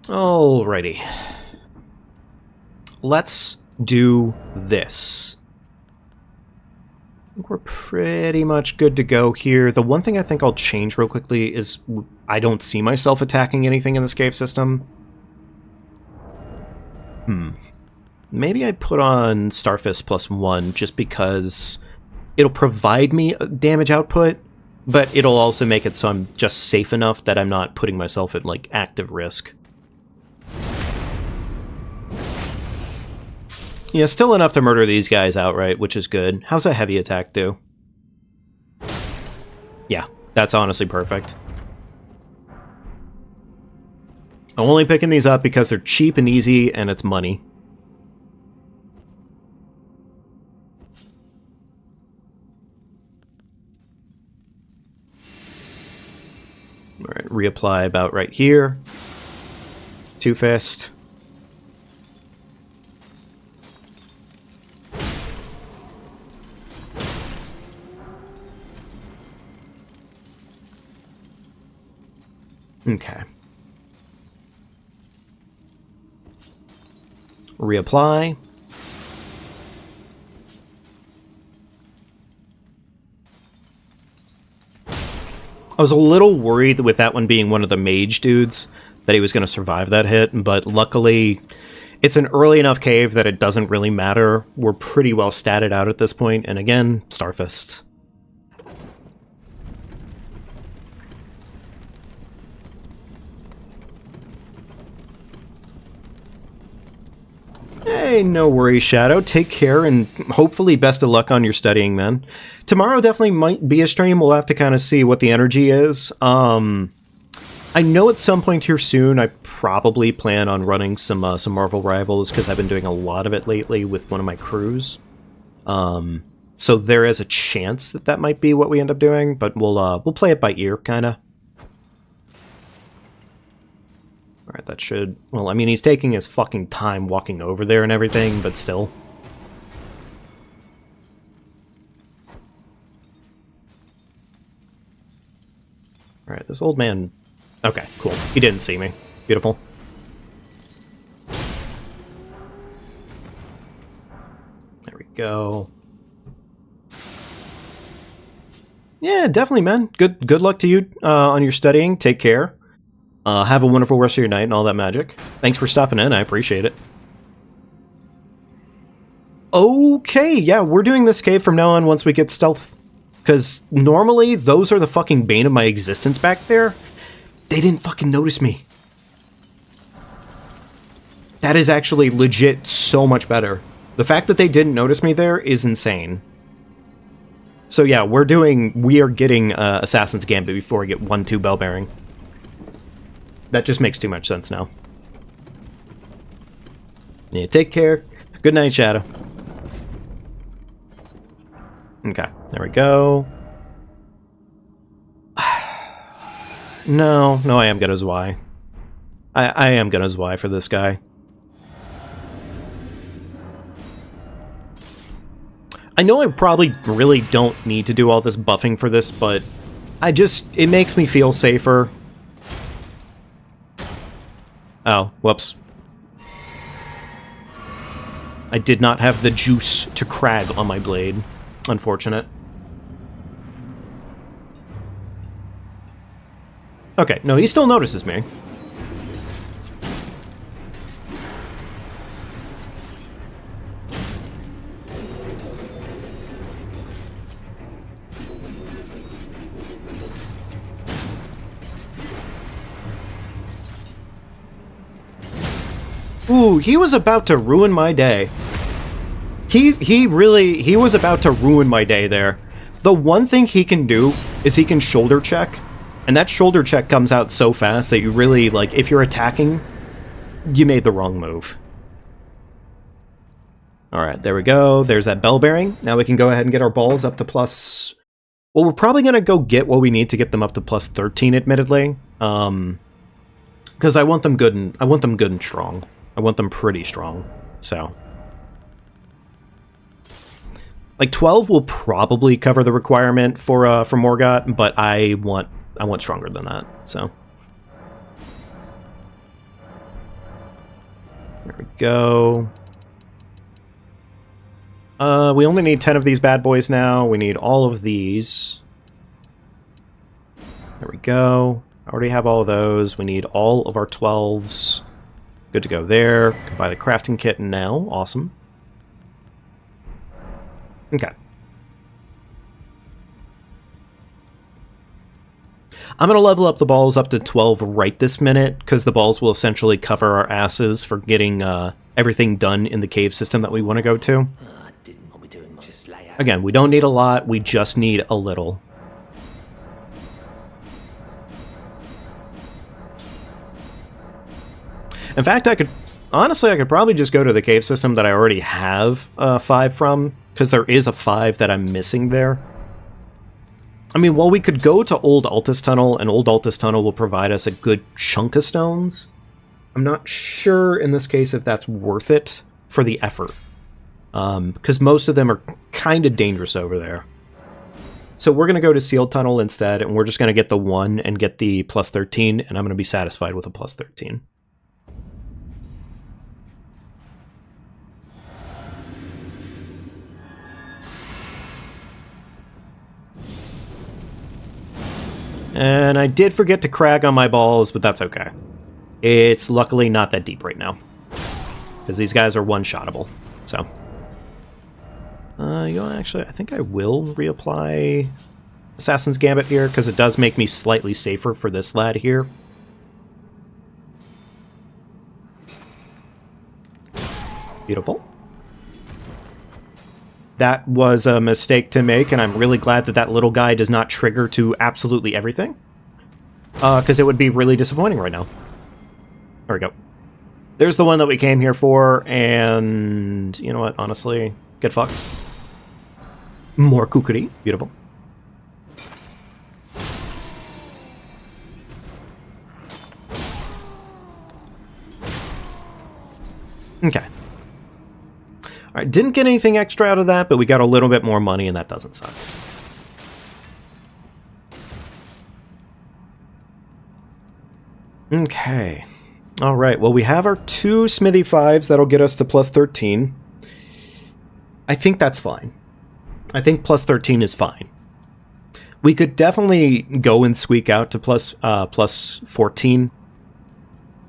Alrighty. Let's do this. I think we're pretty much good to go here. The one thing I think I'll change real quickly is I don't see myself attacking anything in this cave system. Maybe I put on Starfist +1 just because it'll provide me damage output, but it'll also make it so I'm just safe enough that I'm not putting myself at, like, active risk. Yeah, still enough to murder these guys outright, which is good. How's a heavy attack do? Yeah, that's honestly perfect. I'm only picking these up because they're cheap and easy, and it's money. Alright, reapply about right here. Two-fist. Okay. Reapply. I was a little worried with that one being one of the mage dudes that he was going to survive that hit, but luckily it's an early enough cave that it doesn't really matter. We're pretty well statted out at this point, and again, Starfists. Hey, no worries, Shadow. Take care, and hopefully best of luck on your studying, man. Tomorrow definitely might be a stream. We'll have to kind of see what the energy is. I know at some point here soon I probably plan on running some Marvel Rivals, because I've been doing a lot of it lately with one of my crews. So there is a chance that that might be what we end up doing, but we'll play it by ear, kind of. Alright, that should... Well, I mean, he's taking his fucking time walking over there and everything, but still. Alright, this old man... Okay, cool. He didn't see me. Beautiful. There we go. Yeah, definitely, man. Good luck to you on your studying. Take care. Have a wonderful rest of your night and all that magic. Thanks for stopping in, I appreciate it. Okay, yeah, we're doing this cave from now on once we get stealth. Because normally, those are the fucking bane of my existence back there. They didn't fucking notice me. That is actually legit so much better. The fact that they didn't notice me there is insane. So yeah, we are getting Assassin's Gambit before we get 1-2 Bell Bearing. That just makes too much sense now. Yeah, take care. Good night, Shadow. Okay, there we go. No, I am gonna Zwei. I am gonna Zwei for this guy. I know I probably really don't need to do all this buffing for this, but it makes me feel safer. Oh, whoops. I did not have the juice to crag on my blade. Unfortunate. Okay, no, he still notices me. Ooh, he was about to ruin my day. He was about to ruin my day there. The one thing he can do is he can shoulder check, and that shoulder check comes out so fast that you really, like, if you're attacking, you made the wrong move. Alright, there we go. There's that bell bearing. Now we can go ahead and get our balls up to plus... Well, we're probably going to go get what we need to get them up to plus 13, admittedly. Because I want them good and strong. I want them pretty strong, so... Like, 12 will probably cover the requirement for Morgott, but I want stronger than that, so... go. We only need 10 of these bad boys now. We need all of these. There we go. I already have all of those. We need all of our 12s. Good to go there. Can buy the crafting kit now. Awesome. Okay. I'm going to level up the balls up to 12 right this minute, because the balls will essentially cover our asses for getting everything done in the cave system that we want to go to. I didn't want me doing much. Just lay out. Again, we don't need a lot, we just need a little. In fact, I could probably just go to the cave system that I already have 5 from, because there is a 5 that I'm missing there. I mean, while we could go to Old Altus Tunnel, and Old Altus Tunnel will provide us a good chunk of stones, I'm not sure in this case if that's worth it for the effort. Because most of them are kind of dangerous over there. So we're going to go to Sealed Tunnel instead, and we're just going to get the 1 and get the plus 13, and I'm going to be satisfied with a plus 13. And I did forget to crag on my balls, but that's okay. It's luckily not that deep right now, because these guys are one-shottable. So, you know, actually, I think I will reapply Assassin's Gambit here, because it does make me slightly safer for this lad here. Beautiful. That was a mistake to make, and I'm really glad that that little guy does not trigger to absolutely everything. Because it would be really disappointing right now. There we go. There's the one that we came here for, and you know what, honestly, get fucked. More kukuri. Beautiful. Okay. Alright, didn't get anything extra out of that, but we got a little bit more money, and that doesn't suck. Okay. Alright, well we have our 2 Smithy 5s that'll get us to plus 13. I think that's fine. I think plus 13 is fine. We could definitely go and squeak out to plus 14,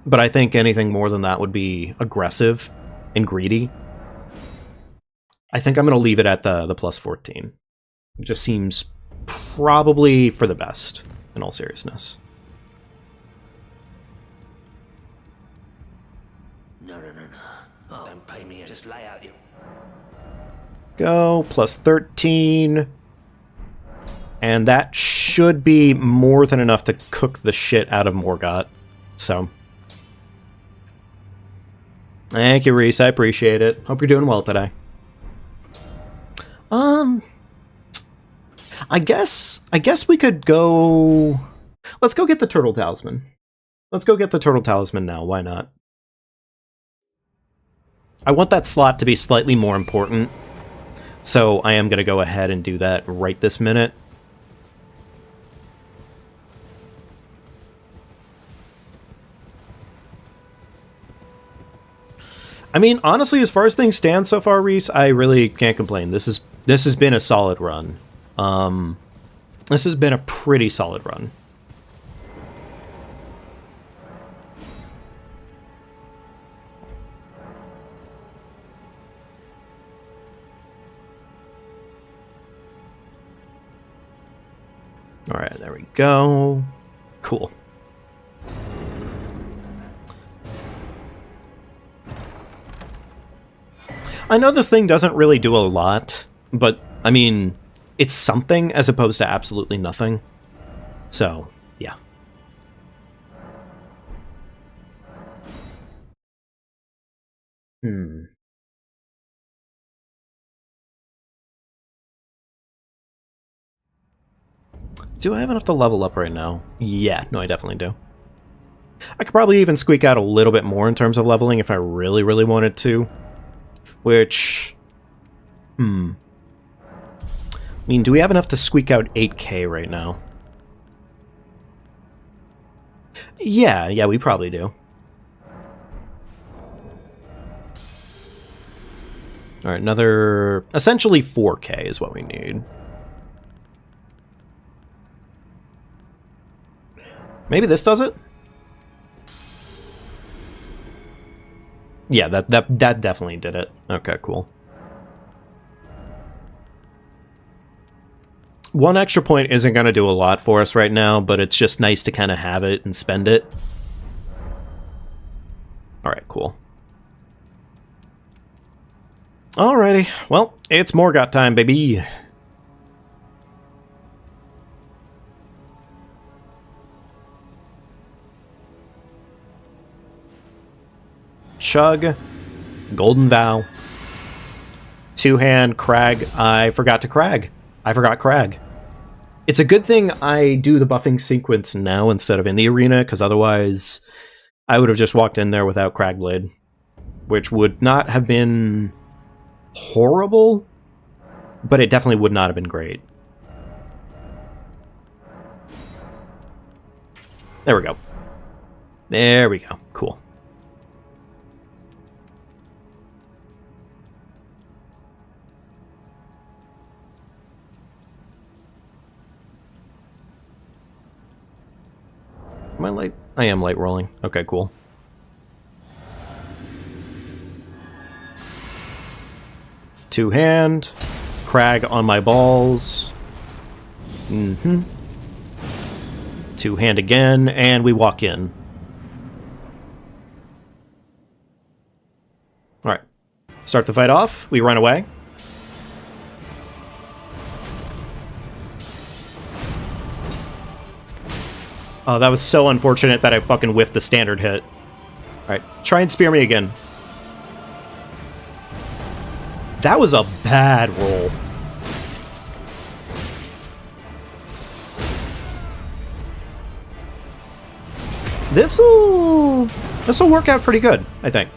but I think anything more than that would be aggressive and greedy. I think I'm going to leave it at the plus 14. It just seems probably for the best, in all seriousness. No. Oh, don't pay me. Just lay out you. Go, plus 13. And that should be more than enough to cook the shit out of Morgott. So. Thank you, Reese. I appreciate it. Hope you're doing well today. I guess we could go... Let's go get the Turtle Talisman. Let's go get the Turtle Talisman now. Why not? I want that slot to be slightly more important, so I am going to go ahead and do that right this minute. I mean, honestly, as far as things stand so far, Reese, I really can't complain. This has been a solid run. This has been a pretty solid run. All right, there we go. Cool. I know this thing doesn't really do a lot, but, I mean, it's something as opposed to absolutely nothing. So, yeah. Do I have enough to level up right now? Yeah, no, I definitely do. I could probably even squeak out a little bit more in terms of leveling if I really, really wanted to. Which... I mean, do we have enough to squeak out 8K right now? Yeah, we probably do. Alright, another... essentially 4K is what we need. Maybe this does it? Yeah, that definitely did it. Okay, cool. One extra point isn't going to do a lot for us right now, but it's just nice to kind of have it and spend it. Alright, cool. Alrighty, well, it's Morgoth time, baby. Chug, Golden Vow, Two-Hand, Crag. I forgot Crag. It's a good thing I do the buffing sequence now instead of in the arena, because otherwise I would have just walked in there without Cragblade, which would not have been horrible, but it definitely would not have been great. There we go. There we go. Cool. Am I light? I am light rolling. Okay, cool. Two-hand. Crag on my balls. Mm-hmm. Two-hand again, and we walk in. Alright. Start the fight off. We run away. Oh, that was so unfortunate that I fucking whiffed the standard hit. Alright, try and spear me again. That was a bad roll. This'll work out pretty good, I think.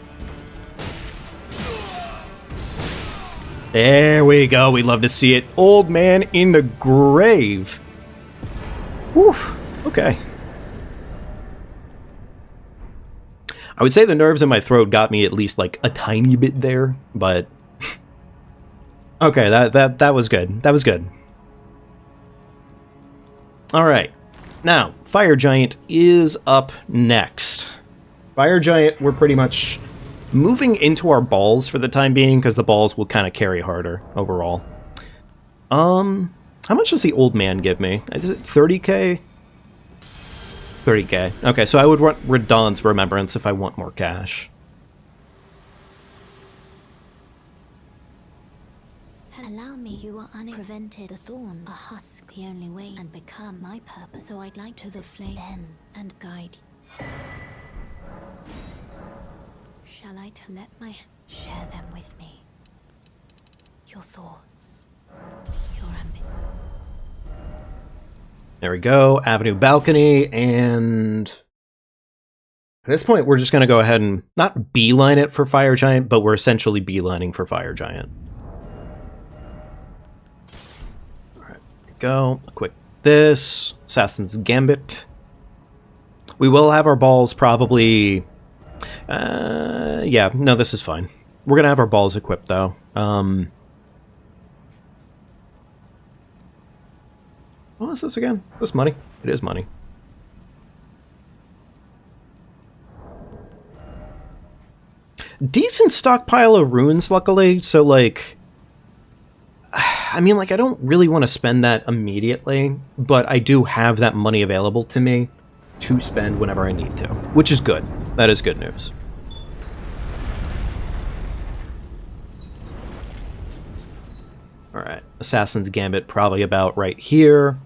There we go. We love to see it. Old man in the grave. Whew. Okay. I would say the nerves in my throat got me at least like a tiny bit there, but okay, that was good. That was good. All right. Now, Fire Giant is up next. Fire Giant, we're pretty much moving into our balls for the time being because the balls will kind of carry harder overall. How much does the old man give me? Is it 30k? 30k. Okay, so I would want Radon's Remembrance if I want more cash. Allow me, you are unprevented. The thorn, a husk, the only way, and become my purpose. So I'd like to the flame then and guide you. Shall I to let my share them with me? Your thoughts, your ambition. There we go, Avenue Balcony, and at this point we're just going to go ahead and not beeline it for Fire Giant, but we're essentially beelining for Fire Giant. Alright, go, quick this, Assassin's Gambit. We will have our balls probably, yeah, no, this is fine. We're going to have our balls equipped though. What is this again? Is this money? It is money. Decent stockpile of runes, luckily, so, like... I mean, like, I don't really want to spend that immediately, but I do have that money available to me to spend whenever I need to, which is good. That is good news. Alright, Assassin's Gambit probably about right here.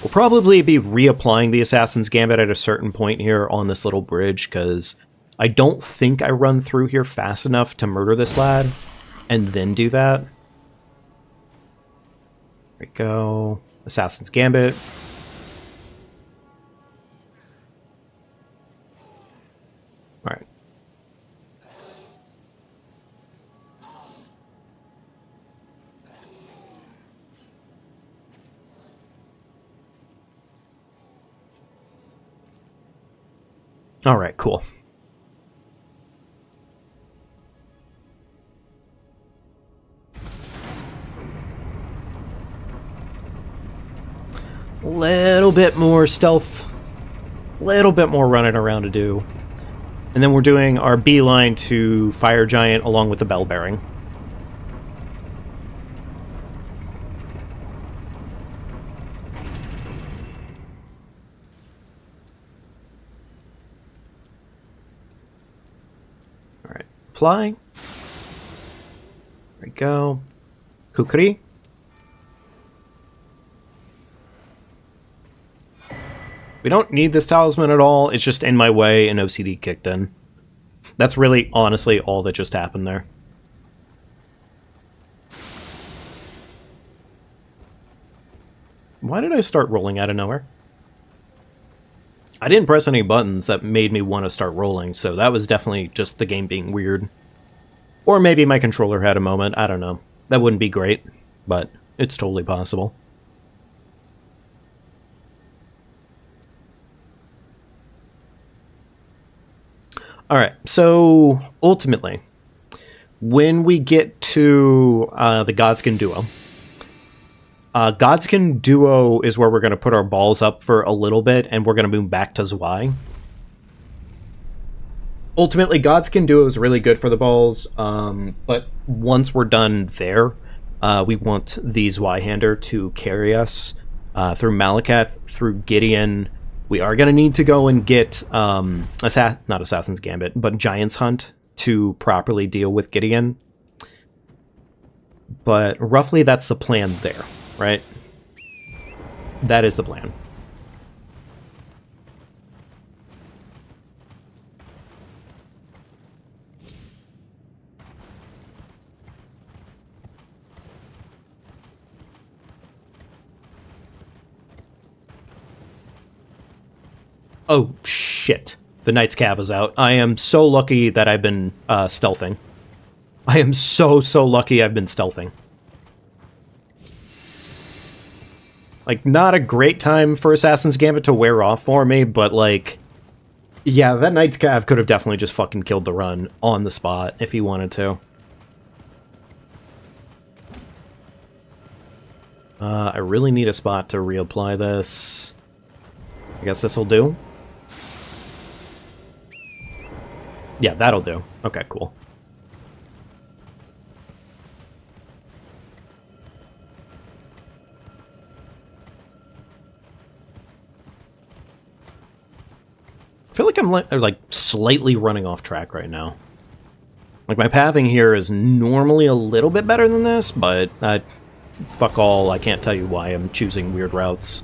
We'll probably be reapplying the Assassin's Gambit at a certain point here on this little bridge, because I don't think I run through here fast enough to murder this lad, and then do that. There we go. Assassin's Gambit. Alright. Alright, cool. Little bit more stealth. Little bit more running around to do. And then we're doing our beeline to Fire Giant along with the Bell Bearing. Alright, apply. There we go. Kukri. We don't need this talisman at all, it's just in my way and OCD kicked in. That's really, honestly, all that just happened there. Why did I start rolling out of nowhere? I didn't press any buttons that made me want to start rolling, so that was definitely just the game being weird. Or maybe my controller had a moment, I don't know. That wouldn't be great, but it's totally possible. Alright, so ultimately, when we get to the Godskin Duo, Godskin Duo is where we're going to put our balls up for a little bit, and we're going to move back to Zwei. Ultimately, Godskin Duo is really good for the balls, but once we're done there, we want the Zweihander to carry us through Malakath, through Gideon. We are going to need to go and get, not Assassin's Gambit, but Giant's Hunt to properly deal with Gideon. But roughly that's the plan there, right? That is the plan. Oh, shit. The Knight's Cav is out. I am so lucky that I've been stealthing. I am so lucky I've been stealthing. Like, not a great time for Assassin's Gambit to wear off for me, but, like... Yeah, that Knight's Cav could have definitely just fucking killed the run on the spot if he wanted to. I really need a spot to reapply this. I guess this'll do. Yeah, that'll do. Okay, cool. I feel like I'm like slightly running off track right now. Like, my pathing here is normally a little bit better than this, but fuck all, I can't tell you why I'm choosing weird routes.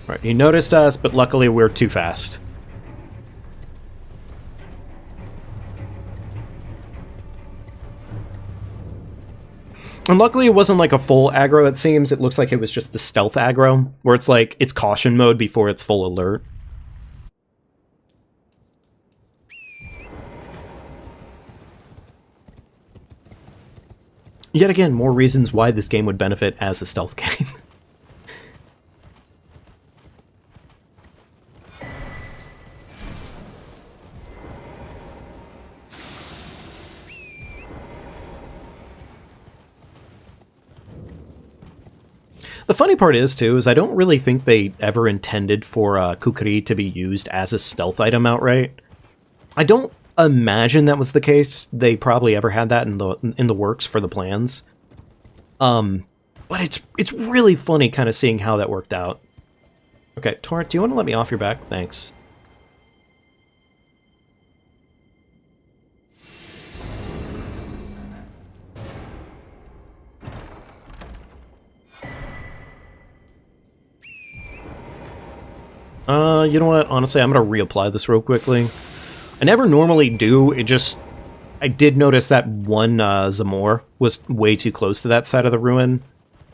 Right, he noticed us, but luckily we're too fast. And luckily it wasn't like a full aggro, it seems. It looks like it was just the stealth aggro, where it's like, it's caution mode before it's full alert. Yet again, more reasons why this game would benefit as a stealth game. The funny part is, too, is I don't really think they ever intended for Kukri to be used as a stealth item outright. I don't imagine that was the case. They probably ever had that in the works for the plans. But it's really funny kind of seeing how that worked out. Okay, Torrent, do you want to let me off your back? Thanks. You know what? Honestly, I'm gonna reapply this real quickly. I never normally do, I did notice that one Zamor was way too close to that side of the ruin,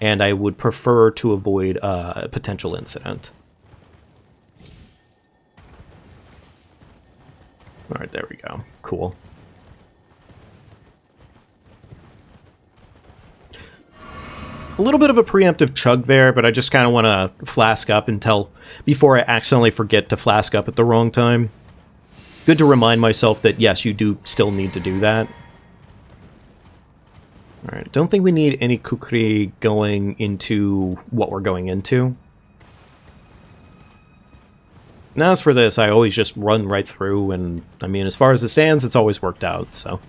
and I would prefer to avoid a potential incident. Alright, there we go. Cool. A little bit of a preemptive chug there, but I just kind of want to flask up before I accidentally forget to flask up at the wrong time. Good to remind myself that, yes, you do still need to do that. Alright, don't think we need any kukri going into what we're going into. Now, as for this, I always just run right through, and, I mean, as far as it stands, it's always worked out, so.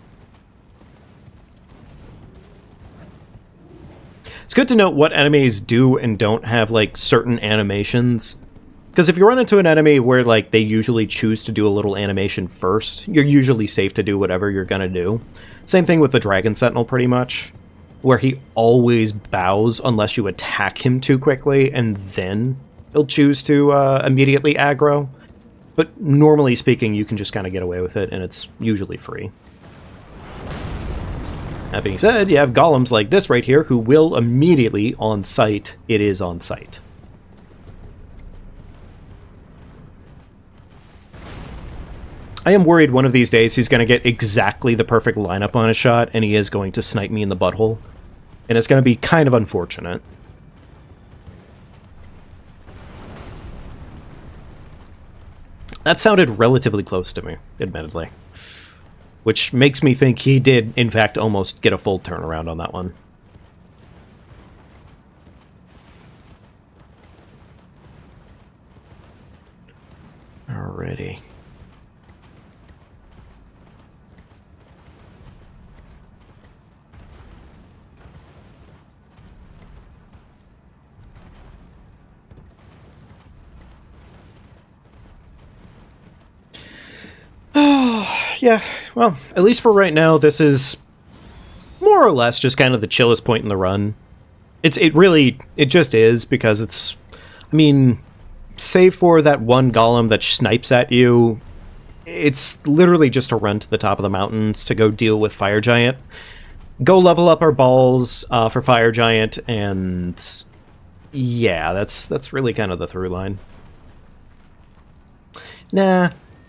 It's good to note what enemies do and don't have, like, certain animations. Because if you run into an enemy where, like, they usually choose to do a little animation first, you're usually safe to do whatever you're gonna do. Same thing with the Dragon Sentinel, pretty much, where he always bows unless you attack him too quickly, and then he'll choose to immediately aggro. But normally speaking, you can just kind of get away with it, and it's usually free. That being said, you have golems like this right here who will immediately, on sight, it is on sight. I am worried one of these days he's going to get exactly the perfect lineup on a shot, and he is going to snipe me in the butthole. And it's going to be kind of unfortunate. That sounded relatively close to me, admittedly. Which makes me think he did, in fact, almost get a full turnaround on that one. Alrighty. Yeah, well, at least for right now, this is more or less just kind of the chillest point in the run. It just is, because it's, I mean, save for that one golem that snipes at you, it's literally just a run to the top of the mountains to go deal with Fire Giant. Go level up our balls for Fire Giant, and yeah, that's really kind of the through line.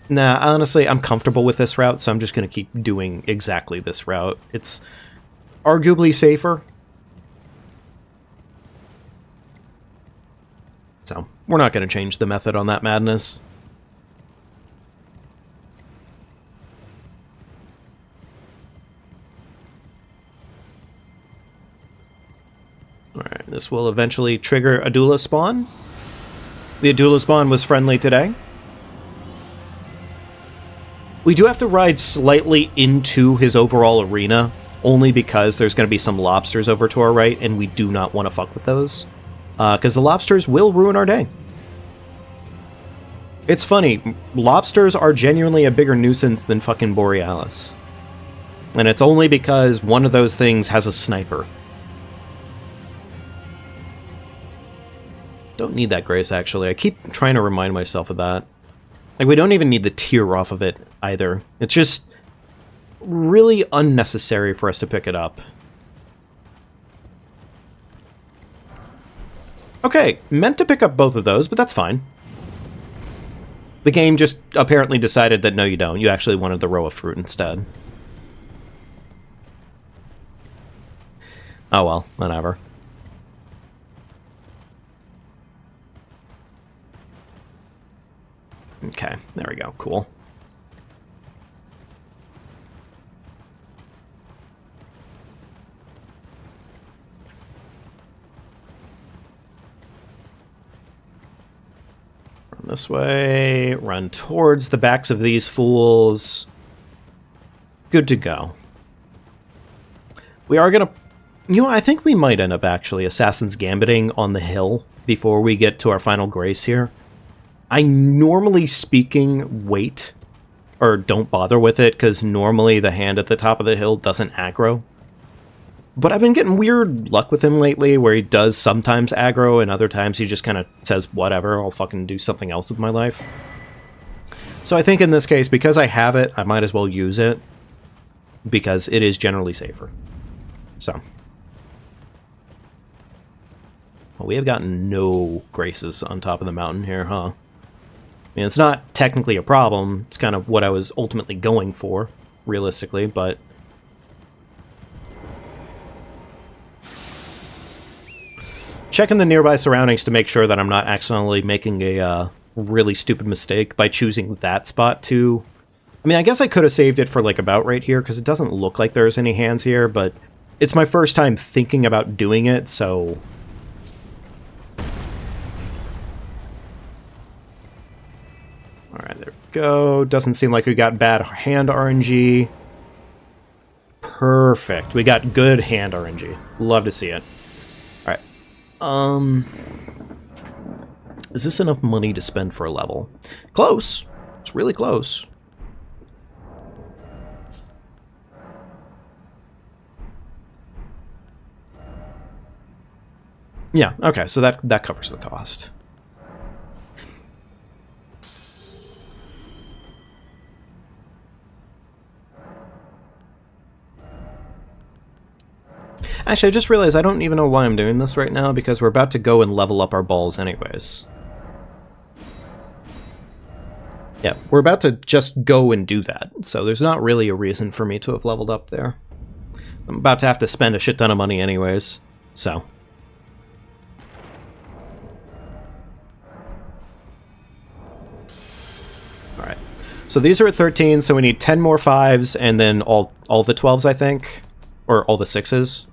Nah, honestly, I'm comfortable with this route, so I'm just going to keep doing exactly this route. It's arguably safer. So, we're not going to change the method on that madness. Alright, this will eventually trigger Adula spawn. The Adula spawn was friendly today. We do have to ride slightly into his overall arena, only because there's going to be some lobsters over to our right, and we do not want to fuck with those. Because the lobsters will ruin our day. It's funny, lobsters are genuinely a bigger nuisance than fucking Borealis. And it's only because one of those things has a sniper. Don't need that grace, actually. I keep trying to remind myself of that. Like, we don't even need the tier off of it, either. It's just really unnecessary for us to pick it up. Okay, meant to pick up both of those, but that's fine. The game just apparently decided that no, you don't. You actually wanted the row of fruit instead. Oh well, whatever. Okay, there we go, cool. Run this way, run towards the backs of these fools. Good to go. We are gonna... You know, I think we might end up actually Assassin's Gambiting on the hill before we get to our final grace here. I normally speaking wait, or don't bother with it, because normally the hand at the top of the hill doesn't aggro. But I've been getting weird luck with him lately, where he does sometimes aggro, and other times he just kind of says, whatever, I'll fucking do something else with my life. So I think in this case, because I have it, I might as well use it, because it is generally safer. So. Well, we have gotten no graces on top of the mountain here, huh? I mean, it's not technically a problem. It's kind of what I was ultimately going for, realistically, but... Checking the nearby surroundings to make sure that I'm not accidentally making a really stupid mistake by choosing that spot to... I mean, I guess I could have saved it for, like, about right here, because it doesn't look like there's any hands here, but it's my first time thinking about doing it, so... Alright, there we go. Doesn't seem like we got bad hand RNG. Perfect. We got good hand RNG. Love to see it. Alright. Is this enough money to spend for a level? Close. It's really close. Yeah, okay, so that covers the cost. Actually, I just realized I don't even know why I'm doing this right now, because we're about to go and level up our balls anyways. Yeah, we're about to just go and do that, so there's not really a reason for me to have leveled up there. I'm about to have to spend a shit ton of money anyways, so... Alright, so these are at 13, so we need 10 more 5s, and then all the 12s, I think? Or all the 6s?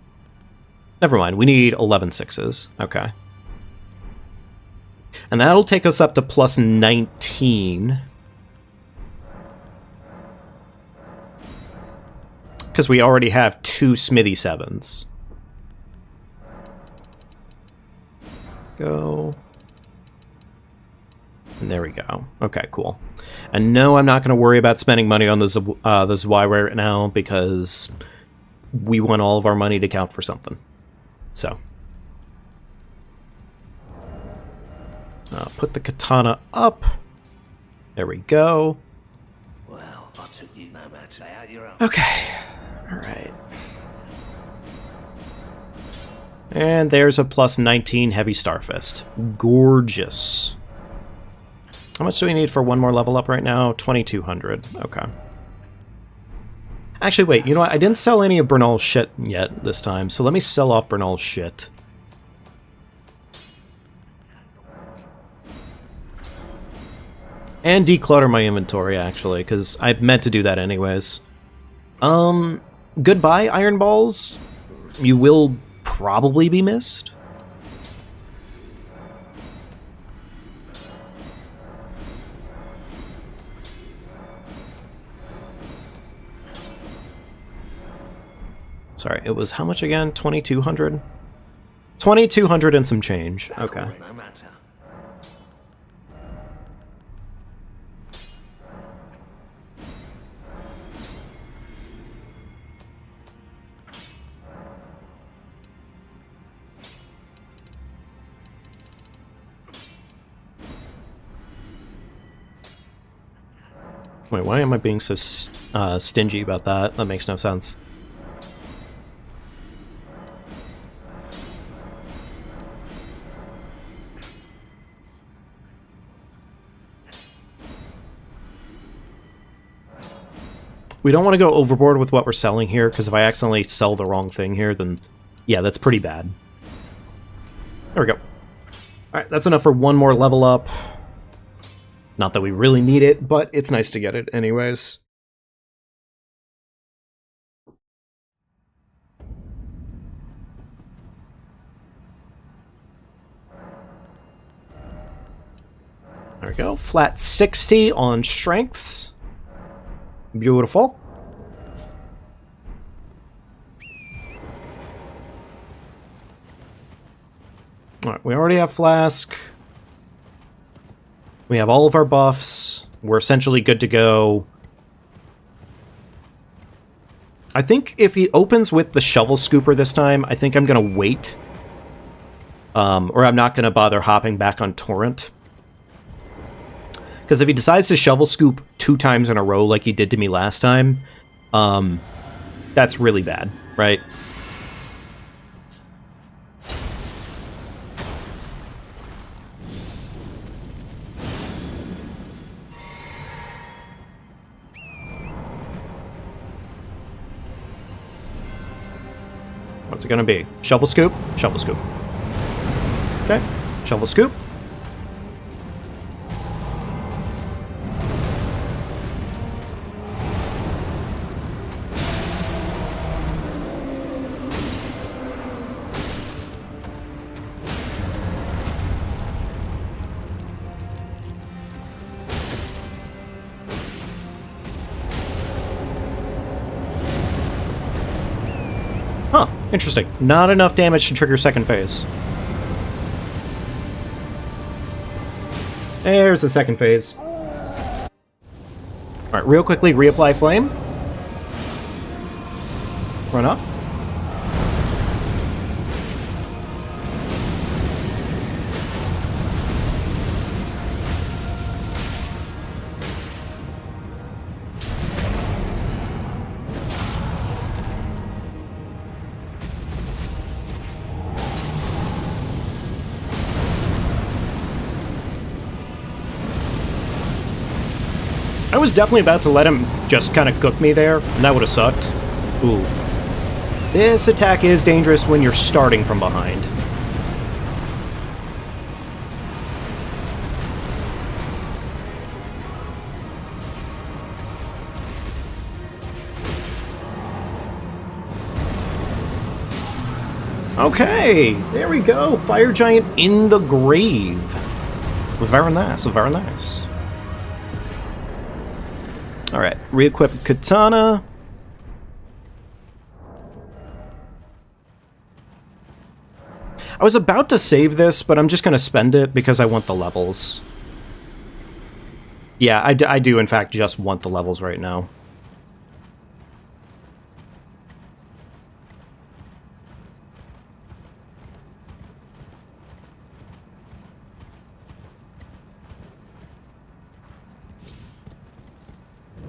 Never mind, we need 11 6s. Okay. And that'll take us up to plus 19. Because we already have 2 Smithy 7s. Go. And there we go. Okay, cool. And no, I'm not going to worry about spending money on the Zwei right now, because we want all of our money to count for something. So. Put the katana up. There we go. Well, I took you no matter how you're up. Okay. Alright. And there's a plus 19 Heavy Starfist. Gorgeous. How much do we need for one more level up right now? 2,200. Okay. Actually, wait, you know what? I didn't sell any of Bernal's shit yet this time, so let me sell off Bernal's shit. And declutter my inventory, actually, because I meant to do that anyways. Goodbye, Iron Balls. You will probably be missed. Sorry, it was how much again? 2,200? 2,200 and some change. Okay. No matter. Wait, why am I being so stingy about that? That makes no sense. We don't want to go overboard with what we're selling here, because if I accidentally sell the wrong thing here, then yeah, that's pretty bad. There we go. Alright, that's enough for one more level up. Not that we really need it, but it's nice to get it anyways. There we go. Flat 60 on strengths. Beautiful. Alright, we already have Flask. We have all of our buffs. We're essentially good to go. I think if he opens with the Shovel Scooper this time, I think I'm going to wait. Or I'm not going to bother hopping back on Torrent. Because if he decides to Shovel Scoop 2 times in a row like he did to me last time, that's really bad, right? What's it gonna be? Shovel Scoop? Shovel Scoop. Okay. Shovel Scoop. Huh, interesting. Not enough damage to trigger second phase. There's the second phase. Alright, real quickly, reapply flame. Run up. I was definitely about to let him just kind of cook me there, and that would have sucked. Ooh. This attack is dangerous when you're starting from behind. Okay, there we go. Fire Giant in the grave. Very nice, very nice. Alright, re-equip Katana. I was about to save this, but I'm just going to spend it because I want the levels. Yeah, I do in fact just want the levels right now.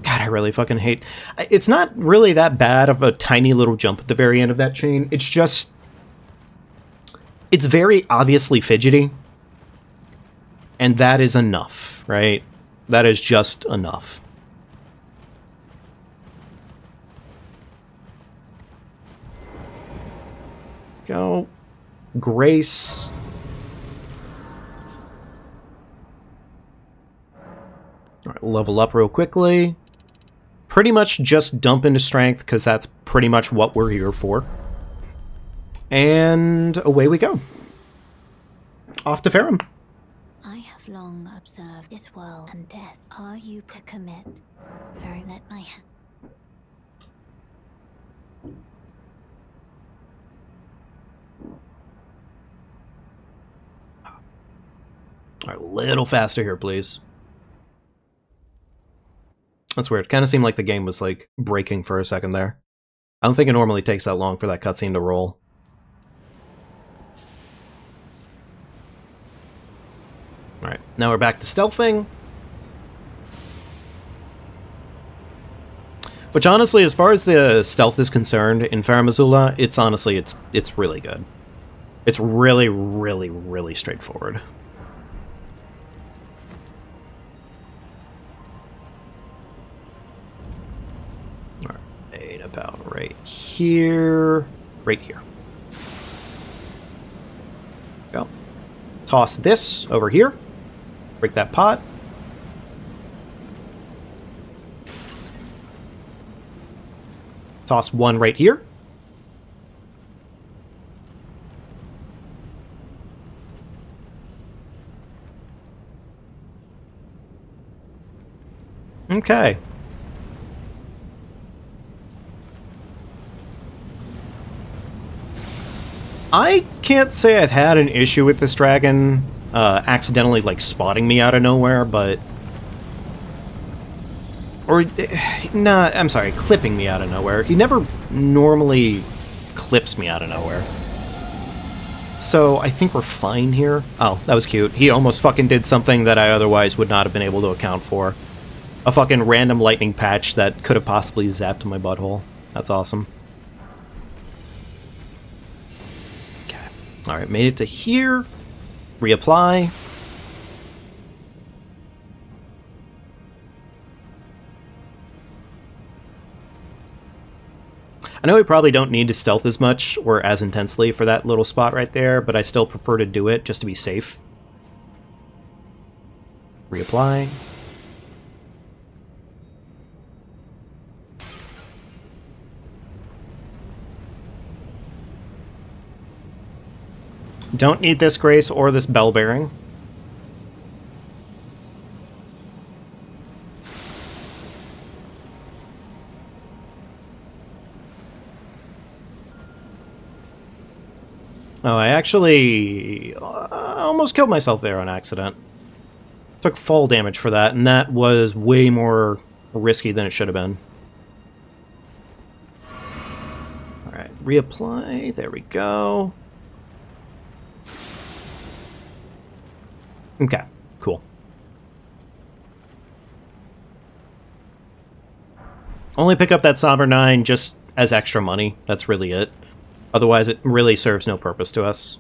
God, I really fucking hate... It's not really that bad of a tiny little jump at the very end of that chain. It's just... It's very obviously fidgety. And that is enough, right? That is just enough. Go. Grace. Alright, level up real quickly. Pretty much just dump into strength, because that's pretty much what we're here for. And away we go. Off to Farum. I have long observed this world and death. Are you to commit? Very let my hand. Alright, a little faster here, please. That's weird. Kind of seemed like the game was, like, breaking for a second there. I don't think it normally takes that long for that cutscene to roll. Alright, now we're back to stealthing. Which, honestly, as far as the stealth is concerned in Farum Azula, it's honestly, it's really good. It's really, really, really straightforward. About right here. Right here. Go. Toss this over here. Break that pot. Toss one right here. Okay. I can't say I've had an issue with this dragon accidentally, like, spotting me out of nowhere, but... Or, nah, I'm sorry, clipping me out of nowhere. He never normally clips me out of nowhere. So, I think we're fine here. Oh, that was cute. He almost fucking did something that I otherwise would not have been able to account for. A fucking random lightning patch that could have possibly zapped my butthole. That's awesome. Alright, made it to here. Reapply. I know we probably don't need to stealth as much or as intensely for that little spot right there, but I still prefer to do it just to be safe. Reapply. Don't need this Grace or this Bell Bearing. Oh, I actually almost killed myself there on accident. Took fall damage for that, and that was way more risky than it should have been. Alright, reapply. There we go. Okay, cool. Only pick up that Somber 9 just as extra money. That's really it. Otherwise, it really serves no purpose to us.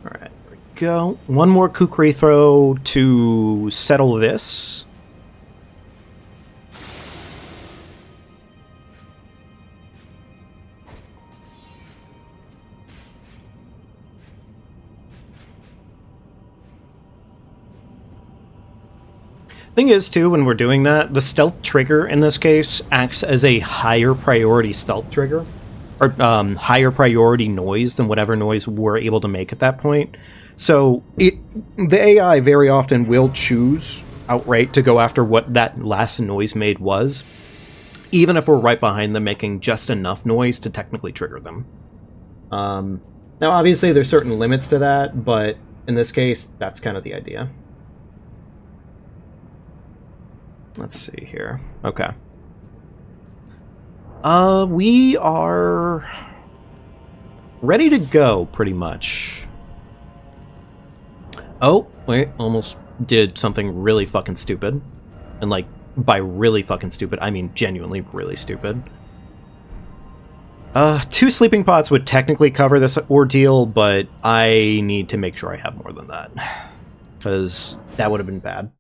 Alright, there we go. One more kukri throw to settle this. Thing is, too, when we're doing that, the stealth trigger in this case acts as a higher priority stealth trigger, or higher priority noise than whatever noise we're able to make at that point. So the AI very often will choose outright to go after what that last noise made was, even if we're right behind them making just enough noise to technically trigger them. Now, obviously, there's certain limits to that, but in this case, that's kind of the idea. Let's see here. Okay. We are ready to go, pretty much. Oh, wait, almost did something really fucking stupid. And, like, by really fucking stupid, I mean genuinely really stupid. 2 sleeping pots would technically cover this ordeal, but I need to make sure I have more than that. Because that would have been bad.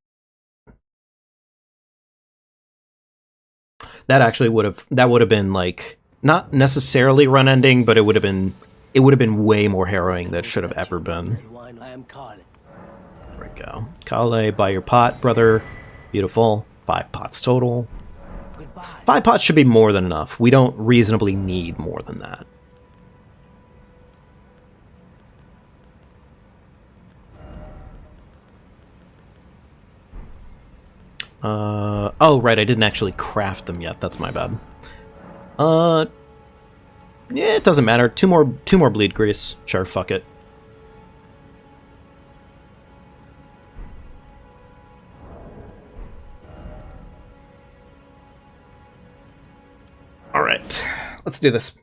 That actually would have been like not necessarily run ending, but it would have been way more harrowing than it should have ever been. There we go. Kale, buy your pot, brother. Beautiful. 5 pots total. 5 pots should be more than enough. We don't reasonably need more than that. Oh, right, I didn't actually craft them yet. That's my bad. Yeah, it doesn't matter. Two more bleed grease. Sure, fuck it. Alright, let's do this.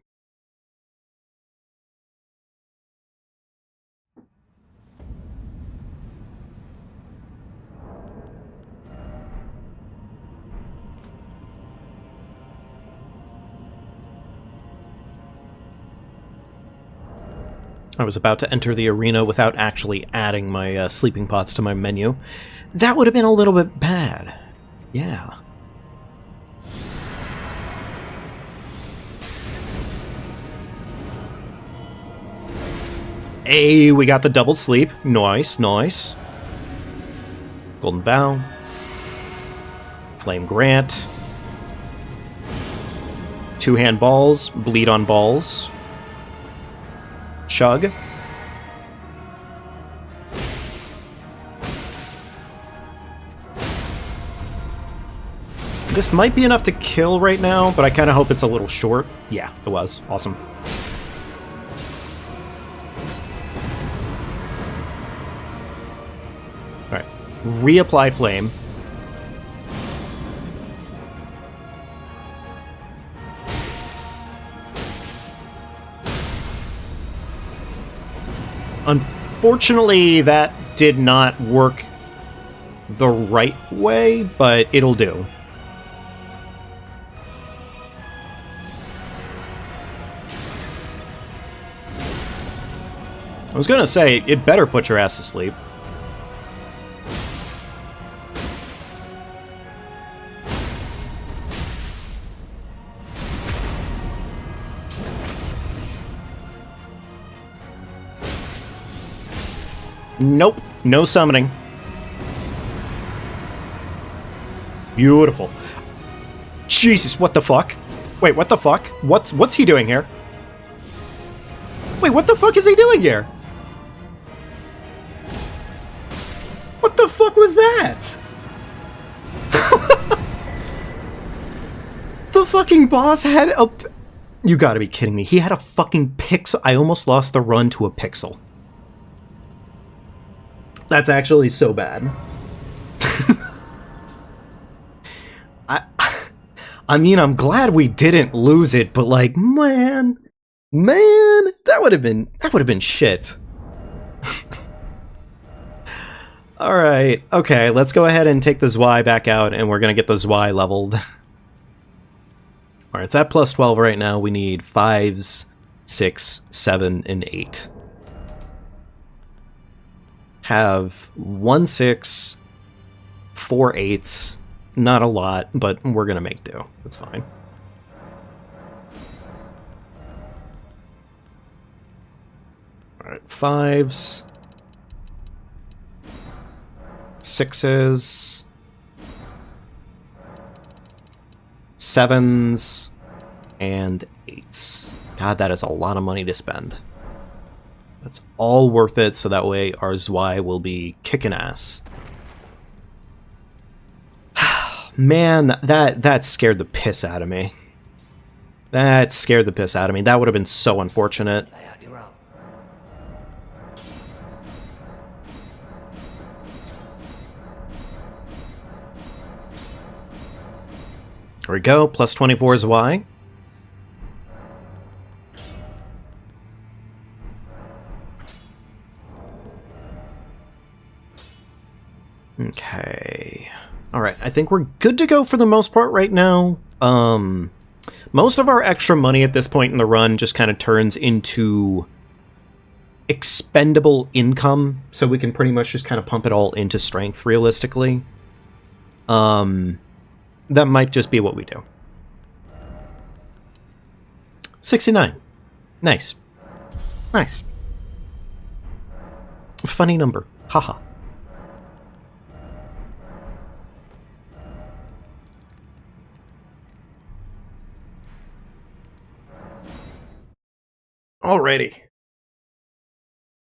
I was about to enter the arena without actually adding my sleeping pots to my menu. That would have been a little bit bad. Yeah. Hey, we got the double sleep. Nice, nice. Golden Bow. Flame Grant. 2-hand balls. Bleed on balls. Chug. This might be enough to kill right now, but I kind of hope it's a little short. Yeah, it was. Awesome. Alright. Reapply flame. Unfortunately, that did not work the right way, but it'll do. I was gonna say, it better put your ass to sleep. Nope, no summoning. Beautiful. Jesus, what the fuck? Wait, what the fuck? What's he doing here? Wait, what the fuck is he doing here? What the fuck was that? The fucking boss had a... You gotta be kidding me. He had a fucking pixel. I almost lost the run to a pixel. That's actually so bad. I mean, I'm glad we didn't lose it, but like, man, that would have been shit. All right, okay, let's go ahead and take the Zwei back out, and we're gonna get the Zwei leveled. All right, it's at plus 12 right now. We need 5s, 6, 7, and 8. Have 1 6, 4 8s. Not a lot, but we're gonna make do. That's fine. Alright, 5s. 6s. 7s. And 8s. God, that is a lot of money to spend. That's all worth it, so that way our Zwei will be kicking ass. Man, that scared the piss out of me. That scared the piss out of me. That would have been so unfortunate. Lay out your own. There we go, plus 24 is Y. Okay. Alright, I think we're good to go for the most part right now. Most of our extra money at this point in the run just kind of turns into expendable income, so we can pretty much just kind of pump it all into strength, realistically. That might just be what we do. 69. Nice. Nice. Funny number. Haha. Alrighty.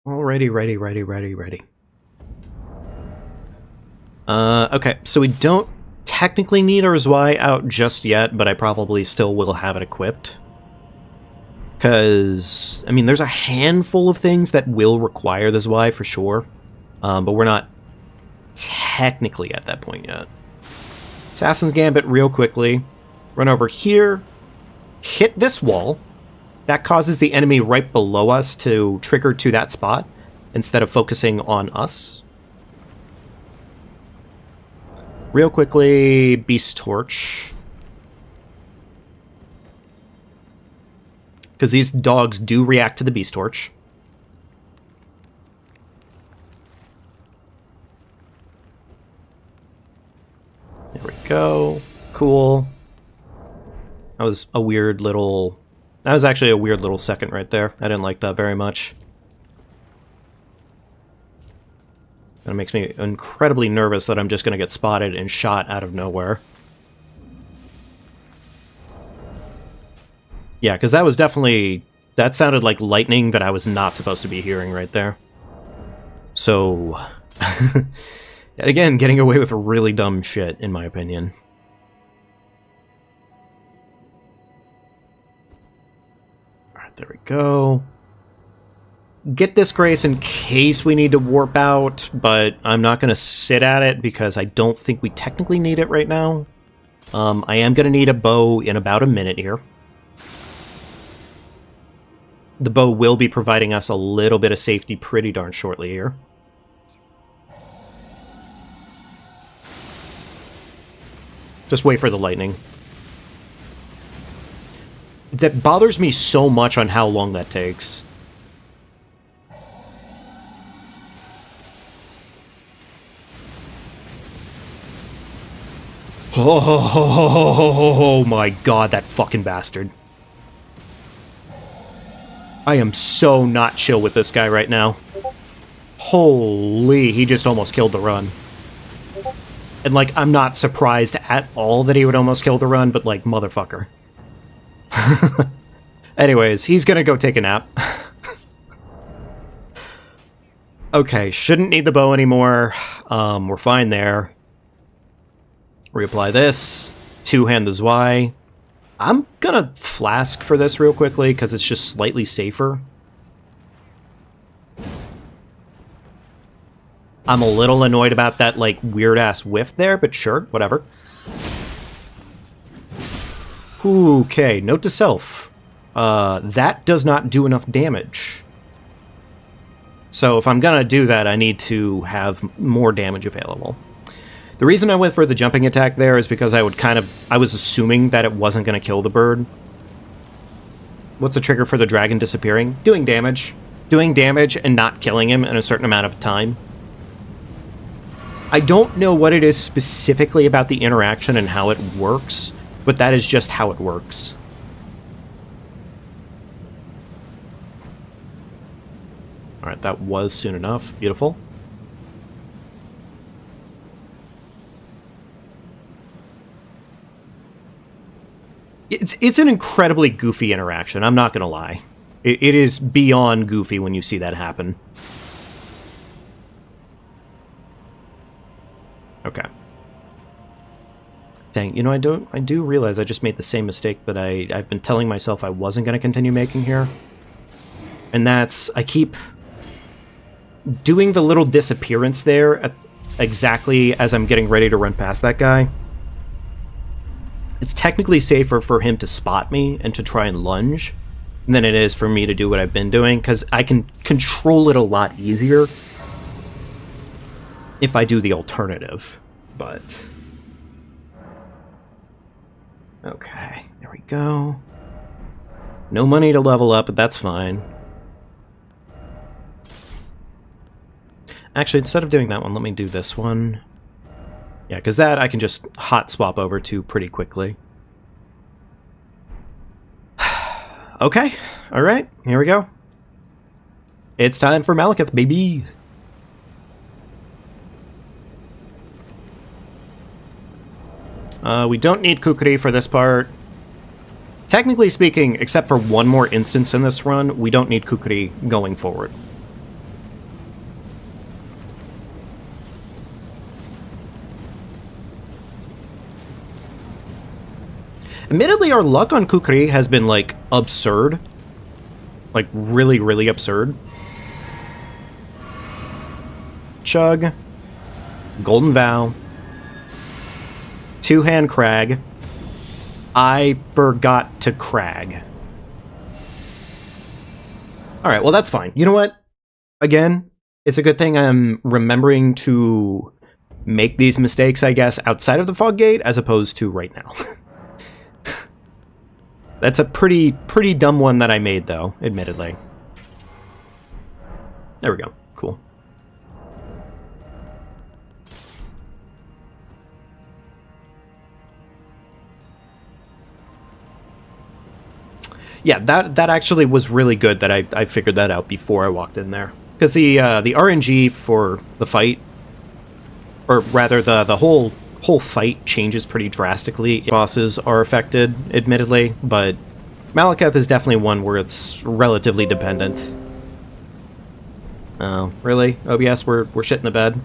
Alrighty, ready. Okay, so we don't technically need our Zwei out just yet, but I probably still will have it equipped. Because, I mean, there's a handful of things that will require the Zwei for sure, but we're not technically at that point yet. Assassin's Gambit real quickly. Run over here, hit this wall. That causes the enemy right below us to trigger to that spot instead of focusing on us. Real quickly, Beast Torch. Because these dogs do react to the Beast Torch. There we go. Cool. That was a weird little... That was actually a weird little second right there. I didn't like that very much. That makes me incredibly nervous that I'm just going to get spotted and shot out of nowhere. Yeah, because that was definitely... That sounded like lightning that I was not supposed to be hearing right there. So... Again, getting away with really dumb shit, in my opinion. Alright, there we go. Get this grace in case we need to warp out, but I'm not going to sit at it because I don't think we technically need it right now. I am going to need a bow in about a minute here. The bow will be providing us a little bit of safety pretty darn shortly here. Just wait for the lightning. That bothers me so much on how long that takes. Oh my god, that fucking bastard. I am so not chill with this guy right now. Holy, he just almost killed the run. And, like, I'm not surprised at all that he would almost kill the run, but, like, motherfucker. Anyways, he's gonna go take a nap. Okay, shouldn't need the bow anymore. We're fine there. Reapply this. Two-hand the Zwei. I'm gonna flask for this real quickly because it's just slightly safer. I'm a little annoyed about that, like, weird-ass whiff there, but sure, whatever. Okay, note to self. That does not do enough damage. So if I'm gonna do that, I need to have more damage available. The reason I went for the jumping attack there is because I was assuming that it wasn't gonna kill the bird. What's the trigger for the dragon disappearing? Doing damage. Doing damage and not killing him in a certain amount of time. I don't know what it is specifically about the interaction and how it works, but that is just how it works. Alright, that was soon enough. Beautiful. It's an incredibly goofy interaction, I'm not gonna lie. It is beyond goofy when you see that happen. Okay. Dang, you know, I do realize I just made the same mistake that I've been telling myself I wasn't gonna continue making here. And that's, I keep doing the little disappearance there exactly as I'm getting ready to run past that guy. It's technically safer for him to spot me and to try and lunge than it is for me to do what I've been doing, because I can control it a lot easier if I do the alternative. But okay, there we go. No money to level up, but that's fine. Actually, instead of doing that one, let me do this one. Yeah, because that I can just hot swap over to pretty quickly. Okay, alright, here we go. It's time for Malekith, baby! We don't need Kukri for this part. Technically speaking, except for one more instance in this run, we don't need Kukri going forward. Admittedly, our luck on Kukri has been, like, absurd. Like, really, really absurd. Chug. Golden Vow. Two-hand crag. I forgot to crag. Alright, well that's fine. You know what? Again, it's a good thing I'm remembering to make these mistakes, I guess, outside of the fog gate, as opposed to right now. That's a pretty dumb one that I made, though, admittedly. There we go. Cool. Yeah, that actually was really good that I figured that out before I walked in there. Because the RNG for the fight, or rather the whole fight changes pretty drastically. Bosses are affected, admittedly, but Malekith is definitely one where it's relatively dependent. Oh, really? OBS, we're shit in the bed?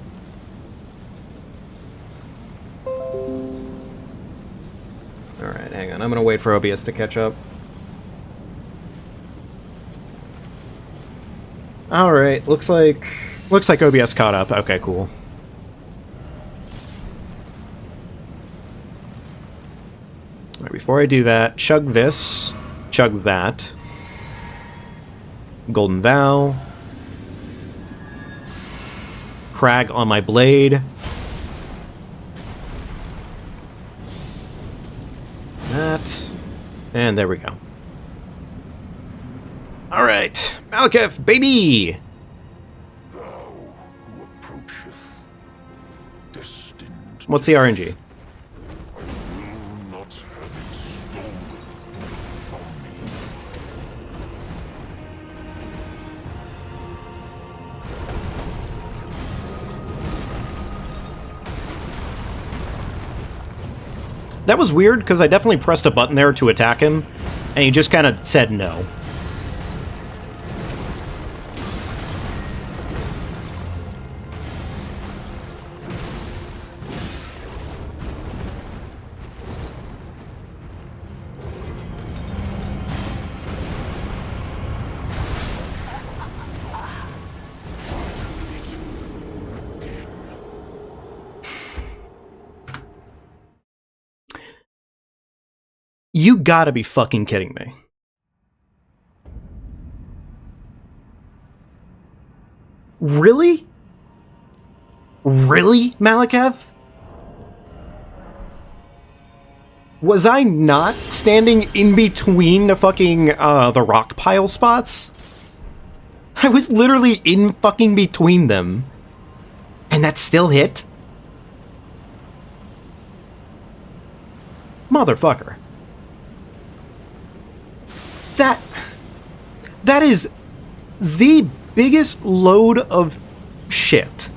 Alright, hang on. I'm gonna wait for OBS to catch up. Alright, looks like OBS caught up. Okay, cool. Alright, before I do that, chug this, chug that. Golden Vow. Crag on my blade. That. And there we go. Alright, Malekith, baby! Thou who approacheth, destined. What's the RNG? I will not have it stolen from me again. That was weird, because I definitely pressed a button there to attack him, and he just kind of said no. You gotta be fucking kidding me. Really? Really, Malakath? Was I not standing in between the fucking, the rock pile spots? I was literally in fucking between them. And that still hit? Motherfucker. That is the biggest load of shit.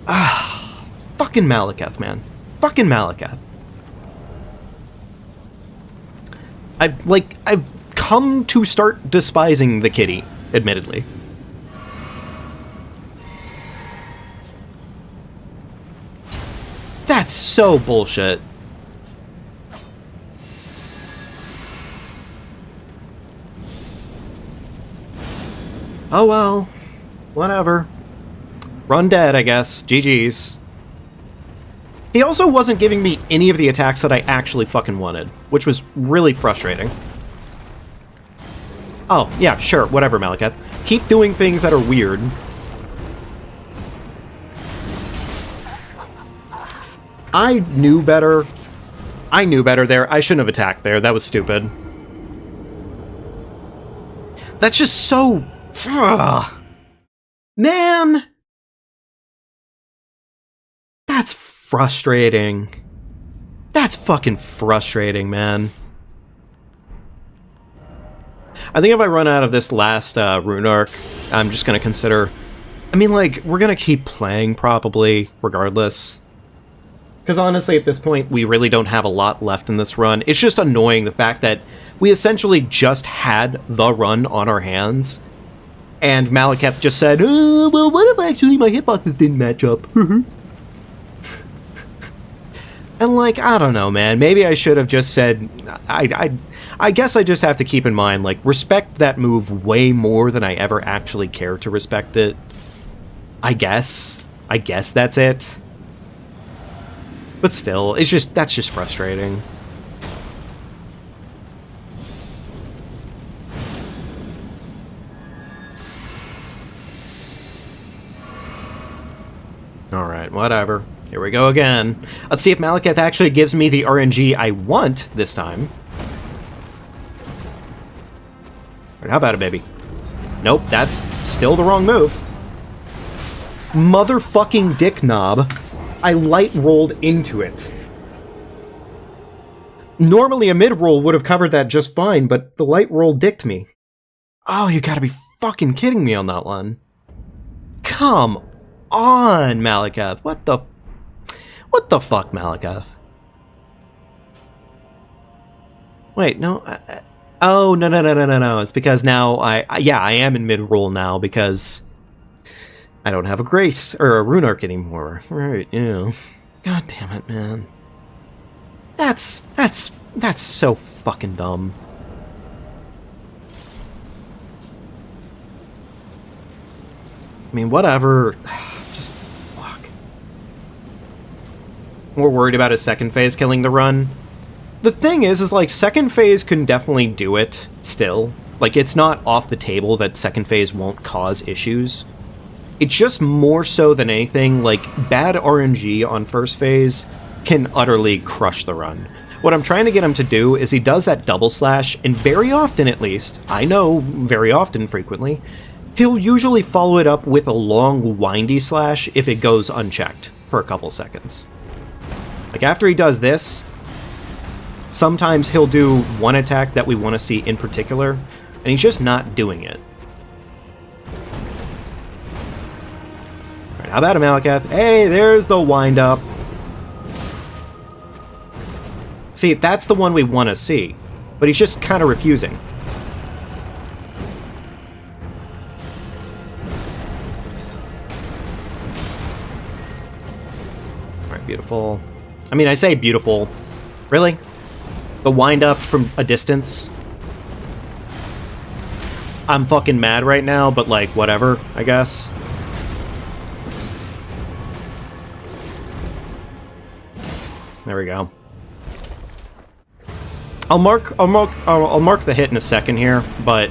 Ah, fucking Malakath, man. Fucking Malakath. I've come to start despising the kitty, admittedly. That's so bullshit. Oh well. Whatever. Run dead, I guess. GG's. He also wasn't giving me any of the attacks that I actually fucking wanted, which was really frustrating. Oh, yeah, sure, whatever, Malakath. Keep doing things that are weird. I knew better. I knew better there. I shouldn't have attacked there. That was stupid. That's just so... Man! That's frustrating. That's fucking frustrating, man. I think if I run out of this last rune arc, I'm just gonna consider... I mean, like, we're gonna keep playing, probably, regardless. Because honestly, at this point, we really don't have a lot left in this run. It's just annoying the fact that we essentially just had the run on our hands, and Malakath just said, oh, well, what if actually my hitboxes didn't match up? And like, I don't know, man. Maybe I should have just said... I guess I just have to keep in mind, like, respect that move way more than I ever actually care to respect it. I guess that's it. But still, that's just frustrating. Alright, whatever. Here we go again. Let's see if Malakath actually gives me the RNG I want this time. Alright, how about it, baby? Nope, that's still the wrong move. Motherfucking dick knob. I light rolled into it. Normally a mid roll would have covered that just fine, but the light roll dicked me. Oh, you gotta be fucking kidding me on that one. Come on, Malakath. What the fuck, Malakath? Wait, no. Oh, no. It's because now I am in mid roll now because I don't have a grace or a rune arc anymore. Right, yeah. God damn it, man. That's so fucking dumb. I mean, whatever. Just fuck. We're worried about his second phase killing the run. The thing is like, second phase can definitely do it still. Like, it's not off the table that second phase won't cause issues. It's just more so than anything, like, bad RNG on first phase can utterly crush the run. What I'm trying to get him to do is he does that double slash, and very often at least, I know very often frequently, he'll usually follow it up with a long windy slash if it goes unchecked for a couple seconds. Like, after he does this, sometimes he'll do one attack that we want to see in particular, and he's just not doing it. How about it, Malakath? Hey, there's the wind-up. See, that's the one we want to see. But he's just kind of refusing. Alright, beautiful. I mean, I say beautiful. Really? The wind-up from a distance? I'm fucking mad right now, but like, whatever, I guess. There we go. I'll mark the hit in a second here, but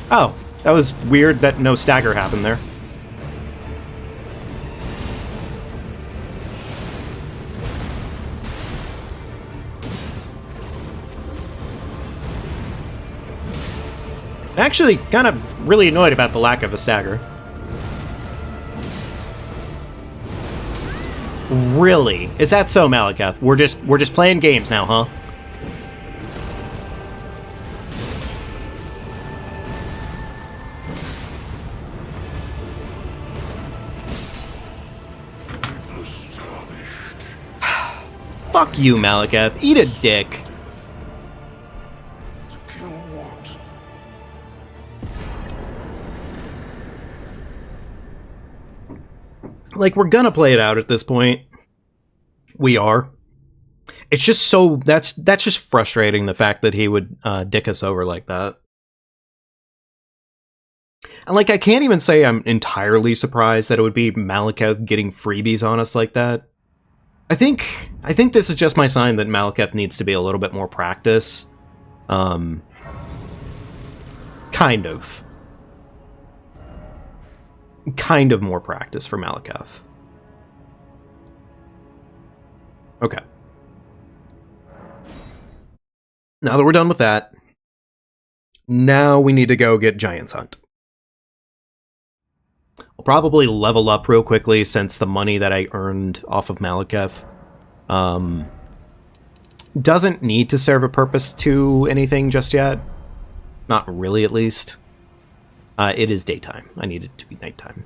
oh, that was weird that no stagger happened there. Actually, kind of really annoyed about the lack of a stagger. Really? Is that so, Malekith? We're just playing games now, huh? Fuck you, Malekith. Eat a dick. To kill what? Like, we're gonna play it out at this point. We are. It's just so... That's just frustrating, the fact that he would dick us over like that. And, like, I can't even say I'm entirely surprised that it would be Malekith getting freebies on us like that. I think this is just my sign that Malekith needs to be a little bit more practice. Kind of. Kind of more practice for Malekith. Okay. Now that we're done with that, now we need to go get Giant's Hunt. I'll probably level up real quickly since the money that I earned off of Malekith doesn't need to serve a purpose to anything just yet. Not really, at least. It is daytime. I need it to be nighttime.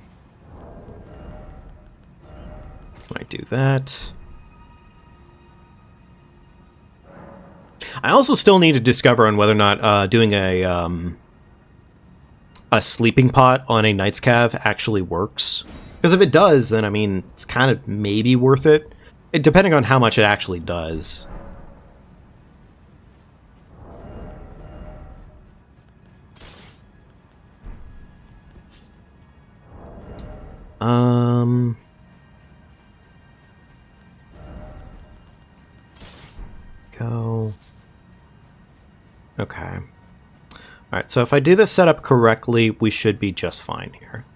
I do that. I also still need to discover on whether or not doing a sleeping pot on a Knight's Cav actually works. Because if it does, then, I mean, it's kind of maybe worth it. Depending on how much it actually does. Go. Okay. Alright, so if I do this setup correctly, we should be just fine here.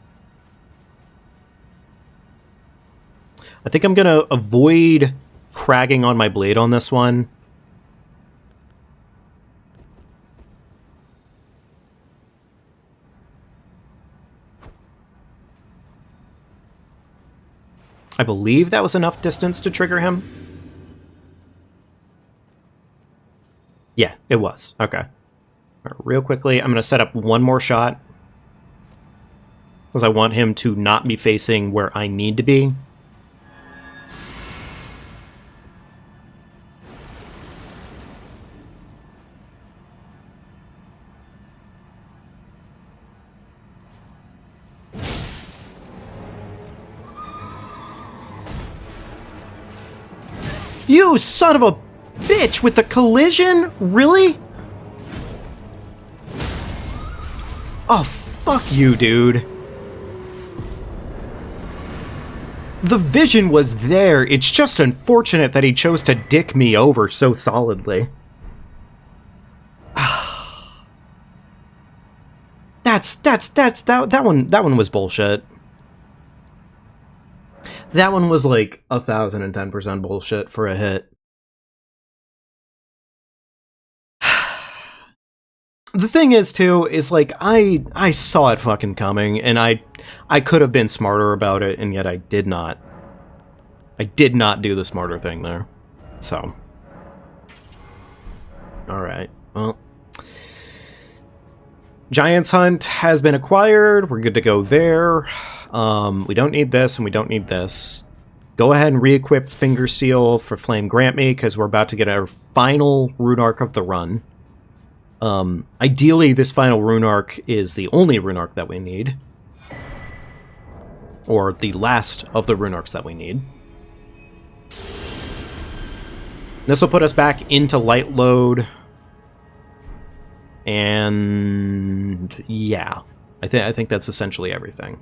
I think I'm going to avoid cragging on my blade on this one. I believe that was enough distance to trigger him. Yeah, it was. Okay. Real quickly, I'm going to set up one more shot. Because I want him to not be facing where I need to be. You son of a bitch with the collision? Really? Oh, fuck you, dude. The vision was there. It's just unfortunate that he chose to dick me over so solidly. That one was bullshit. That one was like 1010% bullshit for a hit. The thing is, too, is like I saw it fucking coming, and I could have been smarter about it, and yet I did not. I did not do the smarter thing there. So. Alright, well. Giant's Hunt has been acquired. We're good to go there. We don't need this, and we don't need this. Go ahead and re-equip Finger Seal for Flame Grant Me, because we're about to get our final rune arc of the run. Ideally, this final rune arc is the only rune arc that we need. Or the last of the rune arcs that we need. This will put us back into light load. And yeah, I think that's essentially everything.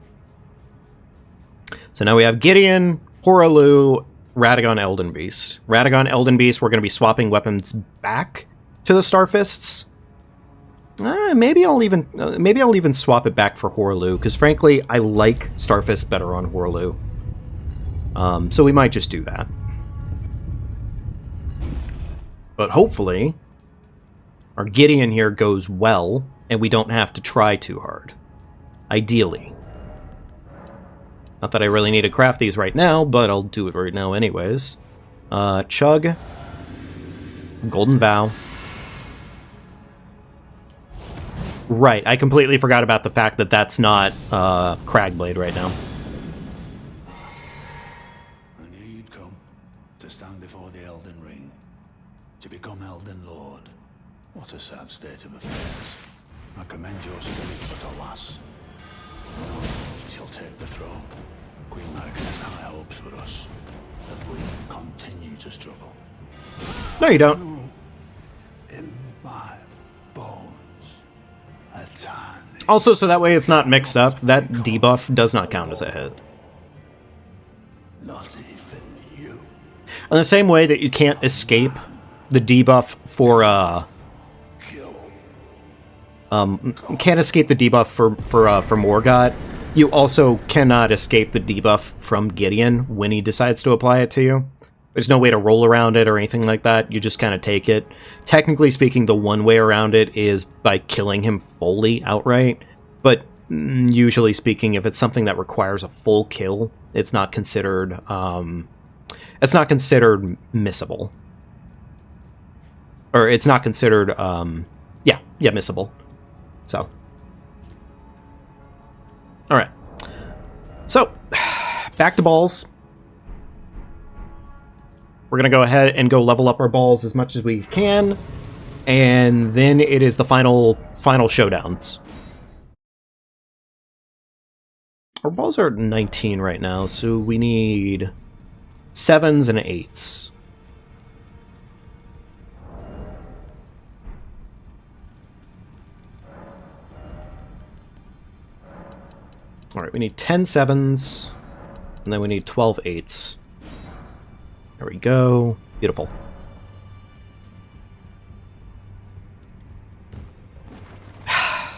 So now we have Gideon, Horalu, Radagon, Elden Beast. Radagon, Elden Beast, we're going to be swapping weapons back to the Starfists. Maybe I'll even swap it back for Horalu, because frankly, I like Starfist better on Horalu. So we might just do that. But hopefully, our Gideon here goes well, and we don't have to try too hard. Ideally. Not that I really need to craft these right now, but I'll do it right now anyways. Chug. Golden Vow. Right, I completely forgot about the fact that that's not Cragblade right now. I knew you'd come to stand before the Elden Ring, to become Elden Lord. What a sad state of affairs. I commend your spirit, but alas, none shall take the throne. Queen Margaret has high hopes for us, that we continue to struggle. No, you don't. In my bones, a tiny... Also, so that way it's not mixed up, that debuff does not count as a hit. Not even you. In the same way that you can't escape the debuff for, can't escape the debuff for Morgott, you also cannot escape the debuff from Gideon when he decides to apply it to you. There's no way to roll around it or anything like that, you just kind of take it. Technically speaking, the one way around it is by killing him fully outright, but usually speaking, if it's something that requires a full kill, it's not considered, missable. Or it's not considered, yeah, missable. So. Alright. So, back to balls. We're going to go ahead and go level up our balls as much as we can. And then it is the final showdowns. Our balls are 19 right now, so we need 7s and 8s. Alright, we need 10 7s, and then we need 12 8s. There we go. Beautiful. I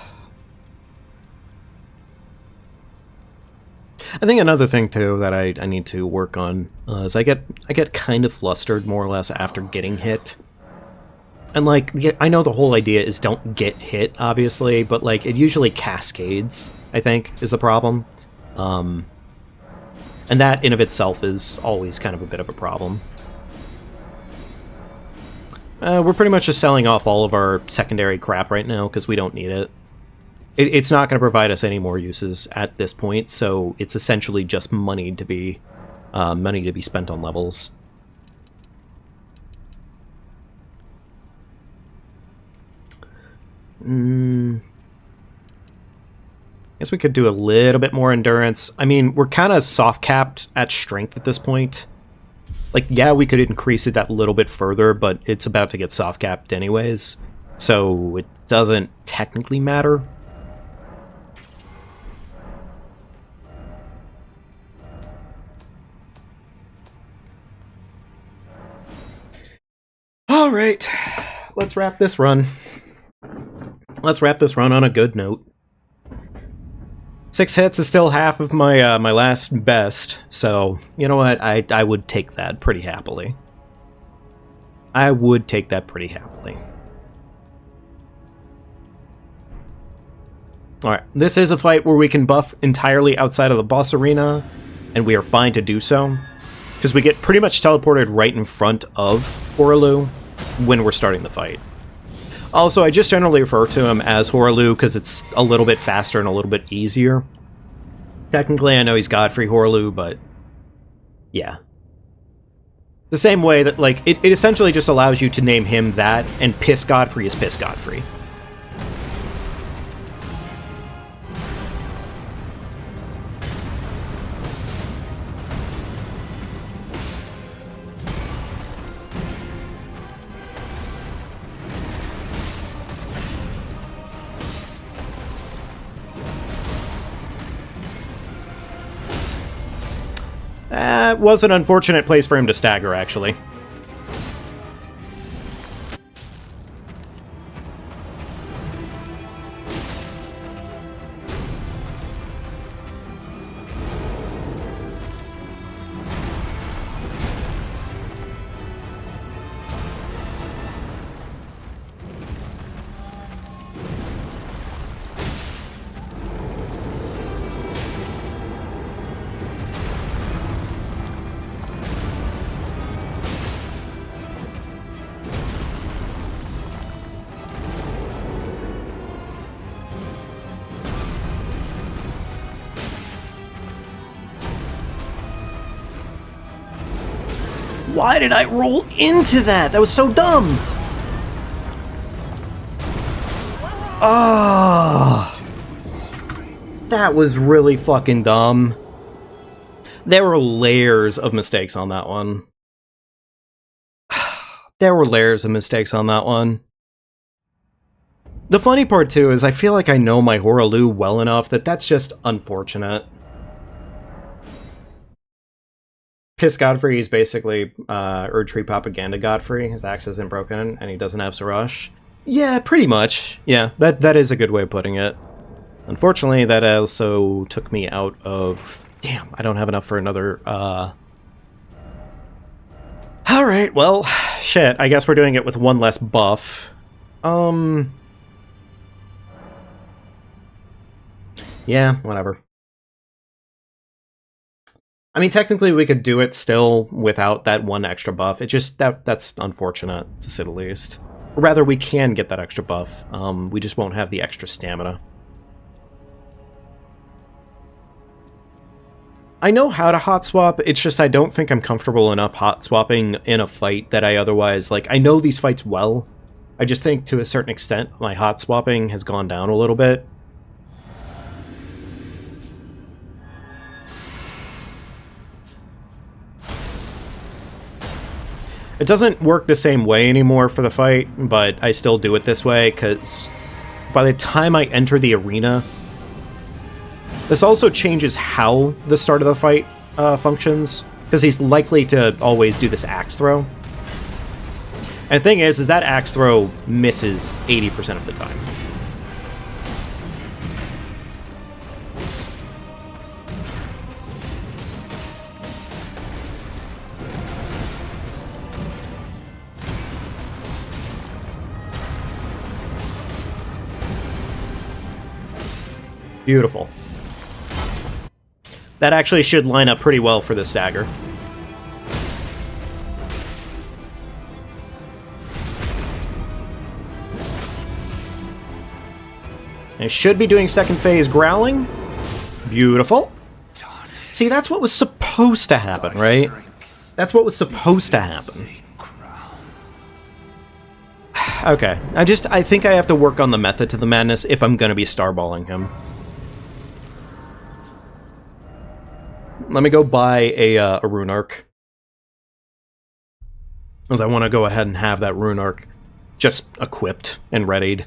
think another thing too that I need to work on is I get kind of flustered more or less after getting hit. And like, I know the whole idea is don't get hit, obviously, but like it usually cascades, I think, is the problem. And that in of itself is always kind of a bit of a problem. We're pretty much just selling off all of our secondary crap right now because we don't need it. It's not going to provide us any more uses at this point, so it's essentially just money to be spent on levels. Guess we could do a little bit more endurance. I mean, we're kind of soft-capped at strength at this point. Like, yeah, we could increase it that little bit further, but it's about to get soft-capped anyways, so it doesn't technically matter. Alright, let's wrap this run. Let's wrap this run on a good note. 6 hits is still half of my my last best, so you know what? I would take that pretty happily. I would take that pretty happily. Alright, this is a fight where we can buff entirely outside of the boss arena, and we are fine to do so, because we get pretty much teleported right in front of Horalu when we're starting the fight. Also, I just generally refer to him as Horalu because it's a little bit faster and a little bit easier. Technically, I know he's Godfrey Horalu, but yeah. The same way that, like, it essentially just allows you to name him that, and Piss Godfrey is Piss Godfrey. That was an unfortunate place for him to stagger, actually. Why did I roll into that? That was so dumb! Ah, that was really fucking dumb. There were layers of mistakes on that one. There were layers of mistakes on that one. The funny part, too, is I feel like I know my Hoaraloo well enough that that's just unfortunate. Piss Godfrey is basically Erdtree Propaganda Godfrey. His axe isn't broken, and he doesn't have Sarash. Yeah, pretty much. Yeah, that is a good way of putting it. Unfortunately, that also took me out of... Damn, I don't have enough for another... Alright, well, shit. I guess we're doing it with one less buff. Yeah, whatever. I mean, technically we could do it still without that one extra buff. It just, that's unfortunate, to say the least. Or rather, we can get that extra buff. We just won't have the extra stamina. I know how to hot swap, it's just I don't think I'm comfortable enough hot swapping in a fight that I otherwise, like, I know these fights well. I just think to a certain extent my hot swapping has gone down a little bit. It doesn't work the same way anymore for the fight, but I still do it this way, because by the time I enter the arena... This also changes how the start of the fight functions, because he's likely to always do this axe throw. And the thing is that axe throw misses 80% of the time. Beautiful. That actually should line up pretty well for this dagger. I should be doing second phase growling. Beautiful. See, that's what was supposed to happen, right? That's what was supposed to happen. Okay, I think I have to work on the method to the madness if I'm gonna be starballing him. Let me go buy a rune arc. Because I want to go ahead and have that rune arc just equipped and readied.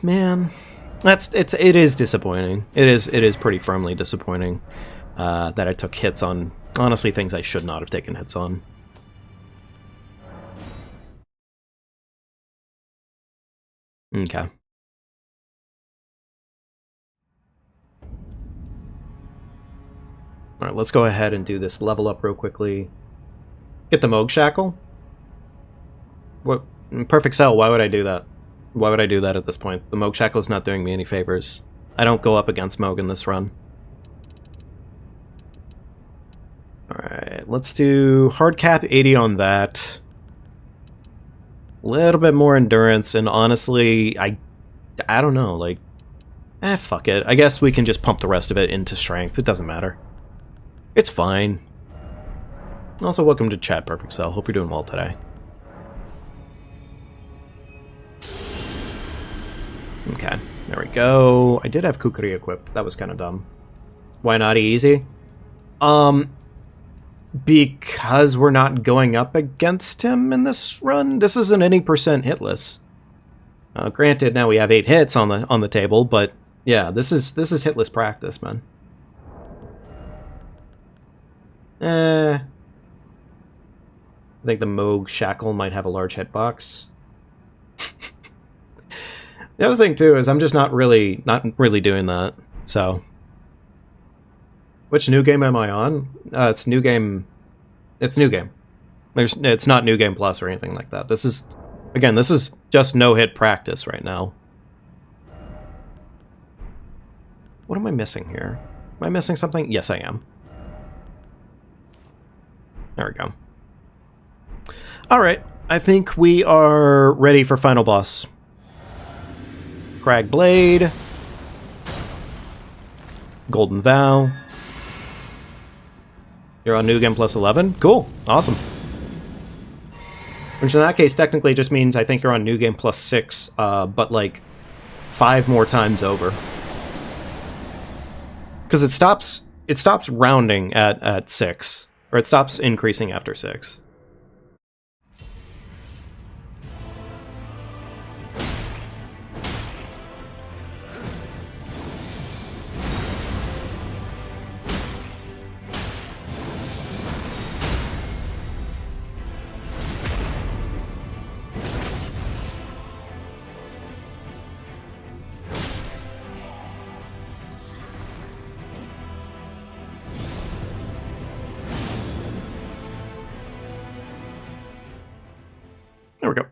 Man, it is disappointing. It is pretty firmly disappointing that I took hits on, honestly, things I should not have taken hits on. Okay. Alright, let's go ahead and do this level up real quickly. Get the Moog Shackle? What? Perfect Cell, why would I do that? Why would I do that at this point? The Moog Shackle's not doing me any favors. I don't go up against Moog in this run. Alright, let's do hard cap 80 on that. A little bit more endurance, and honestly, I don't know, like... fuck it. I guess we can just pump the rest of it into strength. It doesn't matter. It's fine. Also, welcome to chat, Perfect Cell. Hope you're doing well today. Okay, there we go. I did have Kukri equipped. That was kind of dumb. Why not easy? Because we're not going up against him in this run. This isn't any percent hitless. Granted, now we have 8 hits on the table, but Yeah, this is hitless practice, man. I think the Moog Shackle might have a large hitbox. The other thing too is I'm just not really doing that. So, which new game am I on? It's new game. It's new game. It's not new game plus or anything like that. This is, again, this is just no hit practice right now. What am I missing here? Am I missing something? Yes, I am. There we go. All right, I think we are ready for final boss. Crag Blade, Golden Vow. You're on New Game plus 11? Cool, awesome. Which in that case technically just means I think you're on New Game plus 6, but like 5 more times over. Because it stops rounding at 6, or it stops increasing after 6. There we go.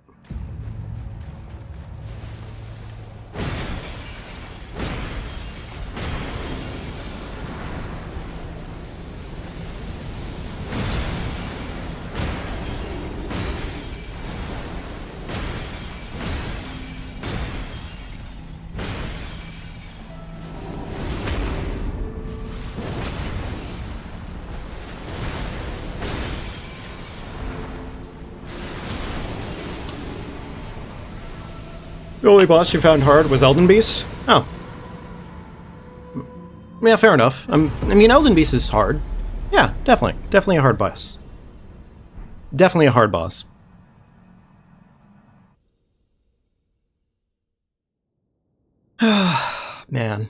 The only boss you found hard was Elden Beast? Oh. Yeah, fair enough. I mean, Elden Beast is hard. Yeah, definitely. Definitely a hard boss. Definitely a hard boss. Man.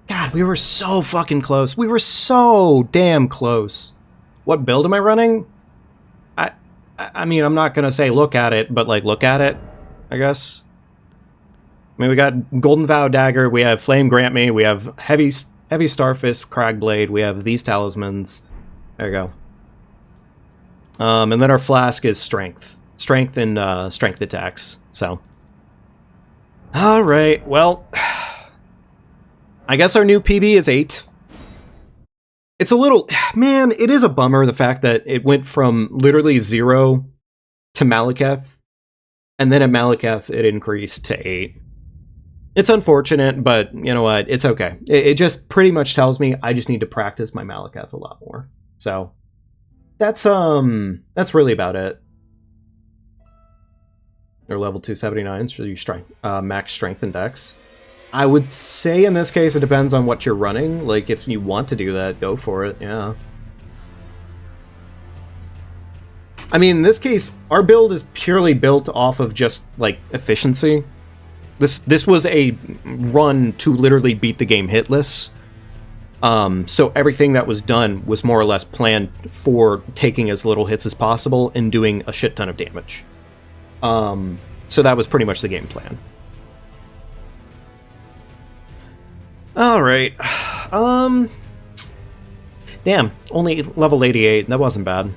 God, we were so fucking close. We were so damn close. What build am I running? I mean, I'm not gonna say look at it, but like look at it. I guess. I mean, we got Golden Vow Dagger, we have Flame Grant Me, we have Heavy Starfist Crag Blade, we have these talismans. There you go. And then our flask is Strength. Strength and Strength attacks, so. Alright, well. I guess our new PB is 8. It's a little... Man, it is a bummer, the fact that it went from literally 0 to Malekith. And then at Malekith, it increased to 8. It's unfortunate, but you know what? It's okay. It just pretty much tells me I just need to practice my Malekith a lot more. So that's really about it. Or level 279, so you strength, max strength and dex. I would say in this case it depends on what you're running. Like if you want to do that, go for it. Yeah. I mean, in this case, our build is purely built off of just, like, efficiency. This was a run to literally beat the game hitless. So everything that was done was more or less planned for taking as little hits as possible and doing a shit ton of damage. So that was pretty much the game plan. Alright. Damn, only level 88. That wasn't bad.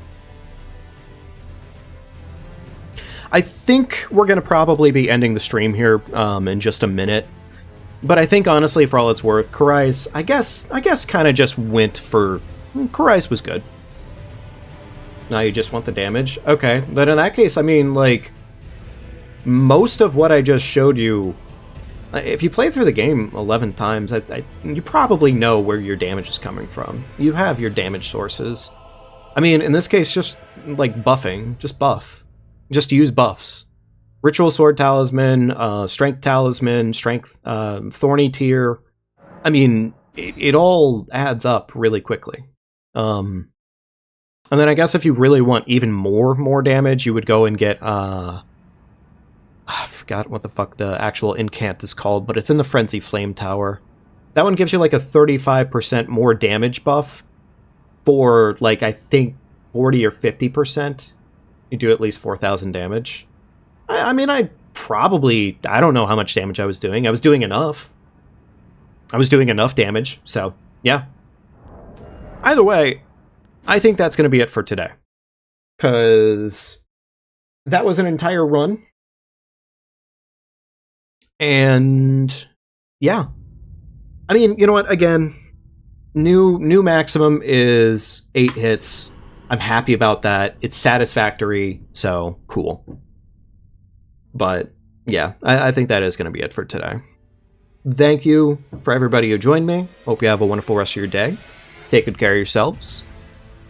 I think we're going to probably be ending the stream here in just a minute. But I think, honestly, for all it's worth, Kurais, I guess kind of just went for... Kurais was good. Now you just want the damage? Okay, then in that case, I mean, like... Most of what I just showed you... If you play through the game 11 times, you probably know where your damage is coming from. You have your damage sources. I mean, in this case, just, like, buffing. Just buff. Just use buffs. Ritual Sword Talisman, Strength Talisman, Strength, Thorny Tear. I mean, it all adds up really quickly. And then I guess if you really want even more damage, you would go and get, forgot what the fuck the actual incant is called, but it's in the Frenzy Flame Tower. That one gives you like a 35% more damage buff for like, I think 40 or 50%. You do at least 4,000 damage. I mean, I don't know how much damage I was doing. I was doing enough. I was doing enough damage, so yeah. Either way, I think that's going to be it for today. Because that was an entire run. And yeah. I mean, you know what? Again, new maximum is 8 hits. I'm happy about that. It's satisfactory, so cool. But yeah, I think that is going to be it for today. Thank you for everybody who joined me. Hope you have a wonderful rest of your day. Take good care of yourselves.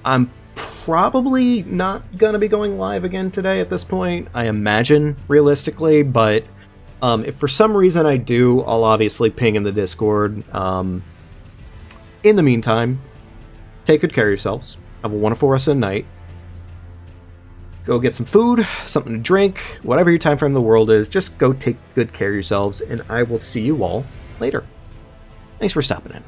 I'm probably not going to be going live again today at this point, I imagine, realistically, but if for some reason I do, I'll obviously ping in the Discord. In the meantime, take good care of yourselves. Have a wonderful rest of the night. Go get some food, something to drink, whatever your time frame in the world is, just go take good care of yourselves, and I will see you all later. Thanks for stopping in.